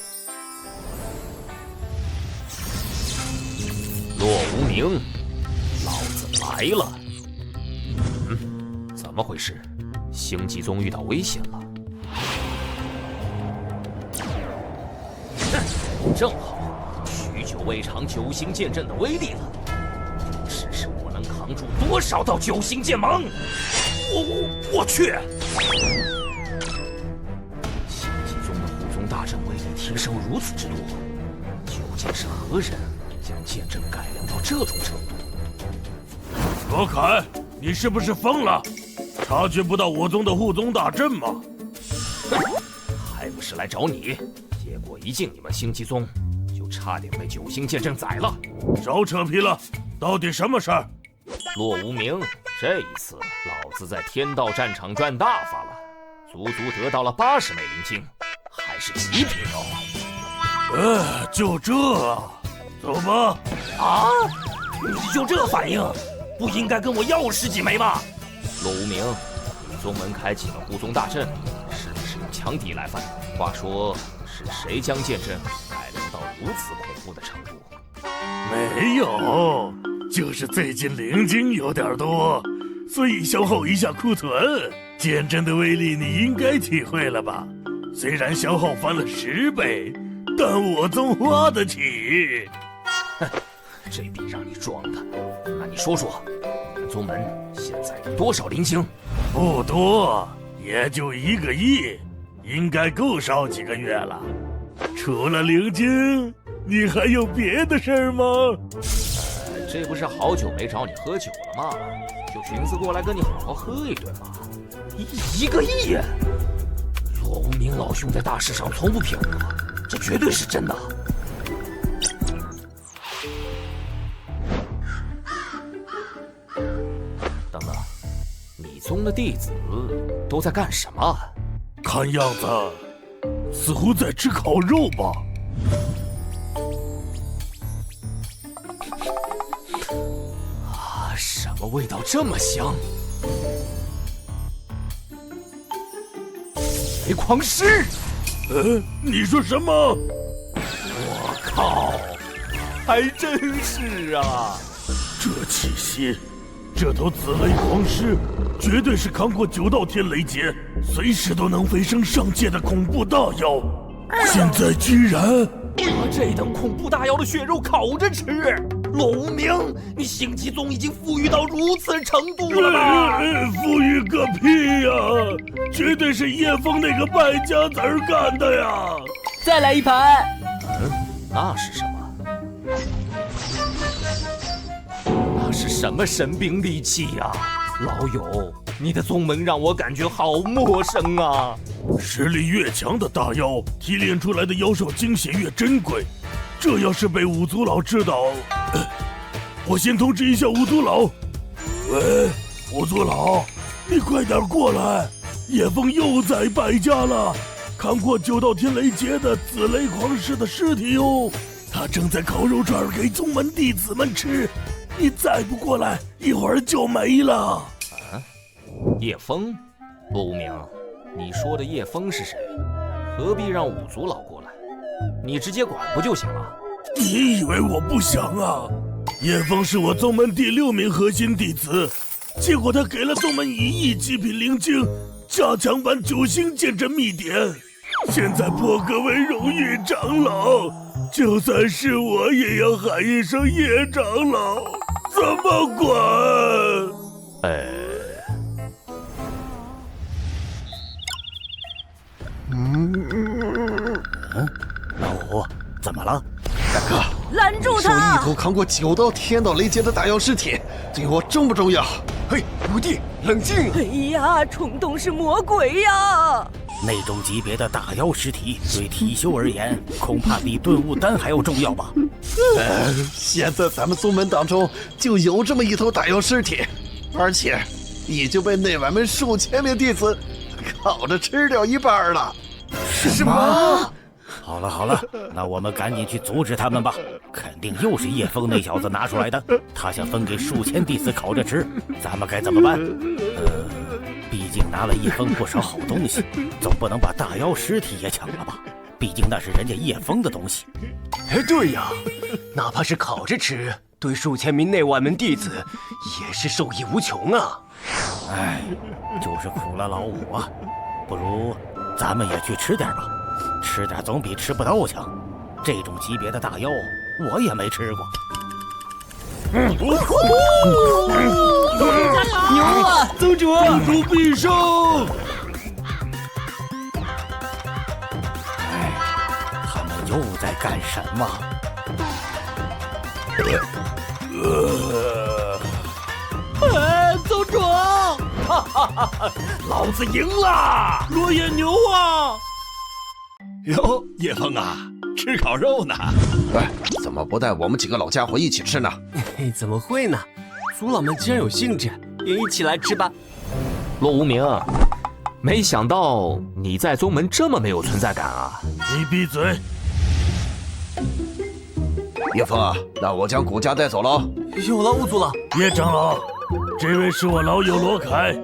骆无名，老子来了！怎么回事？星际宗遇到危险了。正好，许久未尝九星剑阵的威力了。试试我能扛住多少道九星剑芒！我去！星际宗的护宗大阵威力提升如此之多，究竟是何人将剑阵改良到这种程度？罗凯，你是不是疯了？察觉不到我宗的护宗大阵吗？还不是来找你，结果一进你们星际宗，就差点被九星剑阵宰了。少扯皮了，到底什么事儿？骆无名，这一次老子在天道战场赚大发了，足得到了80枚灵晶，还是极品哦。就这啊，走吧。啊，你就这反应，不应该跟我要10几枚吗？骆无名，你宗门开启了护宗大阵，是不是用强敌来犯？话说是谁将剑阵改良到如此恐怖的程度？没有，就是最近灵晶有点多，所以消耗一下库存。剑阵的威力你应该体会了吧？虽然消耗翻了10倍，但我总花得起。哼，这笔让你装的。那你说说，我们宗门现在有多少灵晶？不多，也就1个亿，应该够烧几个月了。除了灵晶，你还有别的事儿吗？这不是好久没找你喝酒了吗？就寻思过来跟你好好喝一顿嘛。1个亿！罗无名老兄在大事上从不骗我，这绝对是真的。等等，你宗的弟子都在干什么？看样子似乎在吃烤肉吧。什么味道这么香？雷狂狮！你说什么？我靠，还真是啊！这气息，这头紫雷狂狮绝对是扛过9道天雷劫，随时都能飞升上界的恐怖大妖。现在居然把这等恐怖大妖的血肉烤着吃！罗无名，你星极宗已经富裕到如此程度了吗？富裕个屁呀！绝对是叶枫那个败家子儿干的呀！再来一盘。那是什么？那是什么神兵利器呀？老友，你的宗门让我感觉好陌生啊！实力越强的大妖，提炼出来的妖兽精血越珍贵。这要是被五族老知道，我先通知一下五族老。喂，五族老，你快点过来！叶枫又在败家了，扛过9道天雷劫的紫雷狂狮的尸体哟，他正在烤肉串给宗门弟子们吃。你再不过来，一会儿就没了。啊，叶枫，罗无名，你说的叶枫是谁？何必让五族老过来？你直接管不就行了？你以为我不想啊？叶枫是我宗门第6名核心弟子，结果他给了宗门1亿极品灵晶，加强版9星剑阵秘典，现在破格为荣誉长老，就算是我也要喊一声叶长老，怎么管？老五，怎么了？大哥，拦住他！收一头扛过9道天道雷劫的大妖尸体，对我重不重要？嘿，五弟，冷静！哎呀，冲动是魔鬼呀！那种级别的大妖尸体，对体修而言，恐怕比顿悟丹还要重要吧？现在咱们宗门当中就有这么一头大妖尸体，而且已经被内外门数千名弟子烤着吃掉一半了。什么？好了好了，那我们赶紧去阻止他们吧！肯定又是叶枫那小子拿出来的，他想分给数千弟子烤着吃，咱们该怎么办？毕竟拿了叶枫不少好东西，总不能把大妖尸体也抢了吧？毕竟那是人家叶枫的东西。哎，对呀，哪怕是烤着吃，对数千名内外门弟子也是受益无穷啊！哎，就是苦了老五啊！不如咱们也去吃点吧。吃点总比吃不到强，这种级别的大妖我也没吃过。牛啊，宗主！宗主必胜！哎，他们又在干什么？宗主！哈哈哈！老子赢了！罗野牛啊！哟，叶枫啊，吃烤肉呢？哎，怎么不带我们几个老家伙一起吃呢？嘿，怎么会呢？族老们既然有兴致，也一起来吃吧。罗无名，没想到你在宗门这么没有存在感啊！你闭嘴！叶枫啊，那我将谷家带走了。有了，五族老。叶长老，这位是我老友罗凯，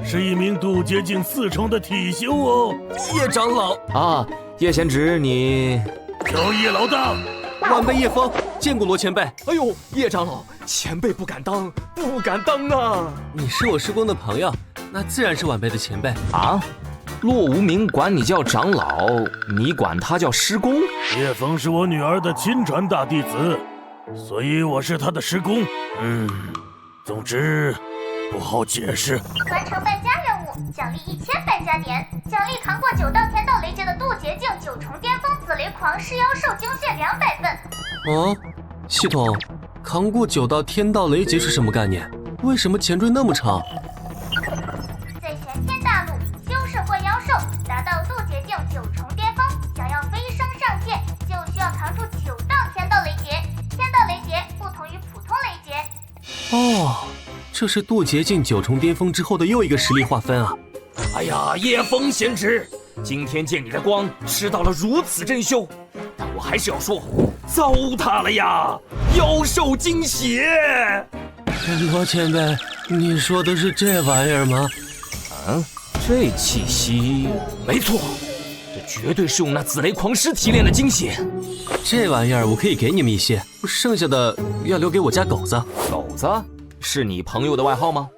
是一名渡劫境4重的体修哦。叶长老啊。叶贤侄，你叫叶老大，晚辈叶枫见过罗前辈。哎呦，叶长老，前辈不敢当，不敢当啊！你是我师公的朋友，那自然是晚辈的前辈啊。骆无名管你叫长老，你管他叫师公？叶枫是我女儿的亲传大弟子，所以我是她的师公。总之不好解释。完成败家任务，奖励1000败家点，奖励扛过9道天道雷劫的渡劫境9重巅峰紫雷狂狮妖兽精血200份。哦，系统，扛过9道天道雷劫是什么概念？为什么前缀那么长？在玄天大陆，修士或妖兽达到渡劫境9重巅峰，想要飞升上界，就需要扛住9道天道雷劫。天道雷劫不同于普通雷劫。哦，这是渡劫境9重巅峰之后的又一个实力划分啊！哎呀，叶枫贤侄，今天见你的光，知道了如此珍馐，但我还是要说，糟蹋了呀！妖兽精血。罗前辈，你说的是这玩意儿吗？这气息，没错，这绝对是用那紫雷狂狮提炼的精血。这玩意儿我可以给你们一些，剩下的要留给我家狗子。狗子是你朋友的外号吗？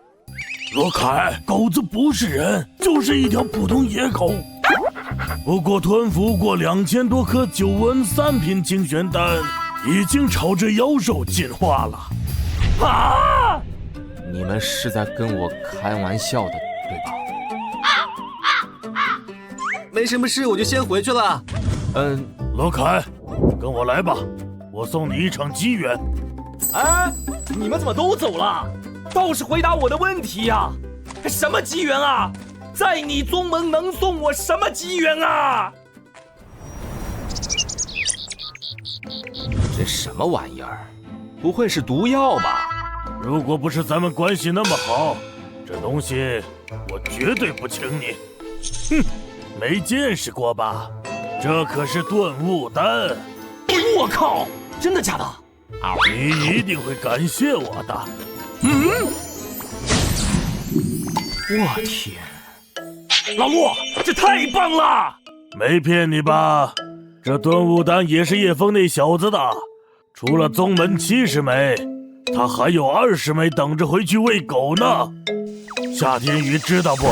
罗凯，狗子不是人，就是一条普通野狗。不过吞服过2000多颗9纹3品精玄丹，已经朝着妖兽进化了。啊！你们是在跟我开玩笑的，对吧？没什么事，我就先回去了。罗凯，跟我来吧，我送你一场机缘。哎，你们怎么都走了？倒是回答我的问题呀！什么机缘啊？在你宗门能送我什么机缘啊？这什么玩意儿？不会是毒药吧？如果不是咱们关系那么好，这东西我绝对不请你。哼，没见识过吧？这可是顿悟丹。我靠，真的假的？你一定会感谢我的。我天，老陆，这太棒了！没骗你吧？这顿悟丹也是叶枫那小子的。除了宗门70枚，他还有20枚等着回去喂狗呢。夏天宇知道不？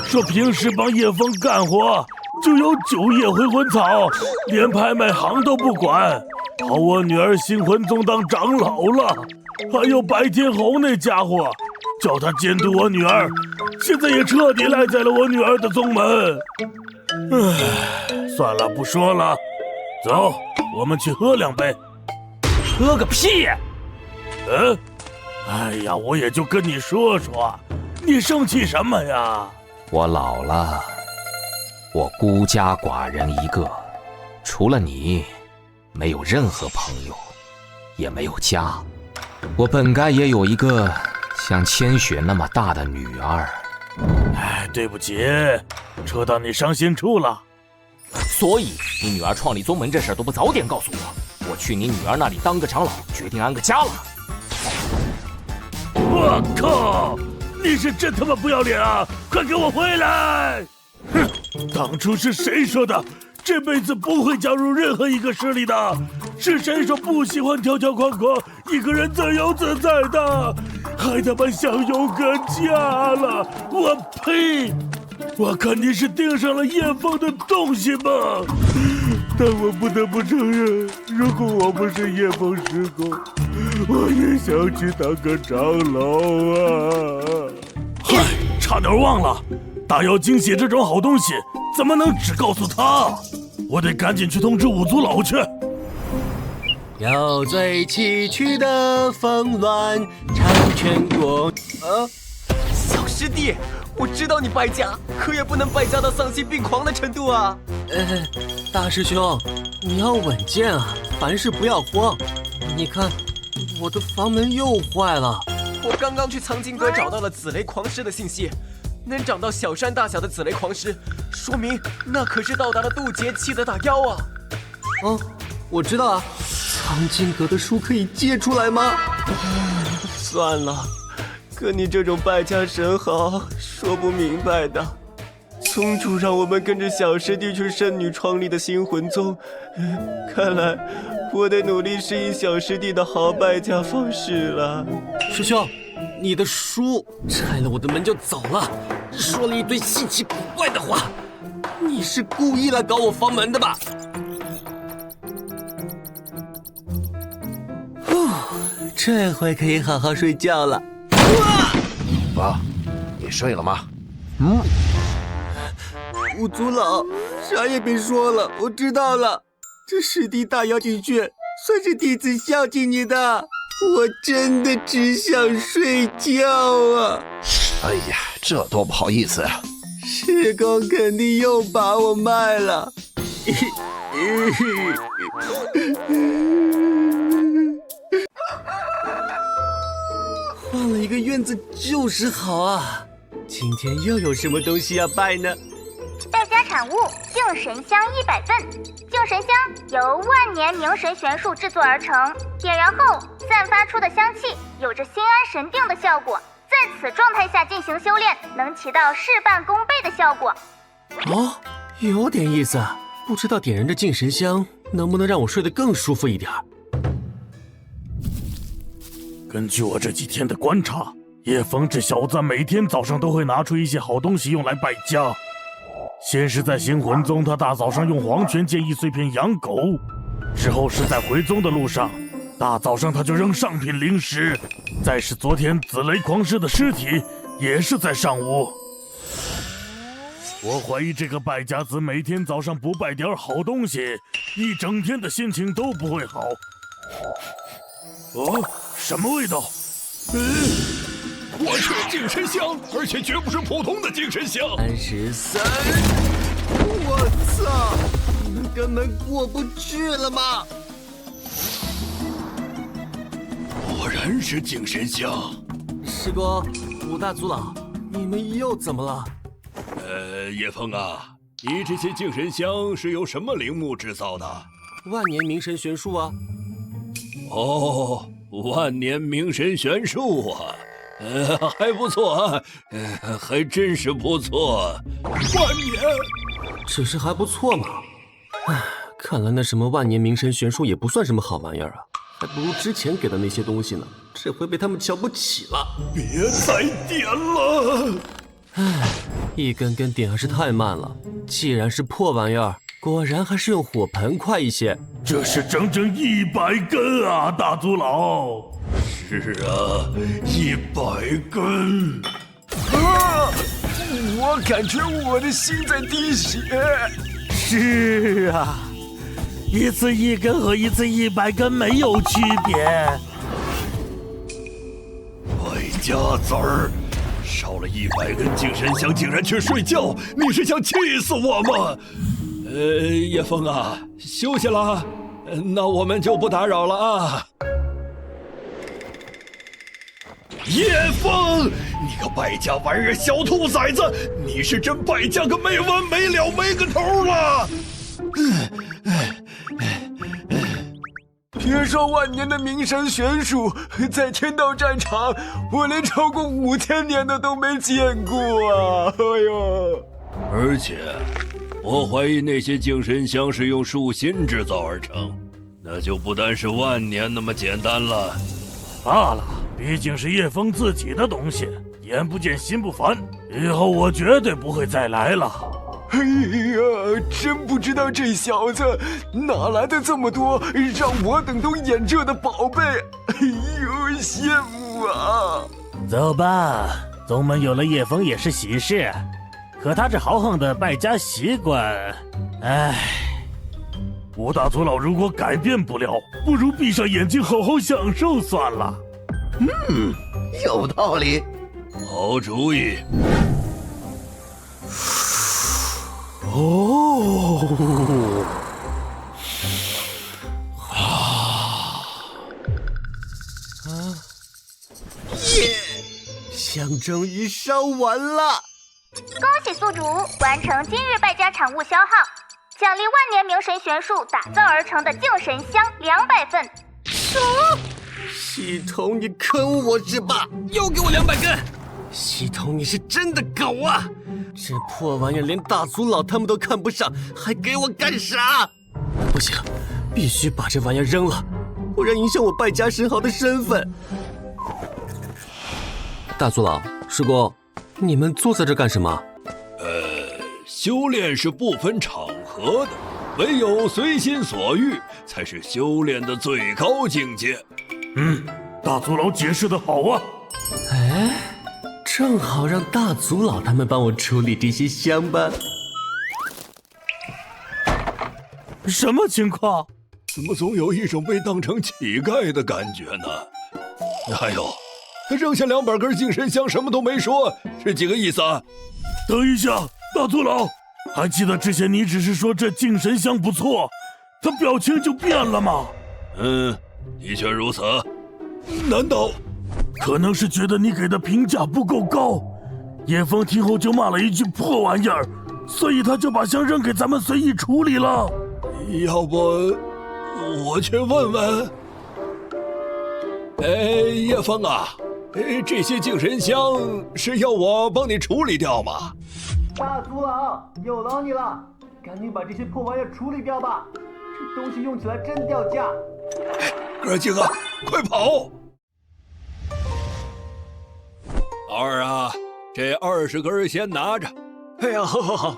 说平时帮叶枫干活，就有9叶回魂草，连拍卖行都不管，跑我女儿星魂宗当长老了。还有白天红那家伙，叫他监督我女儿，现在也彻底赖在了我女儿的宗门。算了，不说了，走，我们去喝2杯。喝个屁！哎呀，我也就跟你说说，你生气什么呀？我老了，我孤家寡人一个，除了你，没有任何朋友，也没有家。我本该也有一个像千雪那么大的女儿。对不起，戳到你伤心处了。所以你女儿创立宗门这事儿都不早点告诉我，我去你女儿那里当个长老，决定安个家了。我靠！你是真他妈不要脸啊！快给我回来！哼，当初是谁说的？这辈子不会加入任何一个势力的？是谁说不喜欢条条框框，一个人自由自在的？还他妈想有个家了？我呸！我看你是盯上了叶枫的东西吧。但我不得不承认，如果我不是叶枫师公，我也想去当个长老啊！嗨，差点忘了，大妖精血这种好东西，怎么能只告诉他？我得赶紧去通知五族老去。要最崎岖的峰峦，长全国。小师弟，我知道你败家，可也不能败家到丧心病狂的程度啊！大师兄，你要稳健啊，凡事不要慌。你看，我的房门又坏了。我刚刚去藏经阁找到了紫雷狂狮的信息，能长到小山大小的紫雷狂狮，说明那可是到达了渡劫期的大妖啊！我知道啊。藏经阁的书可以借出来吗？算了，跟你这种败家神豪说不明白的。宗主让我们跟着小师弟去圣女创立的星魂宗，看来我得努力适应小师弟的好败家方式了。师兄，你的书拆了我的门就走了，说了一堆稀奇古怪的话，你是故意来搞我房门的吧？这回可以好好睡觉了。爸，你睡了吗？五族老，啥也别说了，我知道了。这师弟大妖精拳算是弟子孝敬你的，我真的只想睡觉啊！哎呀，这多不好意思啊！师公肯定又把我卖了。换了一个院子就是好啊！今天又有什么东西要拜呢？败家产物净神香100份。净神香由万年明神玄树制作而成，点燃后散发出的香气有着心安神定的效果，在此状态下进行修炼，能起到事半功倍的效果。哦，有点意思。不知道点燃这净神香能不能让我睡得更舒服一点。根据我这几天的观察，叶枫这小子每天早上都会拿出一些好东西用来败家。先是在星魂宗，他大早上用黄泉剑意碎片养狗；之后是在回宗的路上，大早上他就扔上品灵石；再是昨天紫雷狂狮的尸体，也是在上午。我怀疑这个败家子每天早上不拜点好东西，一整天的心情都不会好。哦，什么味道？我是净神香，而且绝不是普通的净神香。33，我操！你们根本过不去了吗？果然是净神香。师公，五大族老，你们又怎么了？叶枫啊，你这些净神香是由什么灵木制造的？万年明神玄树啊。哦，万年明神玄树啊。还不错啊，还真是不错。万年，只是还不错嘛。唉，看来那什么万年明神玄树也不算什么好玩意儿啊，还不如之前给的那些东西呢。这回被他们瞧不起了。别再点了。唉，一根根点还是太慢了。既然是破玩意儿，果然还是用火盆快一些。这是整整100根啊，大族老。是啊，100根。我感觉我的心在滴血。是啊，一次1根和一次100根没有区别。败家子儿，烧了100根净神香，竟然去睡觉，你是想气死我吗？叶枫啊，休息了，那我们就不打扰了啊。叶枫，你个败家玩意儿，小兔崽子，你是真败家个没完没了没个头了！别说万年的明神玄术，在天道战场，我连超过5000年的都没见过啊！哎呦！而且，我怀疑那些净神香是用树心制造而成，那就不单是万年那么简单了。罢了。毕竟是叶枫自己的东西，眼不见心不烦，以后我绝对不会再来了。哎呀，真不知道这小子哪来的这么多让我等都眼热的宝贝，哎呦，羡慕啊！走吧，宗门有了叶枫也是喜事，可他这豪横的败家习惯，唉。五大族老如果改变不了，不如闭上眼睛好好享受算了。有道理，好主意。哦，耶！香终于烧完了。恭喜宿主完成今日败家产物消耗，奖励万年明神玄树打造而成的净神香200份。什么？系统，你坑我是吧？又给我200根！系统，你是真的狗啊！这破玩意儿连大族老他们都看不上，还给我干啥？不行，必须把这玩意儿扔了，不然影响我败家神豪的身份。大族老，师公，你们坐在这干什么？修炼是不分场合的，唯有随心所欲才是修炼的最高境界。大族老解释的好啊。哎，正好让大族老他们帮我处理这些香吧。什么情况？怎么总有一种被当成乞丐的感觉呢？还有，扔下200根净身香，什么都没说，是几个意思啊？等一下，大族老，还记得之前你只是说这净神香不错，他表情就变了吗？的确如此。难道可能是觉得你给的评价不够高？叶枫听后就骂了一句破玩意儿，所以他就把香扔给咱们随意处理了。要不我去问问？叶枫啊，这些净神香是要我帮你处理掉吗？大族老，有劳你了，赶紧把这些破玩意儿处理掉吧，这东西用起来真掉价。哥几个，快跑！老二啊，这20根先拿着。哎呀，好。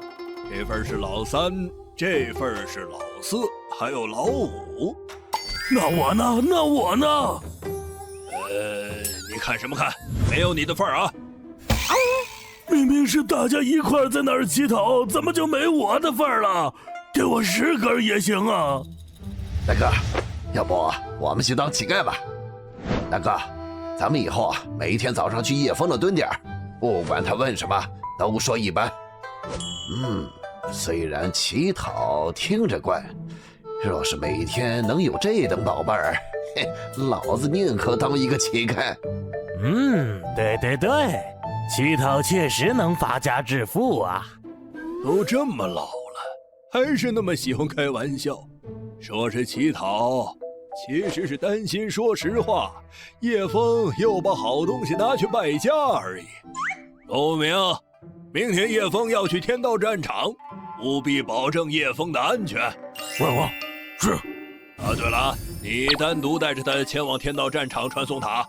这份是老3，这份是老4，还有老5。那我呢？你看什么看？没有你的份儿啊！明明是大家一块儿在那儿乞讨，怎么就没我的份儿了？给我10根也行啊！大哥，要不我们去当乞丐吧？大哥，咱们以后啊，每天早上去叶枫的蹲点，不管他问什么，都说一般。虽然乞讨听着怪，若是每天能有这等宝贝儿，老子宁可当一个乞丐。对，乞讨确实能发家致富啊。都这么老了，还是那么喜欢开玩笑，说是乞讨，其实是担心说实话，叶枫又把好东西拿去败家而已。陆明，明天叶枫要去天道战场，务必保证叶枫的安全。汪，是。对了，你单独带着他前往天道战场传送塔。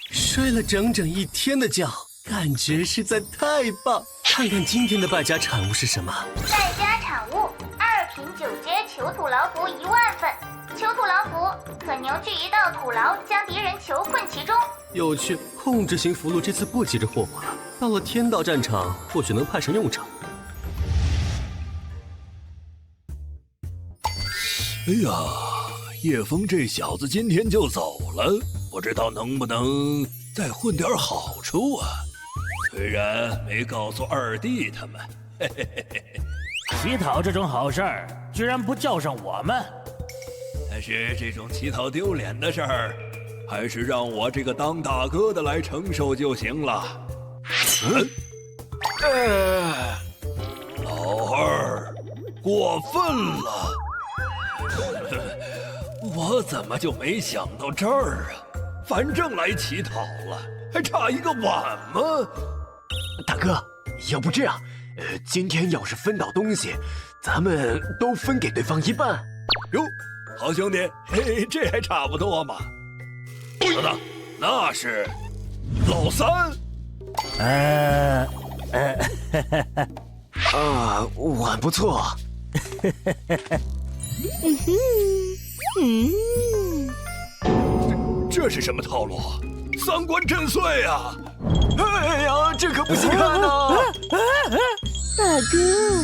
睡了整整1天的觉，感觉实在太棒。看看今天的败家产物是什么？败家产物：2品9阶囚徒牢符1万份。囚徒牢符可凝聚一道土牢，将敌人囚困其中。有趣，控制型符箓这次不急着霍霍了，到了天道战场或许能派上用场。哎呀，叶枫这小子今天就走了，不知道能不能再混点好处啊？虽然没告诉二弟他们，乞讨这种好事儿，居然不叫上我们。但是这种乞讨丢脸的事儿，还是让我这个当大哥的来承受就行了。老二，过分了！我怎么就没想到这儿啊？反正来乞讨了，还差一个碗吗？大哥，要不这样，今天要是分到东西，咱们都分给对方一半。哟，好兄弟，嘿，这还差不多嘛。等等，那是老3。碗不错。这是什么套路？三观震碎啊！哎呀，这可不稀罕呐！大哥，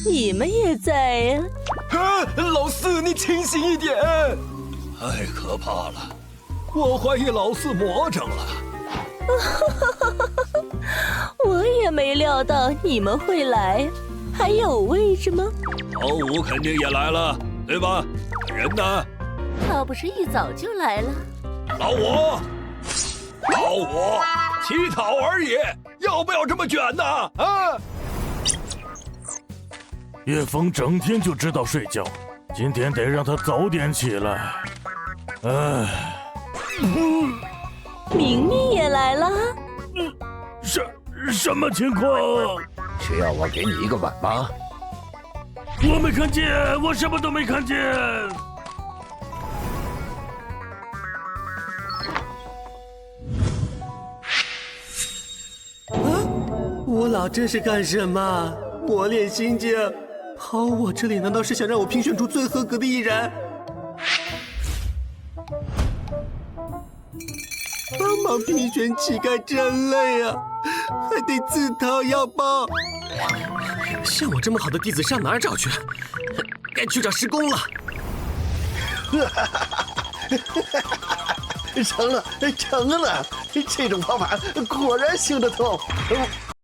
你们也在呀？老4，你清醒一点！太可怕了，我怀疑老4魔怔了。我也没料到你们会来，还有位置吗？老5肯定也来了，对吧？人呢？他不是一早就来了？老5，乞讨而已，要不要这么卷呢？啊！叶枫整天就知道睡觉，今天得让他早点起来。明明也来了。什么情况？需要我给你一个碗吗？我没看见，我什么都没看见。我老这是干什么？磨练心境，跑我这里难道是想让我评选出最合格的艺人？帮忙评选乞丐真累啊，还得自掏腰包。像我这么好的弟子上哪儿找去？该去找师公了。成了，这种方法果然行得通。